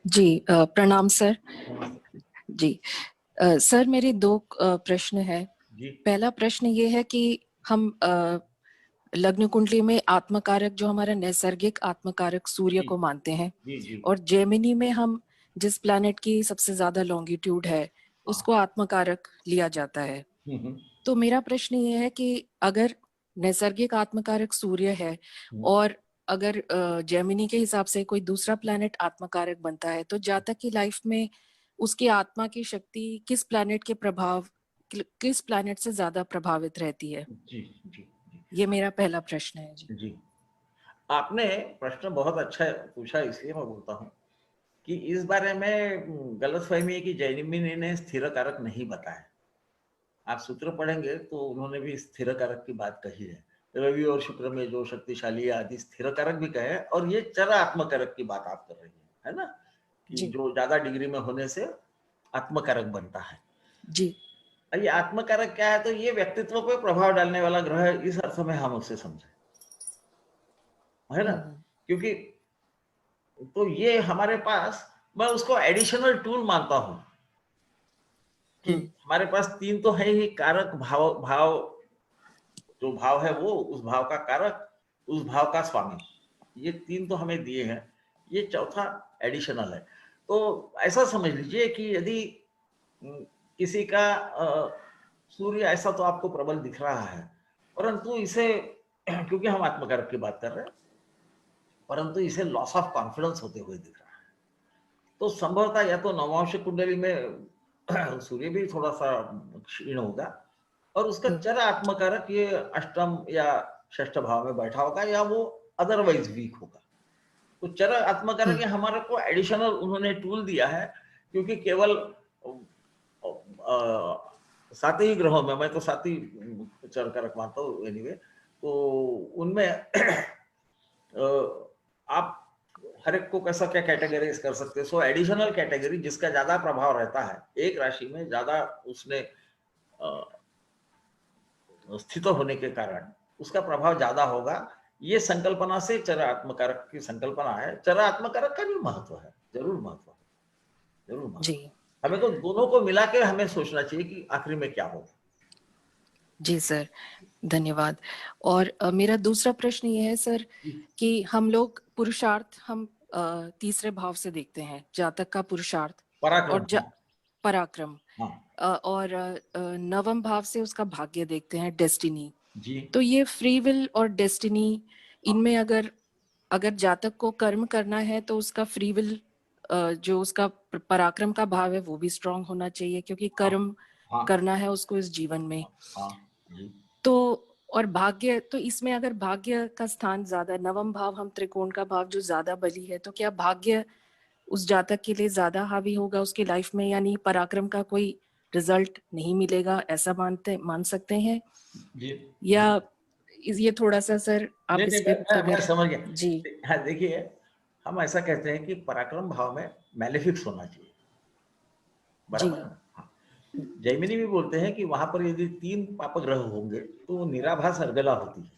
जी प्रणाम सर। जी सर, मेरे 2 प्रश्न है। पहला प्रश्न ये है कि हम लग्न कुंडली में आत्मकारक, जो हमारा नैसर्गिक आत्मकारक सूर्य को मानते हैं, और जेमिनी में हम जिस प्लैनेट की सबसे ज्यादा लॉन्गिट्यूड है उसको आत्मकारक लिया जाता है। तो मेरा प्रश्न ये है कि अगर नैसर्गिक आत्मकारक सूर्य है और अगर जेमिनी के हिसाब से कोई दूसरा प्लैनेट आत्मकारक बनता है, तो जातक की लाइफ में उसकी आत्मा की शक्ति किस प्लैनेट के प्रभाव, किस प्लैनेट से ज्यादा प्रभावित रहती है? जी। ये मेरा पहला प्रश्न है। जी, आपने प्रश्न बहुत अच्छा पूछा, इसलिए मैं बोलता हूँ कि इस बारे में गलतफहमी है कि जेमिनी ने स्थिर कारक नहीं बताया। आप सूत्र पढ़ेंगे तो उन्होंने भी स्थिर कारक की बात कही है। रवि और शुक्र में जो शक्तिशाली आदि स्थिर कारक भी कहे, और ये चर आत्मकारक की बात आप कर रही है ना, कि जो ज्यादा डिग्री में होने से आत्मकारक बनता है। जी, ये आत्मकारक क्या है? तो ये व्यक्तित्व पे प्रभाव डालने वाला ग्रह है, इस अर्थ में हम उसे समझे, है ना। क्योंकि तो ये हमारे पास, मैं उसको एडिशनल टूल मानता हूं कि हमारे पास 3 तो है ही कारक, भाव जो भाव है वो उस भाव का कारक, उस भाव का स्वामी, ये 3 तो हमें दिए हैं, ये चौथा एडिशनल है। तो ऐसा समझ लीजिए कि यदि किसी का सूर्य ऐसा तो आपको प्रबल दिख रहा है, परंतु इसे, क्योंकि हम आत्मकारक की बात कर रहे हैं, परंतु इसे लॉस ऑफ कॉन्फिडेंस होते हुए दिख रहा है, तो संभवतः या तो नवांश कुंडली में सूर्य भी थोड़ा सा क्षीण होगा, और उसका चर आत्मकारक ये अष्टम या षष्ठ भाव में बैठा होगा, या वो अदरवाइज वीक होगा। तो चर आत्मकारक ये हमारे को एडिशनल उन्होंने टूल दिया है, क्योंकि केवल सात ही ग्रहों में, मैं तो सात ही चर कारक मानता हूँ एनीवे, तो उनमें आप हर एक को कैसा क्या कैटेगराइज कर सकते हैं। सो एडिशनल कैटेगरी जिसका ज्यादा प्रभाव रहता है, एक राशि में ज्यादा उसने स्थित होने के कारण उसका प्रभाव ज्यादा होगा, ये संकल्पना से चर आत्मकारक की संकल्पना है। चर आत्मकारक का भी महत्व है, जरूर महत्व है, जरूर महत्व। जी, हमें तो दोनों को मिला के हमें सोचना चाहिए कि आखिरी में क्या होगा। जी सर, धन्यवाद। और मेरा दूसरा प्रश्न ये है सर कि हम लोग पुरुषार्थ हम तीसरे भाव से देखते हैं, जातक का पुरुषार्थ और पराक्रम, और नवम भाव से उसका भाग्य देखते हैं, डेस्टिनी जी। तो ये फ्री विल और डेस्टिनी, इनमें अगर जातक को कर्म करना है तो उसका फ्री विल जो उसका पराक्रम का भाव है वो भी स्ट्रांग होना चाहिए, क्योंकि कर्म करना है उसको इस जीवन में। तो और भाग्य, तो इसमें अगर भाग्य का स्थान ज्यादा, नवम भाव हम त्रिकोण का भाव जो ज्यादा बली है, तो क्या भाग्य उस जातक के लिए ज्यादा हावी होगा उसकी लाइफ में, यानी पराक्रम का कोई रिजल्ट नहीं मिलेगा, ऐसा मान सकते हैं जी। या ये थोड़ा सा सर आप इस पे मैं समझ गया जी। हाँ, देखिए हम ऐसा कहते हैं कि पराक्रम भाव में मैलेफिक्स होना चाहिए, बराबर। जैमिनी भी बोलते हैं कि वहां पर यदि 3 पाप ग्रह होंगे तो निराभास अर्गला होती है,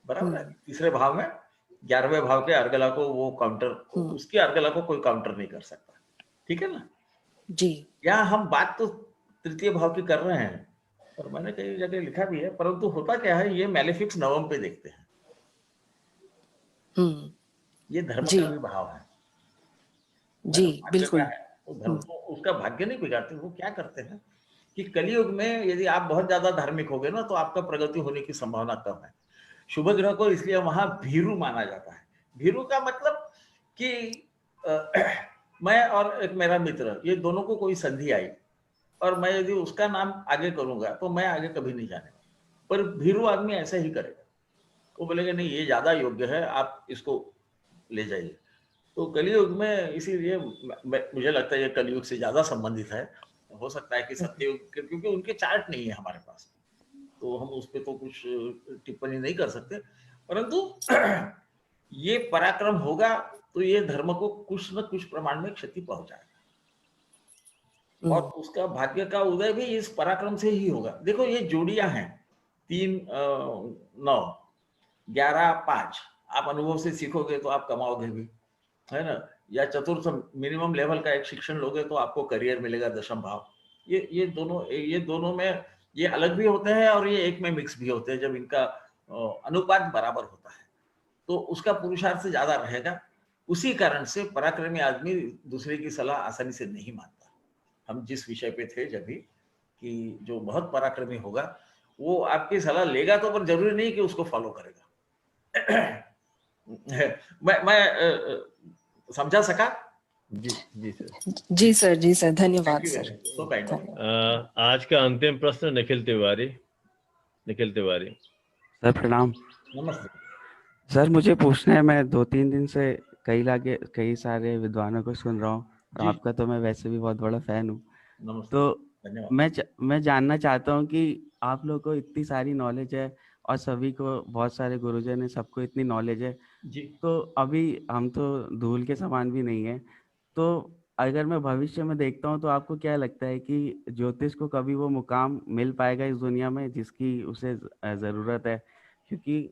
बराबर है। तीसरे भाव में 11वें भाव के अर्गला को वो काउंटर, उसकी अर्गला को कोई काउंटर नहीं कर सकता, ठीक है ना जी। यहाँ हम बात तो तृतीय भाव की कर रहे हैं, और मैंने कई जगह लिखा भी है, परंतु होता क्या है, ये मैलेफिक्स नवम पे देखते हैं। ये धर्म का भी भाव है जी, बिल्कुल। वो धर्म को उसका भाग्य नहीं बिगाड़ते। वो क्या करते हैं कि कलयुग में यदि आप बहुत ज्यादा धार्मिक हो गए ना तो आपका प्रगति होने की संभावना कम है। शुभ ग्रह को इसलिए वहां भीरू माना जाता है। भीरू का मतलब कि मैं और एक मेरा मित्र, ये दोनों को कोई संधि आई और मैं यदि उसका नाम आगे करूंगा तो मैं आगे कभी नहीं जाने वाला, पर भीरू आदमी ऐसा ही करेगा। वो बोलेगा नहीं ये ज्यादा योग्य है, आप इसको ले जाइए। तो कलयुग में इसीलिए मुझे लगता है ये कलयुग से ज्यादा संबंधित है। हो सकता है कि सत्ययुग, क्योंकि उनके चार्ट नहीं है हमारे पास, तो हम उस पर तो कुछ टिप्पणी नहीं कर सकते, परंतु ये पराक्रम होगा तो ये धर्म को कुछ न कुछ प्रमाण में क्षति पहुंचाएगा, और उसका भाग्य का उदय भी इस पराक्रम से ही होगा। देखो ये जोड़ियां हैं 3, 9, 11, 5। आप अनुभव से सीखोगे तो आप कमाओगे भी, है ना। या चतुर्थ मिनिमम लेवल का एक शिक्षण लोगे तो आपको करियर मिलेगा, दशम भाव। ये दोनों में ये अलग भी होते हैं और ये एक में मिक्स भी होते हैं। जब इनका अनुपात बराबर होता है तो उसका पुरुषार्थ से ज्यादा रहेगा। उसी कारण से पराक्रमी आदमी दूसरे की सलाह आसानी से नहीं मानता। हम जिस विषय पे थे जब भी, कि जो बहुत पराक्रमी होगा वो आपकी सलाह लेगा तो, पर जरूरी नहीं कि उसको फॉलो करेगा। मैं समझा सका? जी जी सर। जी सर, जी सर, धन्यवाद सर। तो आज का अंतिम प्रश्न निखिल तिवारी। निखिल तिवारी सर प्रणाम। नमस्ते सर, मुझे पूछना है, मैं 2-3 दिन से कई सारे विद्वानों को सुन रहा हूँ, और आपका तो मैं वैसे भी बहुत बड़ा फैन हूँ। तो मैं जानना चाहता हूँ कि आप लोगों को इतनी सारी नॉलेज है और सभी को, बहुत सारे गुरुजन है, सबको इतनी नॉलेज है जी। तो अभी हम तो धूल के समान भी नहीं है, तो अगर मैं भविष्य में देखता हूँ तो आपको क्या लगता है कि ज्योतिष को कभी वो मुकाम मिल पाएगा इस दुनिया में जिसकी उसे जरूरत है? क्योंकि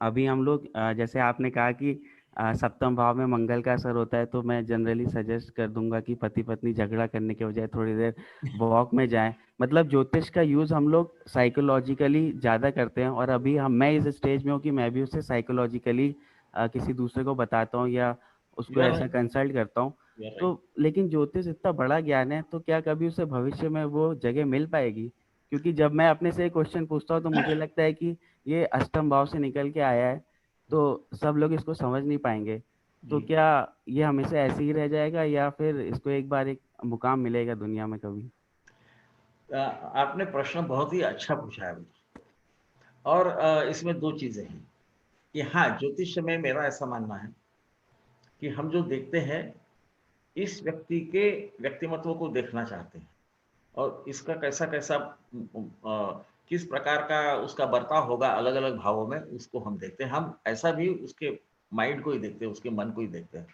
अभी हम लोग, जैसे आपने कहा कि सप्तम भाव में मंगल का असर होता है, तो मैं जनरली सजेस्ट कर दूंगा कि पति पत्नी झगड़ा करने के बजाय थोड़ी देर वॉक में जाएं। मतलब ज्योतिष का यूज हम लोग साइकोलॉजिकली ज्यादा करते हैं, और अभी मैं इस स्टेज में हूँ कि मैं भी उसे साइकोलॉजिकली किसी दूसरे को बताता हूँ या उसको ऐसा कंसल्ट करता हूँ। तो लेकिन ज्योतिष इतना बड़ा ज्ञान है, तो क्या कभी उसे भविष्य में वो जगह मिल पाएगी? क्योंकि जब मैं अपने से क्वेश्चन पूछता हूँ तो मुझे लगता है कि ये अष्टम भाव से निकल के आया है, तो सब लोग इसको समझ नहीं पाएंगे। तो क्या ये हमेशा ऐसे ही रह जाएगा या फिर इसको एक बार एक मुकाम मिलेगा दुनिया में कभी? आपने प्रश्न बहुत ही अच्छा पूछा है, और इसमें 2 चीजें हैं कि हाँ, ज्योतिष में मेरा ऐसा मानना है कि हम जो देखते हैं इस व्यक्ति के व्यक्तिमत्व को देखना चाहते हैं, और इसका कैसा कैसा किस प्रकार का उसका बर्ताव होगा अलग अलग भावों में, उसको हम देखते हैं। हम ऐसा भी उसके माइंड को ही देखते हैं, उसके मन को ही देखते हैं,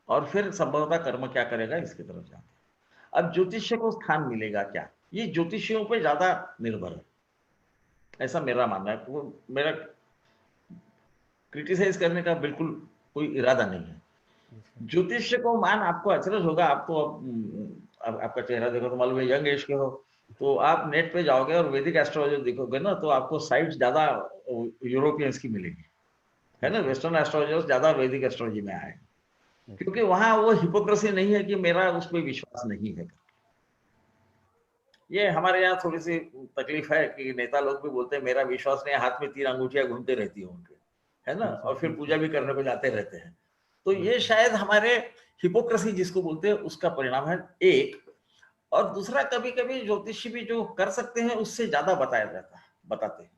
और फिर संभवतः कर्म क्या करेगा इसकी तरफ जाते हैं। अब ज्योतिष्य को स्थान मिलेगा क्या, ये ज्योतिषियों पे ज्यादा निर्भर है, ऐसा मेरा मानना है। वो मेरा क्रिटिसाइज करने का बिल्कुल कोई इरादा नहीं है। ज्योतिष्य को मान आपको अचरज होगा, आपको अब आपका चेहरा देखो तो मालूम है यंग एज के हो, तो आप नेट पे जाओगे और वैदिक एस्ट्रोलॉजी देखोगे ना, तो आपको साइट्स ज्यादा यूरोपियंस की मिलेगी, है ना। वेस्टर्न एस्ट्रोलॉजर्स ज्यादा वैदिक एस्ट्रोलॉजी में आए, क्योंकि वहां वो हिपोक्रेसी नहीं है कि मेरा उस पर विश्वास नहीं है। ये हमारे यहाँ थोड़ी सी तकलीफ है कि नेता लोग भी बोलते हैं मेरा विश्वास नहीं, हाथ में 3 अंगूठियां घूमते रहती है उनके, है ना, और फिर पूजा भी करने को जाते रहते हैं। तो ये शायद हमारे हिपोक्रेसी जिसको बोलते हैं उसका परिणाम है एक। और दूसरा, कभी कभी ज्योतिषी भी जो कर सकते हैं उससे ज्यादा बताया जाता है, बताते हैं।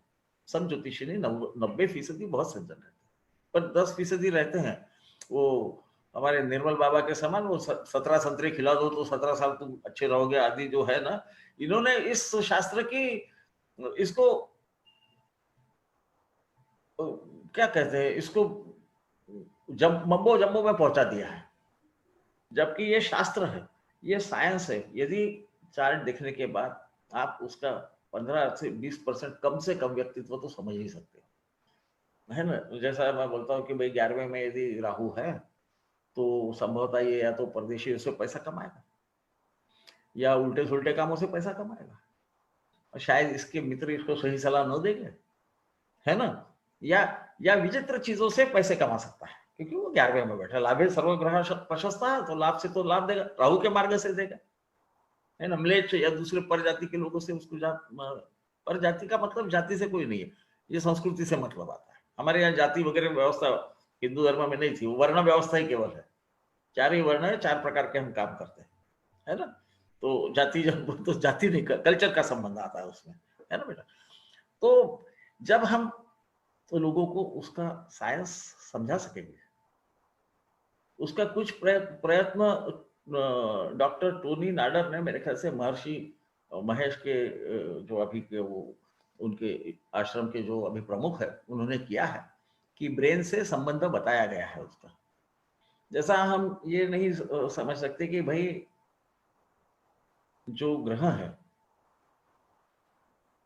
सब ज्योतिषी नहीं, 90% बहुत सज्जन रहते हैं, पर 10% रहते हैं वो हमारे निर्मल बाबा के समान, वो 17 संतरे खिला दो तो 17 साल तुम अच्छे रहोगे आदि जो है ना। इन्होंने इस शास्त्र की इसको क्या कहते हैं, इसको मम्बो जम्बो में पहुंचा दिया है, जबकि ये शास्त्र है, ये साइंस है। यदि चार्ट देखने के बाद आप उसका 15 से 20% कम से कम व्यक्तित्व तो समझ ही सकते हो, है ना। जैसा मैं बोलता हूँ कि भाई 11वें में यदि राहु है तो संभवतः ये या तो परदेशी उससे पैसा कमाएगा या उल्टे सुलटे कामों से पैसा कमाएगा, और शायद इसके मित्र इसको सही सलाह न देंगे, है ना, या विचित्र चीजों से पैसे कमा सकता है, क्योंकि वो 11वें में बैठा। लाभे सर्वग्रह प्रशस्ता है, तो लाभ से तो लाभ देगा, राहु के मार्ग से देगा, है ना। म्लेच्छ या दूसरे परजाति के लोगों से उसको परजाति का मतलब जाति से कोई नहीं है, ये संस्कृति से मतलब आता है। हमारे यहाँ जाति वगैरह व्यवस्था हिंदू धर्म में नहीं थी, वो वर्ण व्यवस्था ही केवल है। 4 ही वर्ण है, 4 प्रकार के हम काम करते हैं, है ना। तो जाति जब तो जाति नहीं, कल्चर का संबंध आता है उसमें, है ना बेटा। तो जब हम तो लोगों को उसका साइंस समझा सकेंगे, उसका कुछ प्रयत्न डॉक्टर टोनी नाडर ने, मेरे ख्याल से महर्षि महेश के जो अभी के वो उनके आश्रम के जो अभी प्रमुख है, उन्होंने किया है कि ब्रेन से संबंध बताया गया है उसका। जैसा हम ये नहीं समझ सकते कि भाई जो ग्रह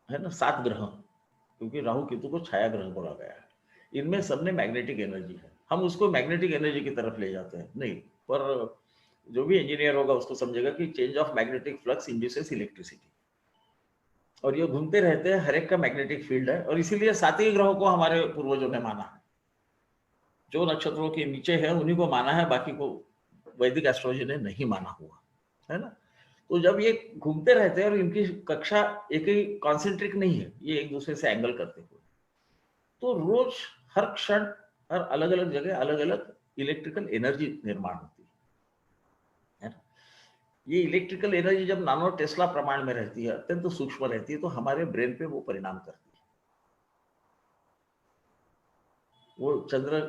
है ना, 7 ग्रह, क्योंकि राहु केतु को छाया ग्रह बोला गया है, इनमें सब में मैग्नेटिक एनर्जी है। हम उसको मैग्नेटिक एनर्जी की तरफ ले जाते हैं, नहीं, पर जो भी इंजीनियर होगा उसको समझेगा कि change of magnetic flux induces electricity, और ये घूमते रहते हैं, हर एक का मैग्नेटिक फील्ड है। और इसीलिए 7 ही ग्रहों को हमारे पूर्वजों ने माना है, जो नक्षत्रों के नीचे है उन्हीं को माना है, बाकी को वैदिक एस्ट्रोलॉजी ने नहीं माना हुआ, है ना। तो जब ये घूमते रहते हैं और इनकी कक्षा एक ही कॉन्सेंट्रिक नहीं है, ये एक दूसरे से एंगल करते हुए, तो रोज हर क्षण हर अलग अलग जगह अलग अलग इलेक्ट्रिकल एनर्जी निर्माण होती है ना। ये इलेक्ट्रिकल एनर्जी जब नानो टेस्ला प्रमाण में रहती है, अत्यंत तो सूक्ष्म रहती है, तो हमारे ब्रेन पे वो परिणाम करती है। वो चंद्र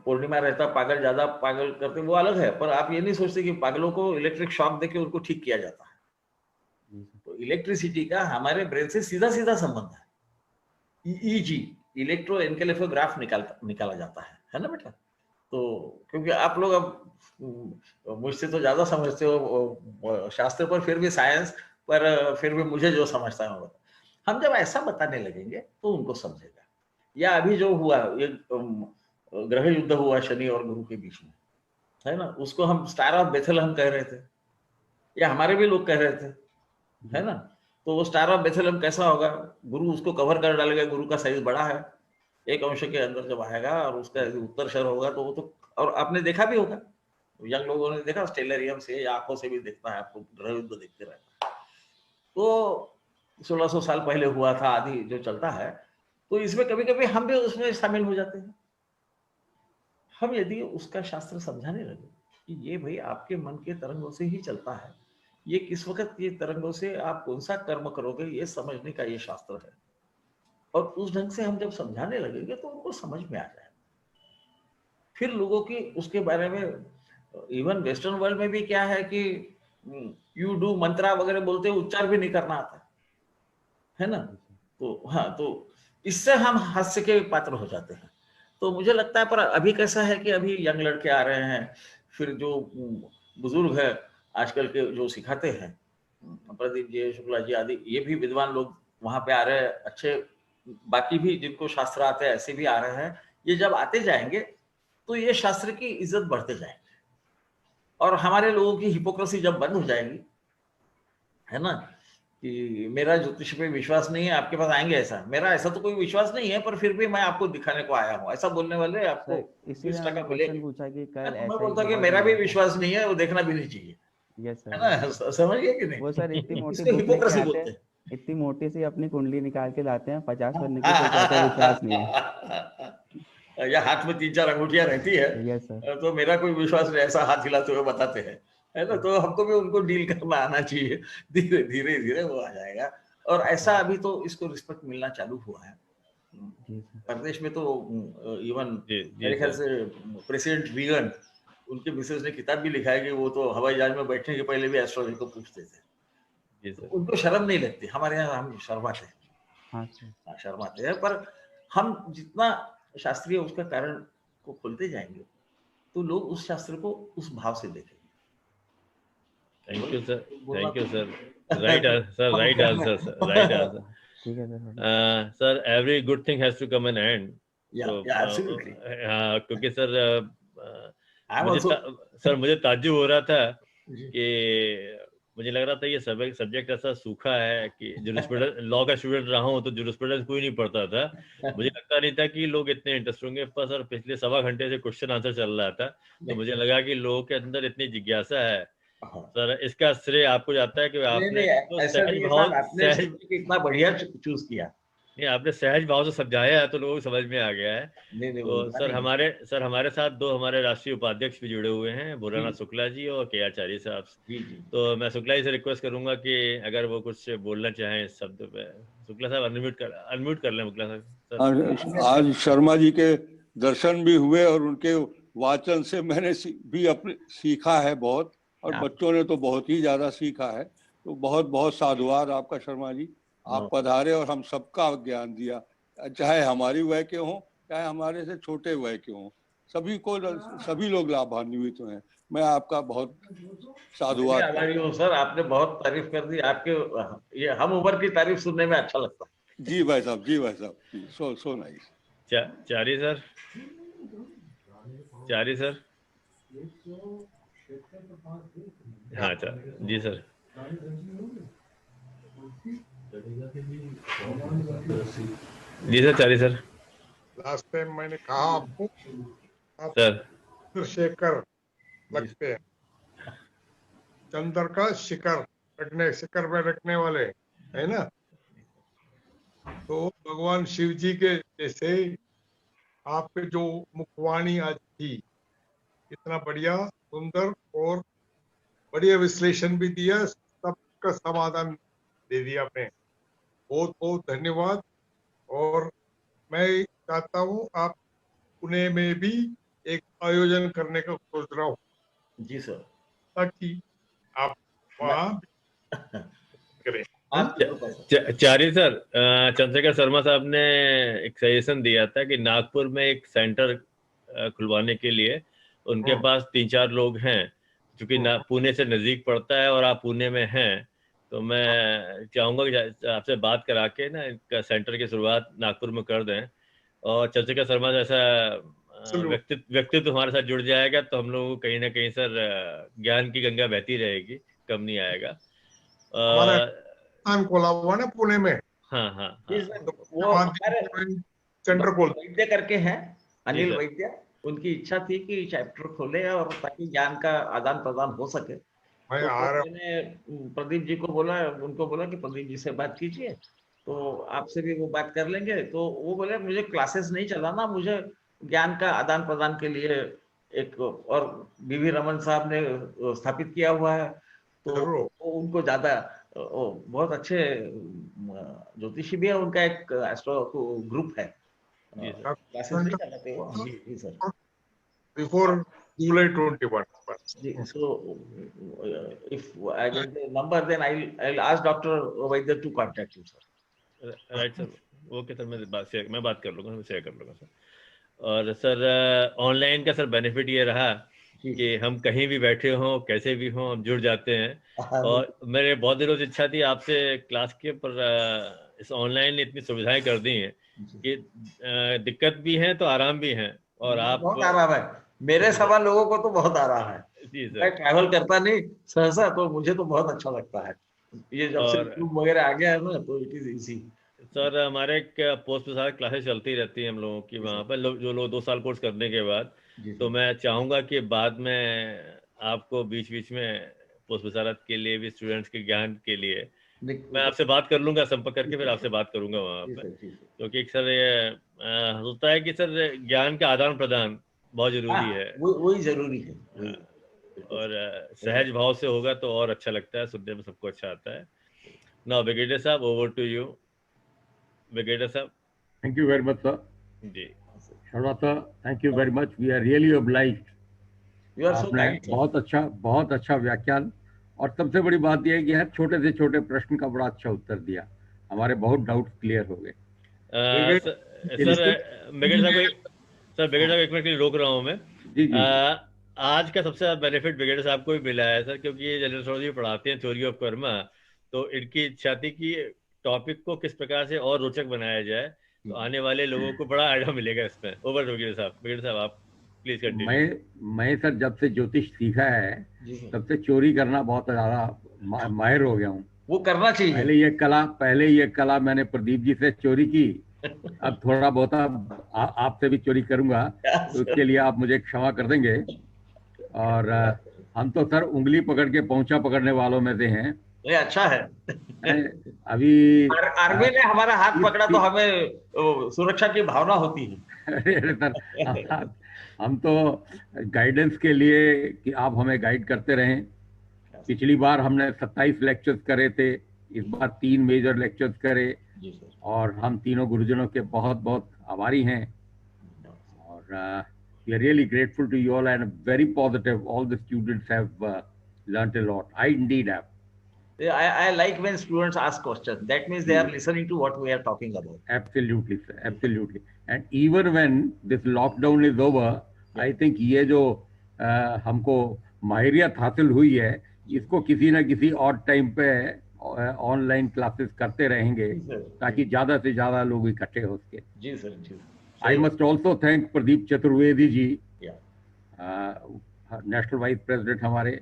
पूर्णिमा रहता, पागल ज्यादा पागल करते, वो अलग है, पर आप ये नहीं सोचते कि पागलों को इलेक्ट्रिक शॉक देके उनको ठीक किया जाता है। तो इलेक्ट्रिसिटी का हमारे ब्रेन से सीधा सीधा संबंध है। ईईजी, इलेक्ट्रो एनकेलेफोग्राफ निकाला जाता है ना बेटा। तो क्योंकि आप लोग अब मुझसे तो ज्यादा समझते हो शास्त्र पर, फिर भी साइंस पर, फिर भी मुझे जो समझता है हम जब ऐसा बताने लगेंगे तो उनको समझेगा। या अभी जो हुआ ये ग्रह युद्ध हुआ शनि और गुरु के बीच में, है ना, उसको हम स्टार ऑफ बेथलेहम कह रहे थे, या हमारे भी लोग कह रहे थे, है ना। तो वो स्टार ऑफ बेथलेहम कैसा होगा, गुरु उसको कवर कर डालेगा, गुरु का साइज बड़ा है, 1 अंश के अंदर जब आएगा और उसका उत्तर शर होगा तो वो तो, और आपने देखा भी होगा, यंग लोगों ने देखा, स्टेलरियम से या आंखों से भी देखता है, आपको ग्रह युद्ध देखते रहता है। तो 1600 साल पहले हुआ था आदि जो चलता है, तो इसमें कभी कभी हम भी उसमें शामिल हो जाते हैं। हम यदि उसका शास्त्र समझाने लगे कि ये भाई आपके मन के तरंगों से ही चलता है, ये किस वक्त ये तरंगों से आप कौन सा कर्म करोगे, ये समझने का ये शास्त्र है, और उस ढंग से हम जब समझाने लगेंगे तो उनको समझ में आ जाएगा। फिर लोगों की उसके बारे में, इवन वेस्टर्न वर्ल्ड में भी क्या है कि यू डू मंत्रा वगैरह बोलते हैं, उच्चार भी नहीं करना आता है ना। तो हाँ, तो इससे हम हास्य के पात्र हो जाते हैं। तो मुझे लगता है, पर अभी कैसा है कि अभी यंग लड़के आ रहे हैं, फिर जो बुजुर्ग है आजकल के जो सिखाते हैं, प्रदीप जी, शुक्ला जी आदि, ये भी विद्वान लोग वहां पे आ रहे हैं, अच्छे, बाकी भी जिनको शास्त्र आते हैं ऐसे भी आ रहे हैं। ये जब आते जाएंगे तो ये शास्त्र की इज्जत बढ़ते जाएंगे, और हमारे लोगों की हिपोक्रेसी जब बंद हो जाएगी, है ना, कि मेरा ज्योतिष पे विश्वास नहीं है, आपके पास आएंगे, ऐसा मेरा ऐसा तो कोई विश्वास नहीं है, पर फिर भी मैं आपको दिखाने को आया हूँ, ऐसा बोलने वाले आपको 20% मिलेंगे। मैं बोलता कि मेरा भी विश्वास नहीं है, वो देखना भी नहीं चाहिए, है ना, समझिए कि नहीं। वो सर इतनी मोटी इसको हिपोक्रेसी बोलते हैं। इतनी मोटी सी अपनी कुंडली निकाल के लाते हैं, 50 बनने की कोई कहता विश्वास नहीं है, या हाथ में 3-4 अंगूठियां रहती है। Yes sir. तो मेरा कोई विश्वास नहीं, ऐसा हाथ हिलाते हुए बताते हैं, है ना। तो हमको भी उनको डील करना आना चाहिए, धीरे धीरे धीरे वो आ जाएगा। और ऐसा अभी तो इसको रिस्पेक्ट मिलना चालू हुआ है प्रदेश में। तो इवन मेरे ख्याल से प्रेसिडेंट रीगन, उनके मिसेस ने किताब भी लिखा है कि वो तो हवाई जहाज में बैठने के पहले भी एस्ट्रोलॉजी को पूछते थे। उनको शर्म नहीं लगती, हमारे यहाँ हम शर्माते हैं। हाँ, शर्माते हैं, पर हम जितना शास्त्रीय उसका कारण को खोलते जाएंगे तो लोग उस शास्त्र को उस भाव से देखेंगे। Thank you sir, thank you sir, right sir, right answer sir, right answer. ठीक है sir. Sir, every good thing has to come an end. क्योंकि सर मुझे ताज्जुब हो रहा था कि मुझे लग रहा था ये सब्जेक्ट ऐसा सूखा है कि जूरिस्प्रूडेंस, लॉ का स्टूडेंट रहा हूँ तो जूरिस्प्रूडेंस कोई नहीं पढ़ता था। मुझे लगता नहीं था कि लोग इतने इंटरेस्ट होंगे। पर सर पिछले 1.25 घंटे से क्वेश्चन आंसर चल रहा था, तो मुझे लगा कि लोगों के अंदर इतनी जिज्ञासा है। सर इसका श्रेय आपको जाता है कि आपने इतना बढ़िया चूज किया। नहीं, आपने सहज भाव से समझाया है तो लोगों को समझ में आ गया है। तो सर हमारे साथ 2 हमारे राष्ट्रीय उपाध्यक्ष भी जुड़े हुए हैं, भोलानाथ शुक्ला जी और के आचार्य साहब। तो मैं शुक्ला जी से रिक्वेस्ट करूंगा कि अगर वो कुछ बोलना चाहें इस शब्द पे। शुक्ला साहब अनम्यूट कर लें। शुक्ला साहब, आज शर्मा जी के दर्शन भी हुए और उनके वाचन से मैंने भी अपने सीखा है बहुत, और बच्चों ने तो बहुत ही ज्यादा सीखा है। तो बहुत बहुत साधुवाद आपका शर्मा जी, आप पधारे और हम सबका ज्ञान दिया, चाहे हमारी वय के हों चाहे हमारे से छोटे वय के हों, सभी लोग लाभान्वित हैं। मैं आपका बहुत साधुवाद आभारी हूँ सर, आपने बहुत तारीफ कर दी। आपके ये हम उम्र की तारीफ सुनने में अच्छा लगता है। जी भाई साहब, जी भाई साहब, सो नाइस। चारी सर, हाँ जी सर। जी सर, चारी सर। लास्ट टाइम मैंने कहा आपको, आप सर चंद्रशेखर लगते हैं, चंद्र का शिखर में रखने वाले, है ना। तो भगवान शिव जी के जैसे आपके जो मुखवाणी आज थी, इतना बढ़िया सुंदर और बढ़िया विश्लेषण भी दिया, सबका समाधान दे दिया आपने। बहुत बहुत धन्यवाद। और मैं चाहता हूँ आप पुणे में भी एक आयोजन करने का सोच रहा हूँ। जी सर, ताकि आप वहाँ करें। चारी सर, चंद्रशेखर शर्मा साहब ने एक सजेशन दिया था कि नागपुर में एक सेंटर खुलवाने के लिए उनके पास 3-4 लोग हैं, क्योंकि पुणे से नजदीक पड़ता है और आप पुणे में हैं। तो मैं चाहूंगा कि आपसे बात करा के ना इनका सेंटर की शुरुआत नागपुर में कर दें, और चंद्रशेखर शर्मा जैसा व्यक्तित्व हमारे साथ जुड़ जाएगा तो हम लोगों को कहीं ना कहीं सर ज्ञान की गंगा बहती रहेगी, कम नहीं आएगा। खोला हुआ ना पुणे में। हाँ, वो सेंटर खोल वैद्य करके हैं, अनिल वैद्य। उनकी इच्छा थी कि चैप्टर खोले और ताकि ज्ञान का आदान प्रदान हो सके। तो मैंने प्रदीप जी को बोला, उनको बोला कि प्रदीप जी से बात कीजिए, तो आपसे भी वो बात कर लेंगे। तो वो बोले मुझे क्लासेस नहीं चलाना, मुझे ज्ञान का आदान प्रदान के लिए एक और बीवी रमन साहब ने स्थापित किया हुआ है। तो उनको ज्यादा बहुत अच्छे ज्योतिषी भी है, उनका एक एस्ट्रो ग्रुप है। क्लासेस नहीं चलाते वो। जी sir, before July 21 numbers. So if I get the number, then I'll ask Dr. Vaidya to contact you, sir. Right sir, okay sir, मैं बात कर लूँगा, मैं शेयर कर लूँगा सर। और सर ऑनलाइन का सर बेनिफिट ये रहा कि हम कहीं भी बैठे हों, कैसे भी हों, हम जुड़ जाते हैं। और मेरे बहुत दिनों से इच्छा थी आपसे क्लास के, पर इस ऑनलाइन ने इतनी सुविधाएं कर दी हैं कि दिक्कत भी है तो आराम भी है। और आप बहुत आराम है, मेरे समान लोगों को तो बहुत आराम है। जी सर, मैं ट्रैवल करता नहीं सहसा, तो मुझे तो बहुत अच्छा लगता है। ये जब से यूट्यूब वगैरह आ गया है ना, तो इट इज इजी। सर हमारे पोस्ट पे सारी क्लासेस चलती रहती हैं हम लोगों की वहाँ पर, जो लोग 2 साल कोर्स करने के बाद। तो मैं चाहूँगा कि बाद में आपको बीच बीच में पोस्ट वजारत के लिए भी, स्टूडेंट्स के ज्ञान के लिए मैं आपसे बात कर लूँगा, संपर्क करके फिर आपसे बात करूँगा वहाँ पर। क्योंकि एक सर ये होता है कि सर ज्ञान का आदान प्रदान बहुत जरूरी है, वही जरूरी है। और सहज भाव से होगा तो और अच्छा लगता है, सुनने में सबको अच्छा आता है। नाउ ब्रिगेडियर साहब, ओवर टू यू। ब्रिगेडियर साहब। Thank you very much sir. जी Sharma sir, thank you very much, we are really obliged. आपने बहुत अच्छा व्याख्यान, और सबसे बड़ी बात यह है कि हर छोटे से छोटे प्रश्न का बड़ा अच्छा उत्तर दिया, हमारे बहुत डाउट क्लियर हो गए। सर ब्रिगेडियर साहब 1 मिनट के लिए रोक रहा हूँ मैं। जी जी। आज का सबसे ज्यादा बेनिफिट ब्रिगेडियर साहब को भी मिला है सर, क्योंकि ये जनरल एस्ट्रोलॉजी पढ़ाते हैं, थ्योरी ऑफ कर्मा। तो इनकी इच्छा थी कि टॉपिक को किस प्रकार से और रोचक बनाया जाए, तो आने वाले लोगों को बड़ा आइडिया मिलेगा इसमें। ओवर ब्रिगेडियर साहब। ब्रिगेडियर साहब आप प्लीज कंटिन्यू। मैं सर जब से ज्योतिष सीखा है तब से चोरी करना बहुत ज्यादा माहिर हो गया हूँ। वो करना चाहिए। पहले ये कला मैंने प्रदीप जी से चोरी की, अब थोड़ा बहुत आपसे भी चोरी करूंगा, तो उसके लिए आप मुझे क्षमा कर देंगे। और हम तो सर उंगली पकड़ के पहुंचा पकड़ने वालों में से हैं। ये अच्छा है। अभी आर्मी ने हमारा हाथ पकड़ा तो हमें सुरक्षा की भावना होती है। अरे सर, हम तो गाइडेंस के लिए कि आप हमें गाइड करते रहें। पिछली बार हमने 27 लेक्चर्स करे थे, इस बार 3 मेजर लेक्चर्स करे, और हम तीनों गुरुजनों के बहुत बहुत आभारी हैं। और we are really grateful to you all and very positive. All the students have learnt a lot. I indeed have. I like when students ask questions. That means they are listening to what we are talking about. Absolutely, sir. Absolutely. And even when this lockdown is over, I think ये जो हमको माहिरियत हासिल हुई है, इसको किसी ना किसी और टाइम पे ऑनलाइन क्लासेस करते रहेंगे, ताकि ज्यादा से ज्यादा लोग इकट्ठे हो सके। जी सर, जी। I must also thank Pradeep Chaturvedi ji, national vice president हमारे,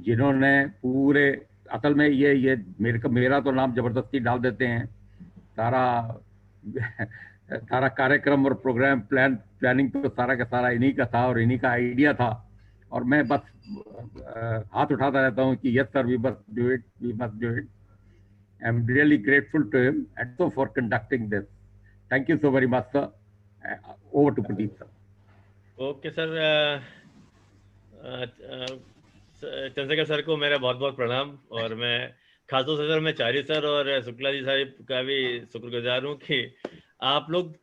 जिन्होंने पूरे, असल में ये मेरा तो नाम जबरदस्ती डाल देते हैं, सारा कार्यक्रम और प्रोग्राम प्लानिंग तो सारा का सारा इन्हीं का था और इन्हीं का आइडिया था, और मैं बस हाथ उठाता रहता हूँ कि yes sir, we must do it, we must do it. I am really grateful to him and so for conducting this. Thank you so very much sir. Over to Pradeep sir. Okay sir, Chandrashekhar sir को मेरा बहुत बहुत प्रणाम, और मैं खासतौर से sir मैं चारी सर और शुक्ला जी साहब का भी शुक्रगुजार हूँ कि आप लोग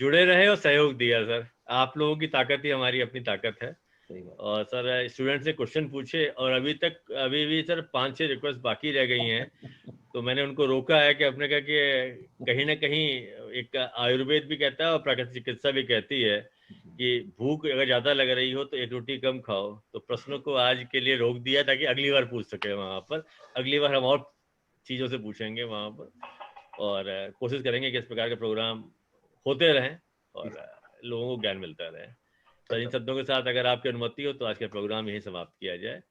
जुड़े रहे और सहयोग दिया सर। आप लोगों की ताकत ही हमारी अपनी ताकत है। और सर स्टूडेंट से क्वेश्चन पूछे, और अभी भी सर 5-6 रिक्वेस्ट बाकी रह गई हैं, तो मैंने उनको रोका है कि अपने कहा कि कहीं ना कहीं एक आयुर्वेद भी कहता है और प्राकृतिक चिकित्सा भी कहती है कि भूख अगर ज्यादा लग रही हो तो 1 रोटी कम खाओ। तो प्रश्नों को आज के लिए रोक दिया ताकि अगली बार पूछ सके वहां पर। अगली बार हम और चीजों से पूछेंगे वहां पर, और कोशिश करेंगे कि इस प्रकार के प्रोग्राम होते रहें और लोगों को ज्ञान मिलता रहे। तो इन शब्दों के साथ अगर आपकी अनुमति हो तो आज का प्रोग्राम यही समाप्त किया जाए।